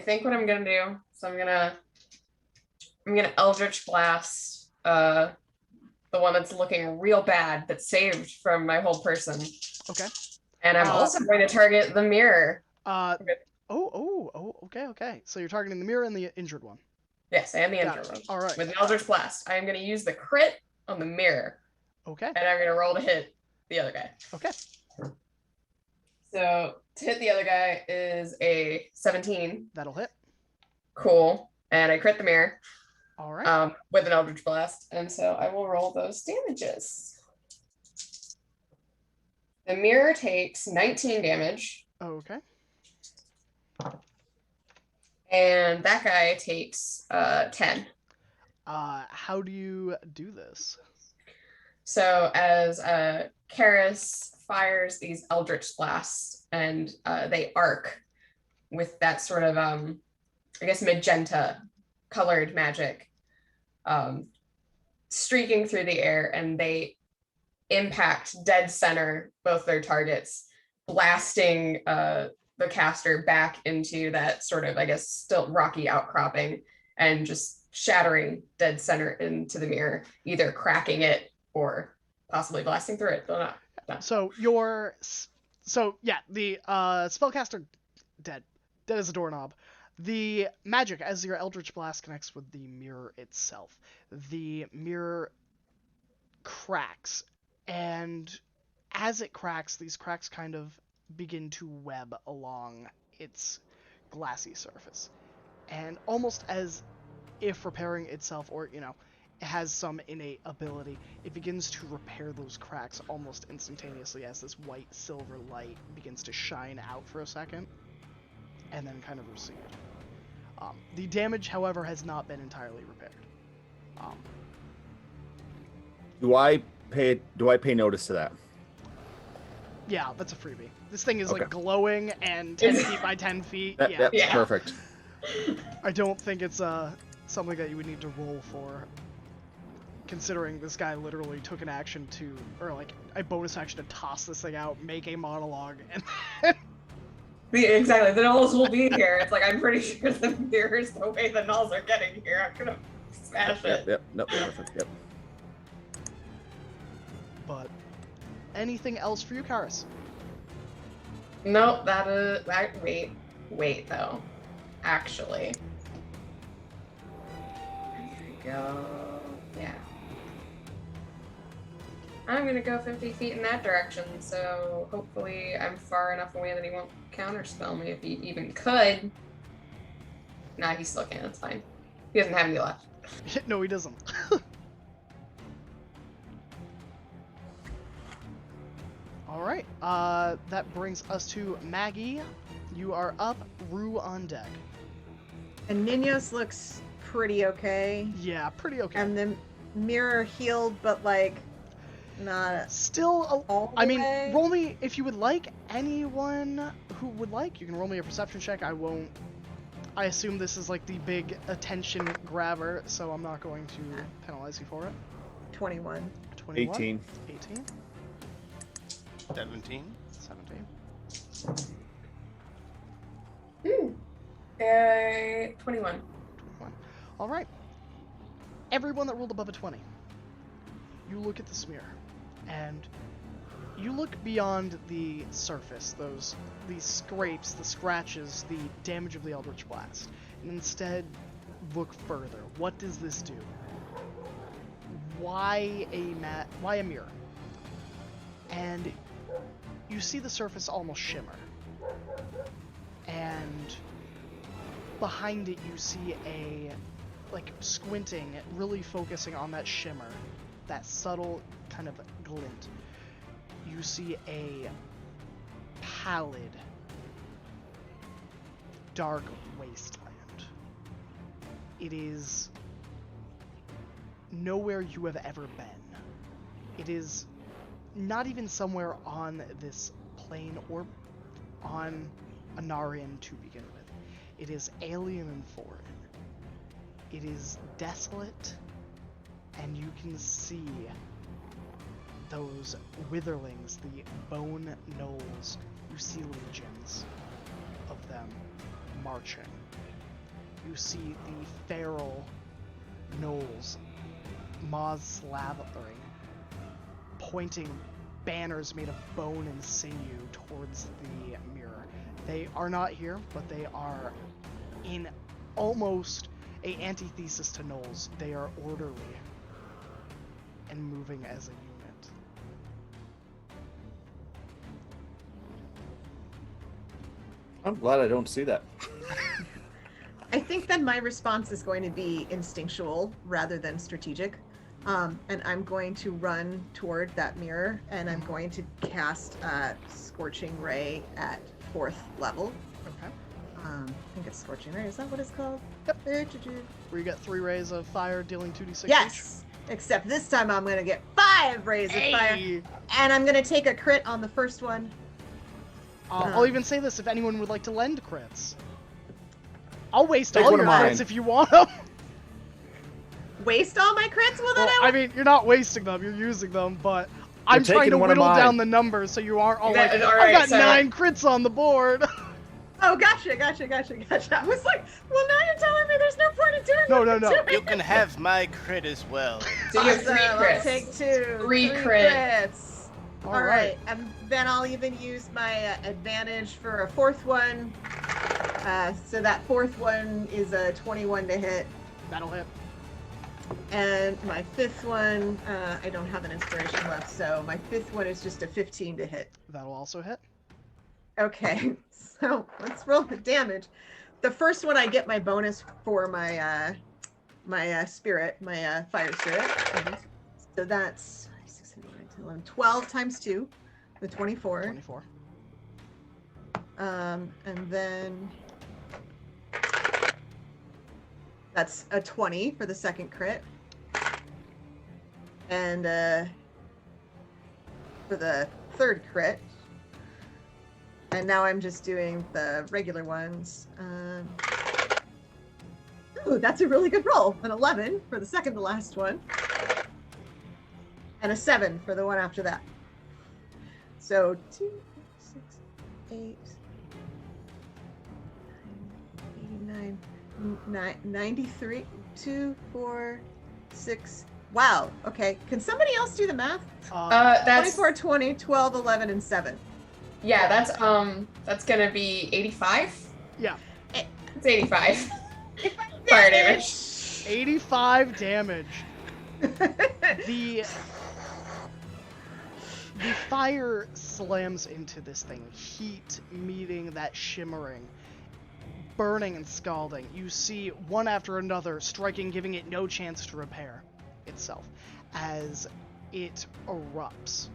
think what I'm gonna do, so I'm gonna Eldritch Blast the one that's looking real bad that saved from my whole person. Okay. And I'm also going to target the mirror. Okay. So you're targeting the mirror and the injured one. Yes, and the Got injured it. one. All right. With an Eldritch Blast. I am going to use the crit on the mirror. Okay. And I'm going to roll to hit the other guy. Okay. So to hit the other guy is a 17. That'll hit. Cool. And I crit the mirror. All right. With an Eldritch Blast. And so I will roll those damages. The mirror takes 19 damage. Okay. And that guy takes 10. How do you do this? So as Karis fires these Eldritch Blasts and they arc with that sort of, I guess, magenta colored magic streaking through the air, and they impact dead center both their targets, blasting the caster back into that sort of, I guess, still rocky outcropping and just shattering dead center into the mirror, either cracking it or possibly blasting through it. Don't know. So the spellcaster dead as a doorknob. The magic, as your Eldritch Blast connects with the mirror itself, the mirror cracks, and as it cracks, these cracks kind of begin to web along its glassy surface, and almost as if repairing itself, or it has some innate ability, it begins to repair those cracks almost instantaneously as this white silver light begins to shine out for a second and then kind of recede. The damage, however, has not been entirely repaired. Do I pay notice to that? Yeah, that's a freebie. This thing is Okay. like glowing and 10 feet by 10 feet. That's Yeah. perfect. I don't think it's something that you would need to roll for, considering this guy literally took an action to, or like a bonus action to toss this thing out, make a monologue, and Exactly. The nulls will be here. It's like, I'm pretty sure the mirror's the way the nulls are getting here. I'm gonna smash it. Yep. Nope. Perfect. Yep. But anything else for you, Karis? Nope, that is wait though. Actually. There we go. Yeah. I'm gonna go 50 feet in that direction, so hopefully I'm far enough away that he won't counterspell me if he even could. Nah, he still can, it's fine. He doesn't have any left. No, he doesn't. Alright, that brings us to Maggie. You are up, Rue on deck. And Ninos looks pretty okay. Yeah, pretty okay. And the mirror healed, but like not Still, all the way. roll me, if you would like, anyone who would like, you can roll me a perception check. I assume this is like the big attention grabber, so I'm not going to penalize you for it. 21. 21. 18. 18. 17. 17. 21. 21. Alright. Everyone that rolled above a 20. You look at the smear. And you look beyond the surface, these scrapes, the scratches, the damage of the Eldritch Blast, and instead look further. What does this do? Why a mirror? And you see the surface almost shimmer. And behind it you see squinting, really focusing on that shimmer, that subtle kind of glint. You see a pallid, dark wasteland. It is nowhere you have ever been. It is not even somewhere on this plane or on Anarion to begin with. It is alien and foreign. It is desolate, and you can see those witherlings, the bone gnolls. You see legions of them marching. You see the feral gnolls, maws slavering, pointing banners made of bone and sinew towards the mirror. They are not here, but they are in almost a antithesis to gnolls. They are orderly and moving as a unit. I'm glad I don't see that. I think that my response is going to be instinctual rather than strategic. And I'm going to run toward that mirror, and I'm going to cast Scorching Ray at 4th level. Okay. I think it's Scorching Ray. Is that what it's called? Yep. Where you get 3 rays of fire, dealing 2d6 Yes! Except this time I'm going to get 5 rays each. of fire. And I'm going to take a crit on the first one. I'll even say this if anyone would like to lend crits. I'll waste Take all one your of mine. crits if you want them. Waste all my crits? Well, then Well, I mean, you're not wasting them, you're using them, but I'm You're trying taking to one of whittle down mine. the numbers so you aren't all That like, is all I've right, got so- 9 crits on the board. Oh, gotcha. I was like, well, now you're telling me there's no point in doing No, what no, I'm no. doing. You can have my crit as well. So you have 3 Awesome, crits. I'll take 2. Three crits. All All right. right. And then I'll even use my advantage for a 4th one. So that 4th one is a 21 to hit. That'll hit. And my 5th one, I don't have an inspiration left, so my 5th one is just a 15 to hit. That'll also hit. Okay, so let's roll the damage. The first one I get my bonus for my spirit, my fire spirit. Mhm. So that's 6, 8, 9, 10, 11, 12 times 2, the 24. 24. And then that's a 20 for the second crit. And for the third crit. And now I'm just doing the regular ones. Ooh, that's a really good roll. An 11 for the second to last one. And a 7 for the one after that. So 2, 6, 8, 89, 93, 2, 4, 6. Wow. Okay. Can somebody else do the math? That's 24, 20, 12, 11, and 7. yeah. That's gonna be 85. Yeah. It's 85. Fire damage. 85 damage. The fire slams into this thing, heat meeting that shimmering, burning and scalding. You see one after another striking, giving it no chance to repair itself as it erupts.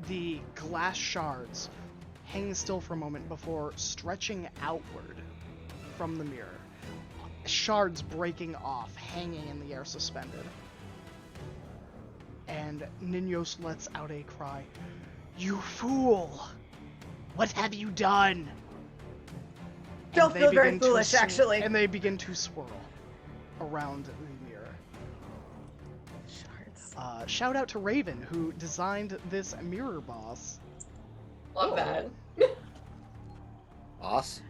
The glass shards hang still for a moment before stretching outward from the mirror. Shards breaking off, hanging in the air suspended. And Ninos lets out a cry. You fool! What have you done? Don't And they feel very begin to foolish, actually. And they begin to swirl around the mirror. Shards. Shout out to Raven, who designed this mirror boss. Love that. Boss.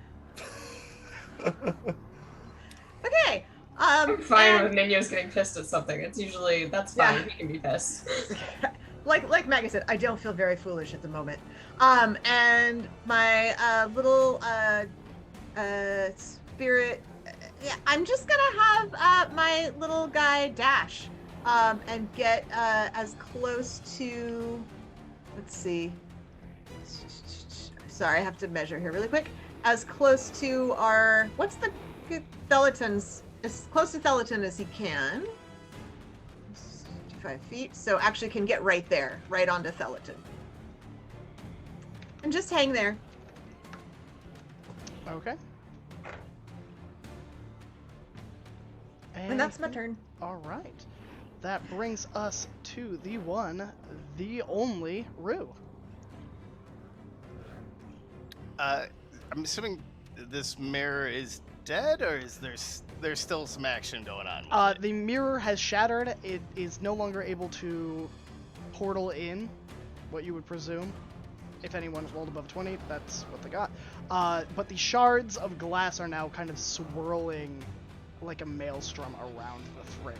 Okay. I'm fine and with Ninos getting pissed at something. It's usually that's fine. Yeah. He can be pissed. like Maggie said, I don't feel very foolish at the moment. And my little spirit, yeah, I'm just gonna have my little guy dash, and get as close to. Let's see. Sorry, I have to measure here really quick. As close to our what's the Thelaton's as close to Thelaton as he can. 55 feet, so actually can get right there, right onto Thelaton. And just hang there. Okay. And that's my turn. All right. That brings us to the one, the only Rue. I'm assuming this mirror is dead, or is there's still some action going on with it? The mirror has shattered. It is no longer able to portal in, what you would presume. If anyone rolled above 20, that's what they got. But the shards of glass are now kind of swirling like a maelstrom around the frame.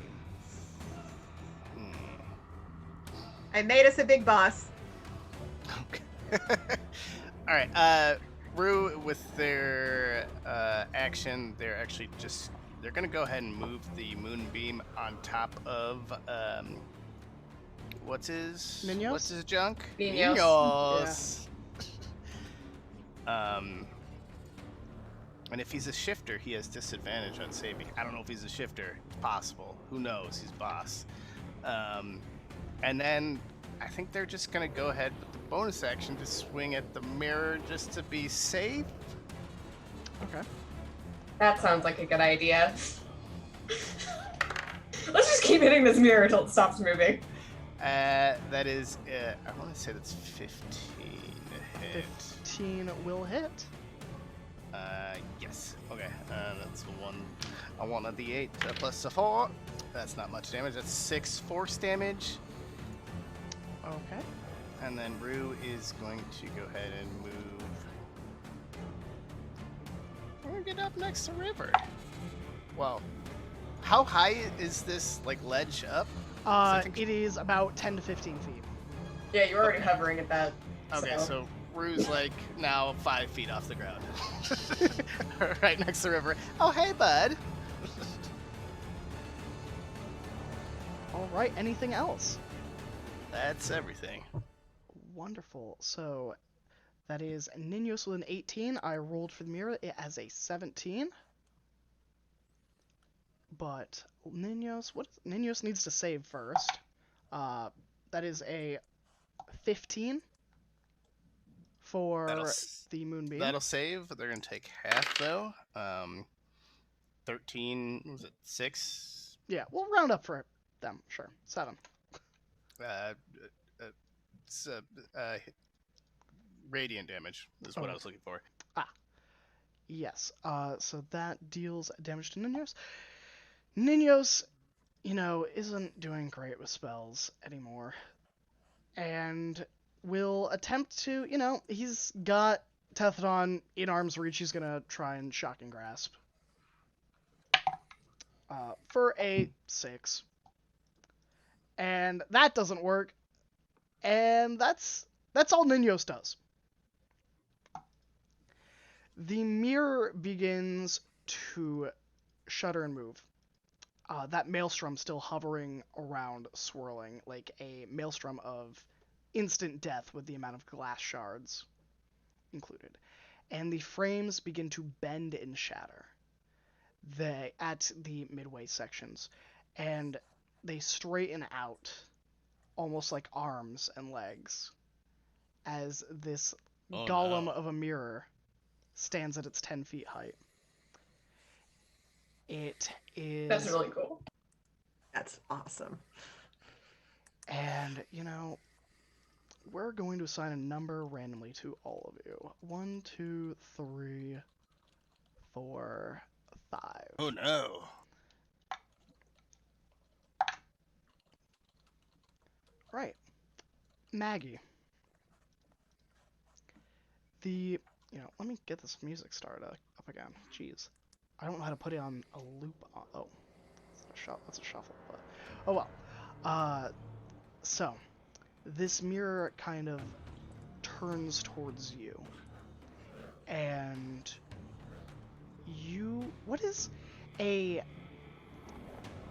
I made us a big boss. Okay. All right. Rue, with their action, they're gonna go ahead and move the moonbeam on top of what's his junk? Niños. Niños. And if he's a shifter, he has disadvantage on saving. I don't know if he's a shifter. It's possible. Who knows? He's boss. And then I think they're just gonna go ahead with the bonus action to swing at the mirror just to be safe. Okay. That sounds like a good idea. Let's just keep hitting this mirror until it stops moving. That is, I want to say that's 15 to hit. 15 will hit. Yes. Okay. That's one. I want a D8 plus a 4. That's not much damage. That's 6 force damage. Okay. And then Rue is going to go ahead and move. We're gonna get up next to River. Well, how high is this ledge up? It is about 10 to 15 feet. Yeah, you're already hovering at that. Okay, so Rue's now 5 feet off the ground. Right next to River. Oh, hey, bud. All right, anything else? That's everything. Wonderful. So that is Ninos with an 18. I rolled for the mirror. It has a 17. But Ninos needs to save first. That is a 15 for the moonbeam. That'll save. They're gonna take half though. 13. Was it 6? Yeah, we'll round up for them. Sure, 7. Radiant damage is what I was looking for. Yes. So that deals damage to Ninos. Ninos, isn't doing great with spells anymore. And will attempt to, he's got Tethadon in arm's reach. He's gonna try and shocking grasp. For a 6. And that doesn't work. And that's all Ninos does. The mirror begins to shudder and move. That maelstrom still hovering around, swirling like a maelstrom of instant death with the amount of glass shards included. And the frames begin to bend and shatter at the midway sections. And they straighten out almost like arms and legs as this golem of a mirror stands at its 10 feet height. It is... That's really cool. That's awesome. And, we're going to assign a number randomly to all of you. 1, 2, 3, 4, 5. Oh no. Right. Maggie. Let me get this music started up again. Jeez. I don't know how to put it on a loop. Oh, that's a shuffle. But, oh well. So, this mirror kind of turns towards you. And what is a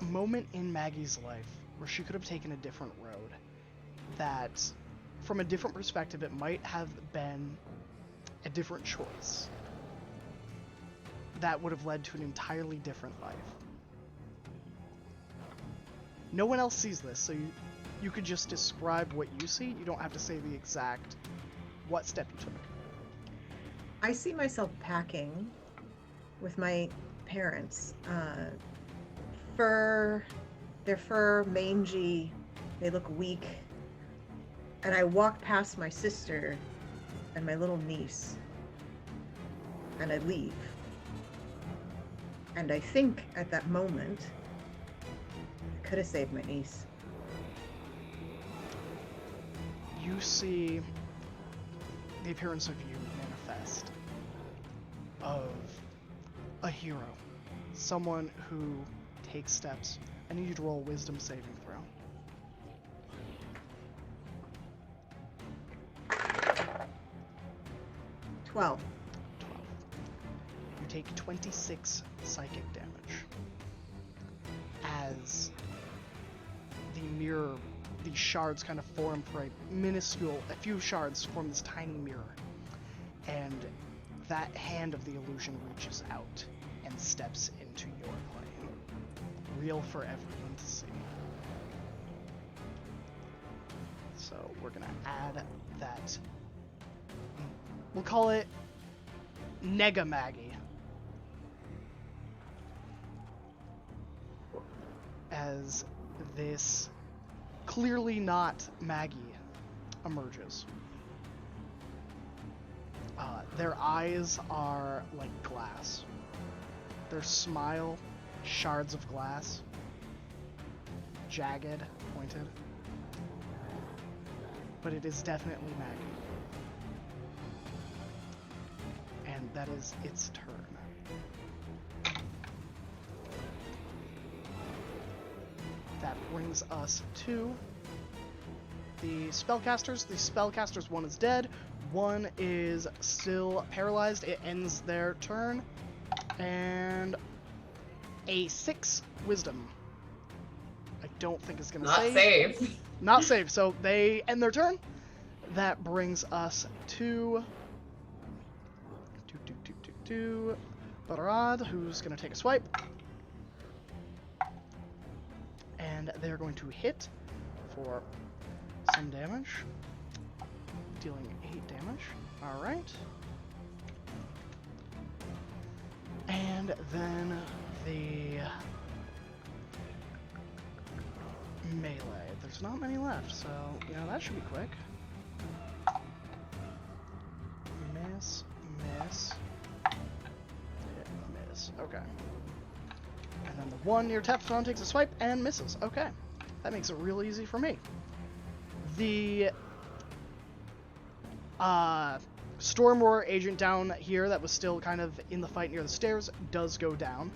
moment in Maggie's life where she could have taken a different road that, from a different perspective, it might have been a different choice that would have led to an entirely different life? No one else sees this, so you could just describe what you see. You don't have to say the exact what step you took. I see myself packing with my parents. Their fur, mangy, they look weak. And I walk past my sister and my little niece, and I leave. And I think at that moment, I could have saved my niece. You see the appearance of you manifest, of a hero, someone who takes steps. I need you to roll a wisdom saving throw. 12. 12. You take 26 psychic damage as the mirror, these shards kind of form for a few shards form this tiny mirror, and that hand of the illusion reaches out and steps into your plane, real for everyone to see. So we're gonna add that. We'll call it Nega Maggie. As this clearly not Maggie emerges. Their eyes are like glass. Their smile, shards of glass. Jagged, pointed. But it is definitely Maggie. And that is its turn. That brings us to the spellcasters. The spellcasters, one is dead, one is still paralyzed. It ends their turn. And a 6 wisdom. I don't think it's gonna save. Not save. Not save, so they end their turn. That brings us to Barad, who's gonna take a swipe. And they're going to hit for some damage, dealing 8 damage. Alright. And then the melee. There's not many left, so, that should be quick. Miss, miss, hit, miss. Okay. And then the one near Teflon takes a swipe and misses. Okay. That makes it real easy for me. The Storm Roar agent down here that was still kind of in the fight near the stairs does go down.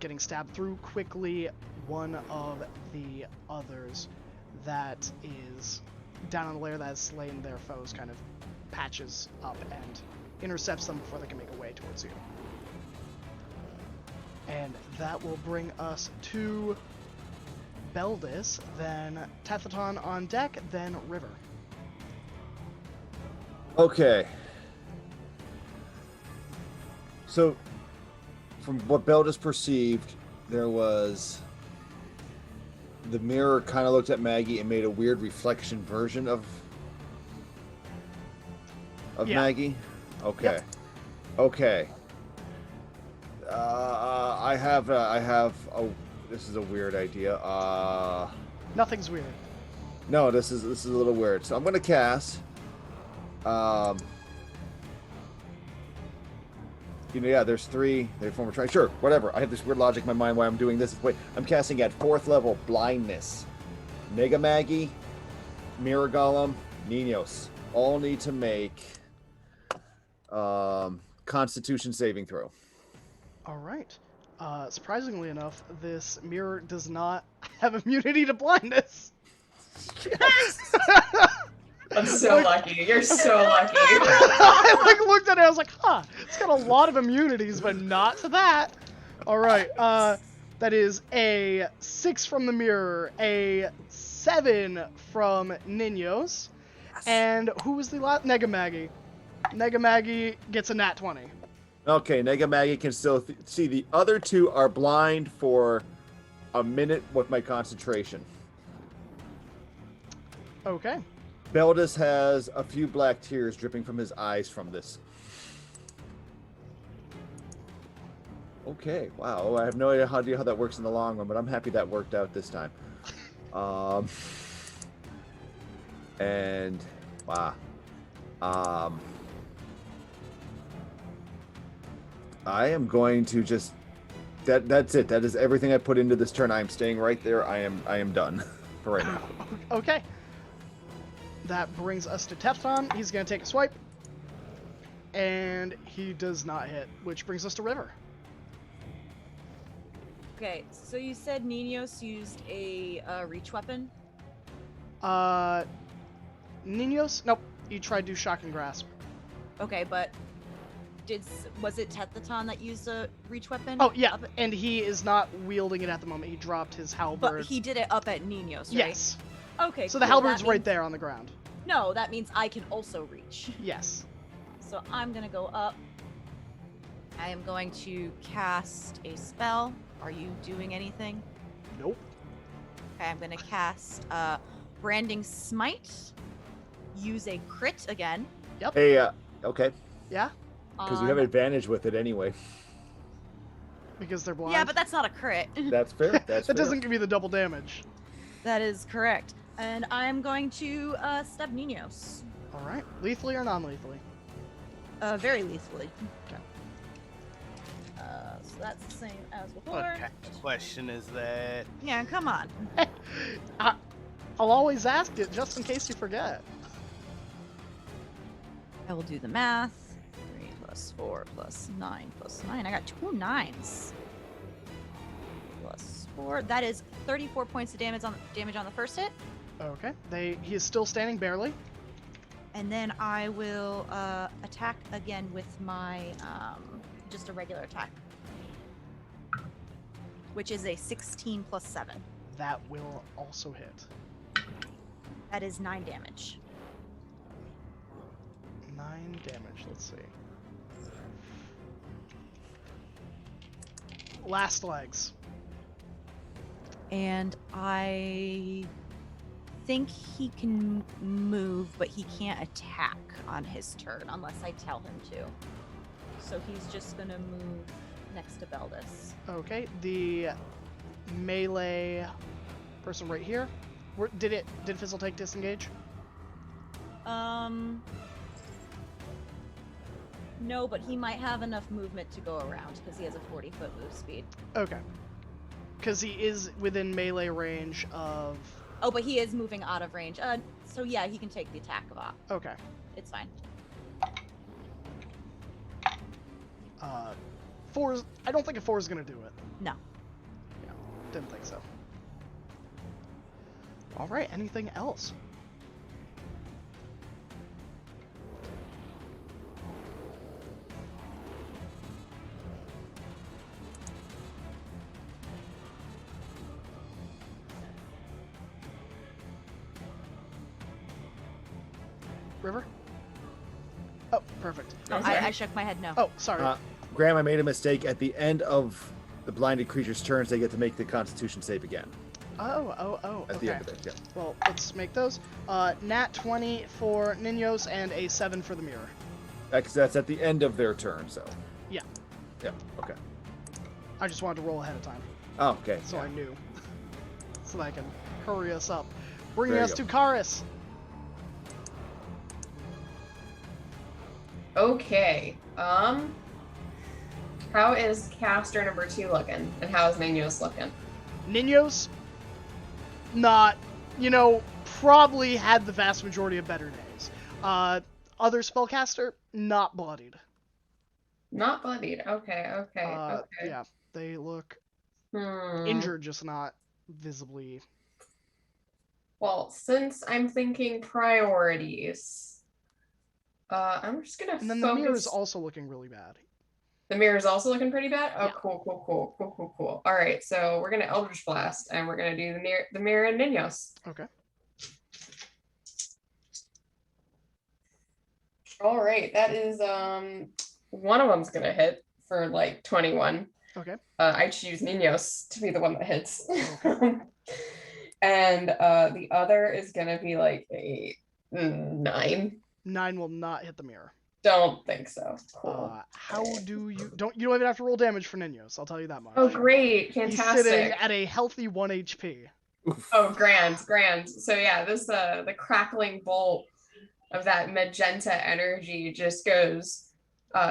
Getting stabbed through quickly. One of the others that is down on the layer that has slain their foes kind of patches up and intercepts them before they can make a way towards you. And that will bring us to Beldis, then Tethaton on deck, then River. Okay. So, from what Beldis perceived, there was... The mirror kind of looked at Maggie and made a weird reflection version of Yeah. Maggie? Okay. Yep. Okay. I have this is a weird idea. Nothing's weird. No, this is a little weird. So I'm gonna cast. There's 3. They form a triangle. Sure, whatever. I have this weird logic in my mind why I'm doing this. Wait, I'm casting at 4th level blindness. Nega Maggie, Mirror Golem, Ninos all need to make Constitution saving throw. All right. Surprisingly enough, this mirror does not have immunity to blindness. I'm so lucky. You're so lucky. I like looked at it. I was like, huh. It's got a lot of immunities, but not to that. All right. That is a 6 from the mirror, a 7 from Ninos, and who was the last? Negamagi. Negamagi gets a nat 20. Okay, Nega Maggie can still see. The other two are blind for a minute with my concentration. Okay. Beldis has a few black tears dripping from his eyes from this. Okay, wow. I have no idea how that works in the long run, but I'm happy that worked out this time. And wow. I am going to just that's it. That is everything I put into this turn. I am staying right there. I am done for right now. Okay. That brings us to Teflon. He's going to take a swipe. And he does not hit, which brings us to River. Okay, so you said Ninos used a reach weapon? Ninos? Nope. He tried to shock and grasp. Okay, but was it Tethaton that used a reach weapon? Oh, yeah. And he is not wielding it at the moment. He dropped his halberd. But he did it up at Ninos, right? Yes. Okay, so the cool. halberd's right there on the ground. No, that means I can also reach. Yes. So I'm gonna go up. I am going to cast a spell. Are you doing anything? Nope. Okay, I'm gonna cast Branding Smite. Use a crit again. Yep. Hey, okay. Yeah? Because you have advantage with it anyway. Because they're blind? Yeah, but that's not a crit. That's fair. That's that fair. doesn't give you the double damage. That is correct. And I'm going to stab Ninos. Alright. Lethally or non-lethally? Very lethally. Okay. So that's the same as before. What kind of question is that? Yeah, come on. I'll always ask it just in case you forget. I will do the math. 3 plus 4 plus 9 plus 9. I got 2 9s. Plus 4. That is 34 points of damage on the first hit. Okay. He is still standing barely. And then I will attack again with my just a regular attack, which is a 16 plus 7. That will also hit. That is 9 damage. 9 damage. Let's see. Last legs. And I think he can move, but he can't attack on his turn unless I tell him to. So he's just gonna move next to Beldis. Okay. The melee person right here. Did Fizzle take disengage? No, but he might have enough movement to go around because he has a 40-foot move speed. Okay. Because he is within melee range of... Oh, but he is moving out of range. So yeah, he can take the attack off. Okay. It's fine. 4. I don't think a 4 is going to do it. No. Yeah, didn't think so. All right, anything else? River? Oh, perfect. No, I shook my head no. Oh, sorry. Graham, I made a mistake. At the end of the blinded creature's turns, they get to make the Constitution save again. Oh, At okay. the end of it, yeah. Well, let's make those. Nat 20 for Ninos and a 7 for the mirror. That's at the end of their turn, so. Yeah. Yeah, okay. I just wanted to roll ahead of time, Oh, okay. so yeah. I knew. So that I can hurry us up. Bringing There you us go. to Karis. Okay. How is caster number 2 looking? And how is Ninos looking? Ninos, not, probably had the vast majority of better days. Other spellcaster, not bloodied. Not bloodied. Okay, okay, okay. Yeah, they look injured, just not visibly Well, since I'm thinking priorities, I'm just gonna And then the mirror's focus. also looking really bad. The mirror's also looking pretty bad. Oh, Yeah. cool. All right, so we're gonna Eldritch Blast, and we're gonna do the mirror and Ninos. Okay. All right, that is one of them's gonna hit for like 21. Okay. I choose Ninos to be the one that hits. Okay. And the other is gonna be like a 9. 9 will not hit the mirror. Don't think so. Cool. How do you don't even have to roll damage for Ninos, I'll tell you that much. Oh, great, He's fantastic. sitting at a healthy 1 HP. Oh, grand. So yeah, this the crackling bolt of that magenta energy just goes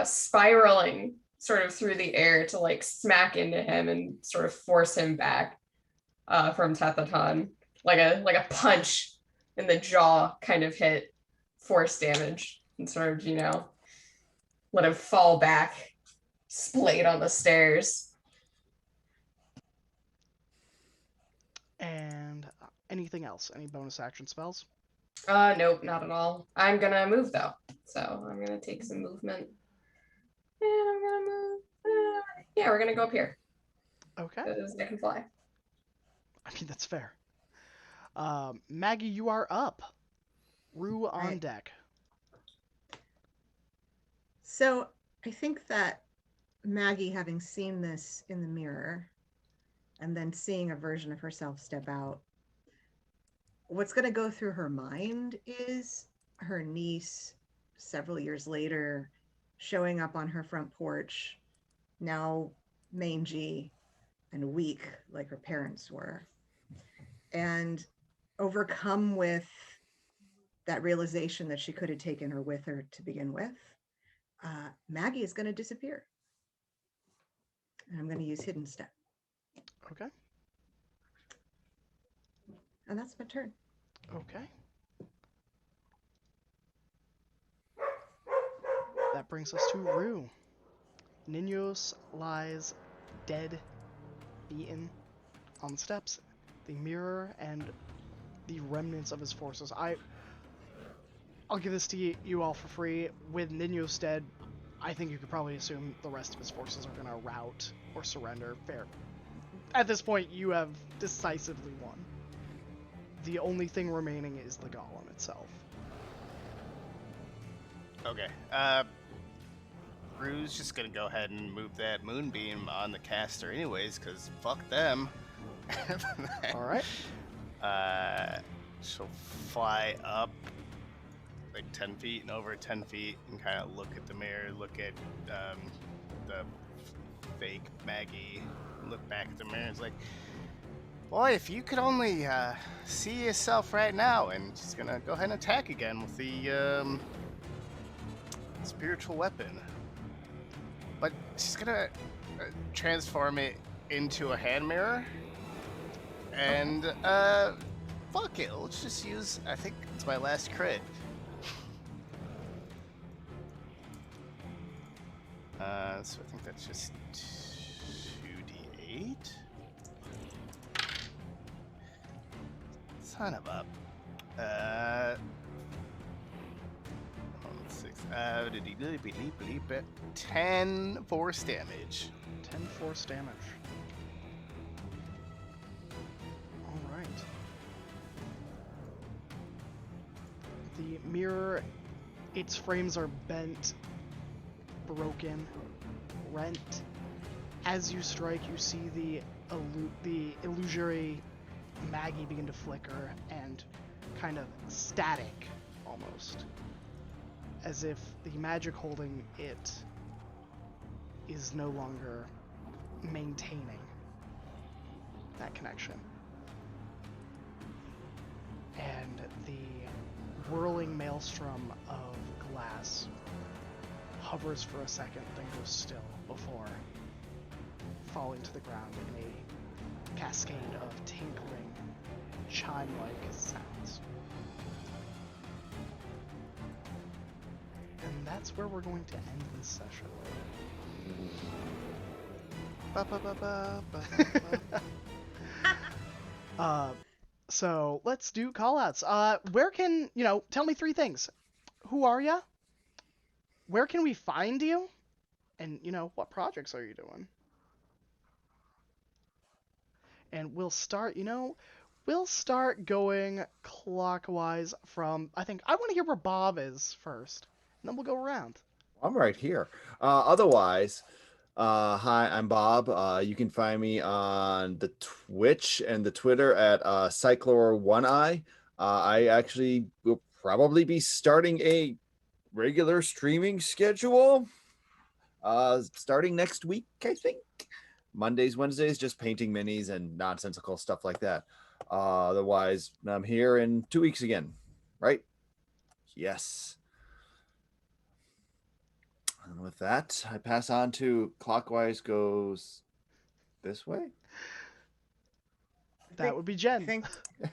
spiraling sort of through the air to like smack into him and sort of force him back from Tethaton. Like a punch in the jaw kind of hit, force damage, and sort of, let him fall back, splayed on the stairs. And anything else? Any bonus action spells? Nope, not at all. I'm gonna move though. So I'm gonna take some movement. And I'm gonna move. Yeah, we're gonna go up here. Okay. Because I can fly. I mean, that's fair. Maggie, you are up. Rue on Right. deck. So I think that Maggie, having seen this in the mirror and then seeing a version of herself step out, what's going to go through her mind is her niece several years later showing up on her front porch, now mangy and weak like her parents were, and overcome with that realization that she could have taken her with her to begin with. Maggie is going to disappear. And I'm going to use Hidden Step. Okay. And that's my turn. Okay. That brings us to Rue. Ninos lies dead, beaten on the steps. The mirror and the remnants of his forces. I'll give this to you all for free. With Ninos dead, I think you could probably assume the rest of his forces are going to rout or surrender. Fair. At this point, you have decisively won. The only thing remaining is the golem itself. Okay. Rue's just gonna go ahead and move that moonbeam on the caster anyways, because fuck them. Alright. She'll fly up like 10 feet and over 10 feet and kind of look at the mirror, look at the fake Maggie, look back at the mirror. It's like, boy, if you could only see yourself right now. And she's gonna go ahead and attack again with the spiritual weapon. But she's gonna transform it into a hand mirror. And fuck it, let's just use, I think it's my last crit. So I think that's just 2d8. Son of a. 10 force damage. 10 force damage. Alright. The mirror, its frames are bent, broken, rent. As you strike, you see the illusory Maggie begin to flicker and kind of static, almost. As if the magic holding it is no longer maintaining that connection. And the whirling maelstrom of glass hovers for a second, then goes still before falling to the ground in a cascade of tinkling, chime-like sounds. And that's where we're going to end this session. So let's do callouts. Where can tell me three things. Who are you? Where can we find you? And what projects are you doing? And we'll start going clockwise from, I think, I want to hear where Bob is first. And then we'll go around. I'm right here. Otherwise, hi, I'm Bob. You can find me on the Twitch and the Twitter at Cyclor1eye. I actually will probably be starting a regular streaming schedule starting next week, I think. Mondays, Wednesdays, just painting minis and nonsensical stuff like that. Otherwise, I'm here in 2 weeks again, right? Yes. And with that, I pass on to clockwise goes this way. That would be Jen. I think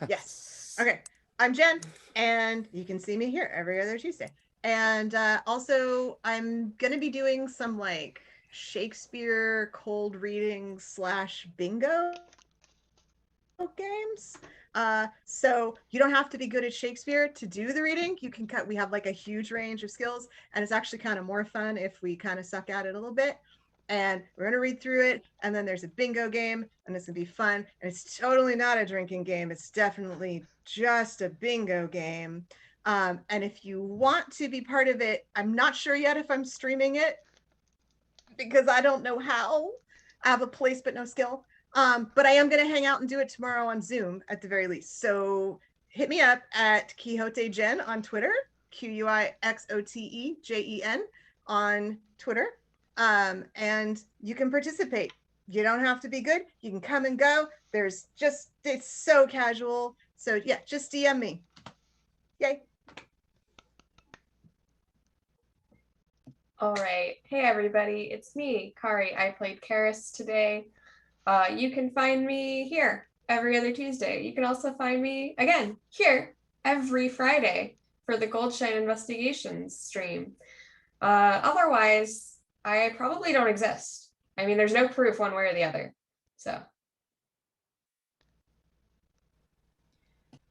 yes. Okay. I'm Jen, and you can see me here every other Tuesday. And also, I'm going to be doing some like Shakespeare cold reading / bingo games. So you don't have to be good at Shakespeare to do the reading. You can cut. We have like a huge range of skills, and it's actually kind of more fun if we kind of suck at it a little bit. And we're gonna read through it, and then there's a bingo game, and it's gonna be fun. And it's totally not a drinking game. It's definitely just a bingo game. And if you want to be part of it, I'm not sure yet if I'm streaming it because I don't know how. I have a place but no skill. But I am going to hang out and do it tomorrow on Zoom at the very least. So hit me up at Quixote Jen on Twitter, QUIXOTEJEN on Twitter. And you can participate. You don't have to be good. You can come and go. It's so casual. So yeah, just DM me. Yay. All right. Hey, everybody. It's me, Kari. I played Karis today. You can find me here every other Tuesday. You can also find me, again, here every Friday for the Goldshine Investigations stream. Otherwise, I probably don't exist. I mean, there's no proof one way or the other. So.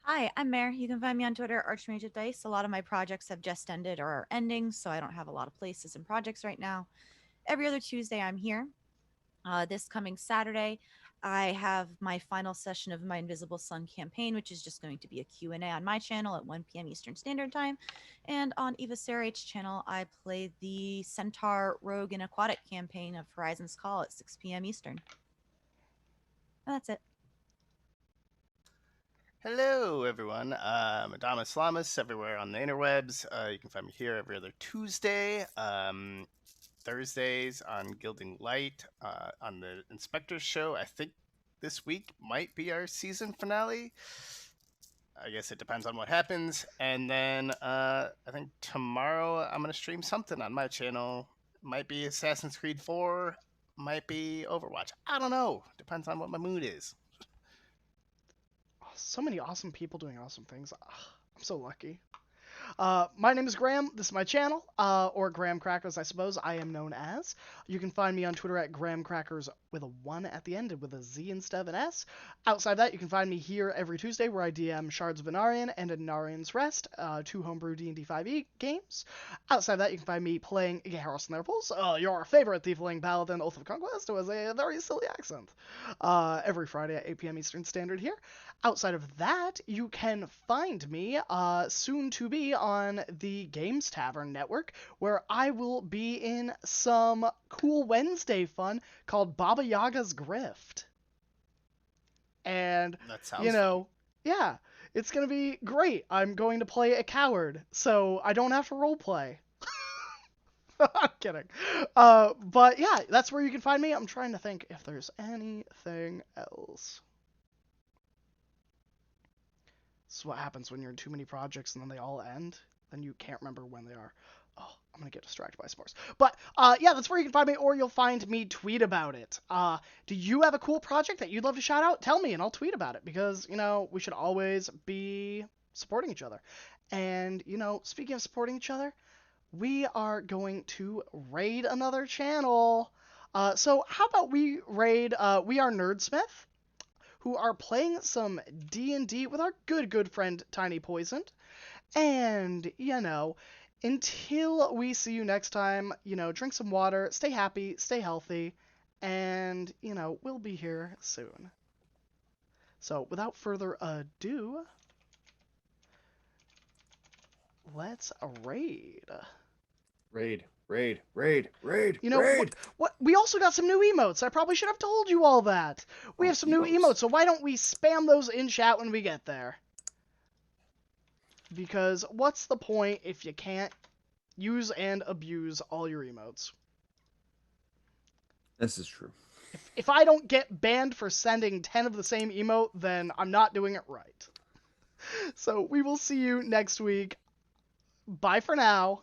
Hi, I'm Mare. You can find me on Twitter, Archmage of Dice. A lot of my projects have just ended or are ending, so I don't have a lot of places and projects right now. Every other Tuesday, I'm here. This coming Saturday, I have my final session of my Invisible Sun campaign, which is just going to be a Q&A on my channel at 1 p.m. Eastern Standard Time. And on Eva Sarah's channel, I play the Centaur Rogue and Aquatic campaign of Horizon's Call at 6 p.m. Eastern. And that's it. Hello, everyone. I'm Adamus Lamas everywhere on the interwebs. You can find me here every other Tuesday. Thursdays on Gilding Light, on the Inspector's Show. I think this week might be our season finale. I guess it depends on what happens. And then I think tomorrow I'm going to stream something on my channel. Might be Assassin's Creed 4, might be Overwatch. I don't know. Depends on what my mood is. Oh, so many awesome people doing awesome things. I'm so lucky. My name is Graham. This is my channel, or Graham Crackers, I suppose I am known as. You can find me on Twitter at Graham Crackers with a 1 at the end and with a Z instead of an S. Outside that, you can find me here every Tuesday where I DM Shards of Anarion and Anarion's Rest, 2 homebrew D&D 5e games. Outside that, you can find me playing Harrison Nerples, your favorite Tiefling Paladin Oath of Conquest, who has a very silly accent, every Friday at 8 p.m. Eastern Standard here. Outside of that, you can find me soon to be on the Games Tavern Network, where I will be in some cool Wednesday fun called Baba Yaga's Grift. And, That sounds fun. yeah, it's going to be great. I'm going to play a coward, so I don't have to roleplay. I'm kidding. But yeah, that's where you can find me. I'm trying to think if there's anything else. This is what happens when you're in too many projects and then they all end. Then you can't remember when they are. Oh, I'm going to get distracted by s'mores. But, yeah, that's where you can find me, or you'll find me tweet about it. Do you have a cool project that you'd love to shout out? Tell me, and I'll tweet about it, because, we should always be supporting each other. And, speaking of supporting each other, we are going to raid another channel. So how about we raid We Are Nerdsmith, who are playing some D&D with our good friend Tiny Poisoned. And, until we see you next time, drink some water, stay happy, stay healthy, and, we'll be here soon. So, without further ado, let's raid. Raid. What? We also got some new emotes. I probably should have told you all that. We have some new emotes, so why don't we spam those in chat when we get there? Because what's the point if you can't use and abuse all your emotes? This is true. If I don't get banned for sending 10 of the same emote, then I'm not doing it right. So we will see you next week. Bye for now.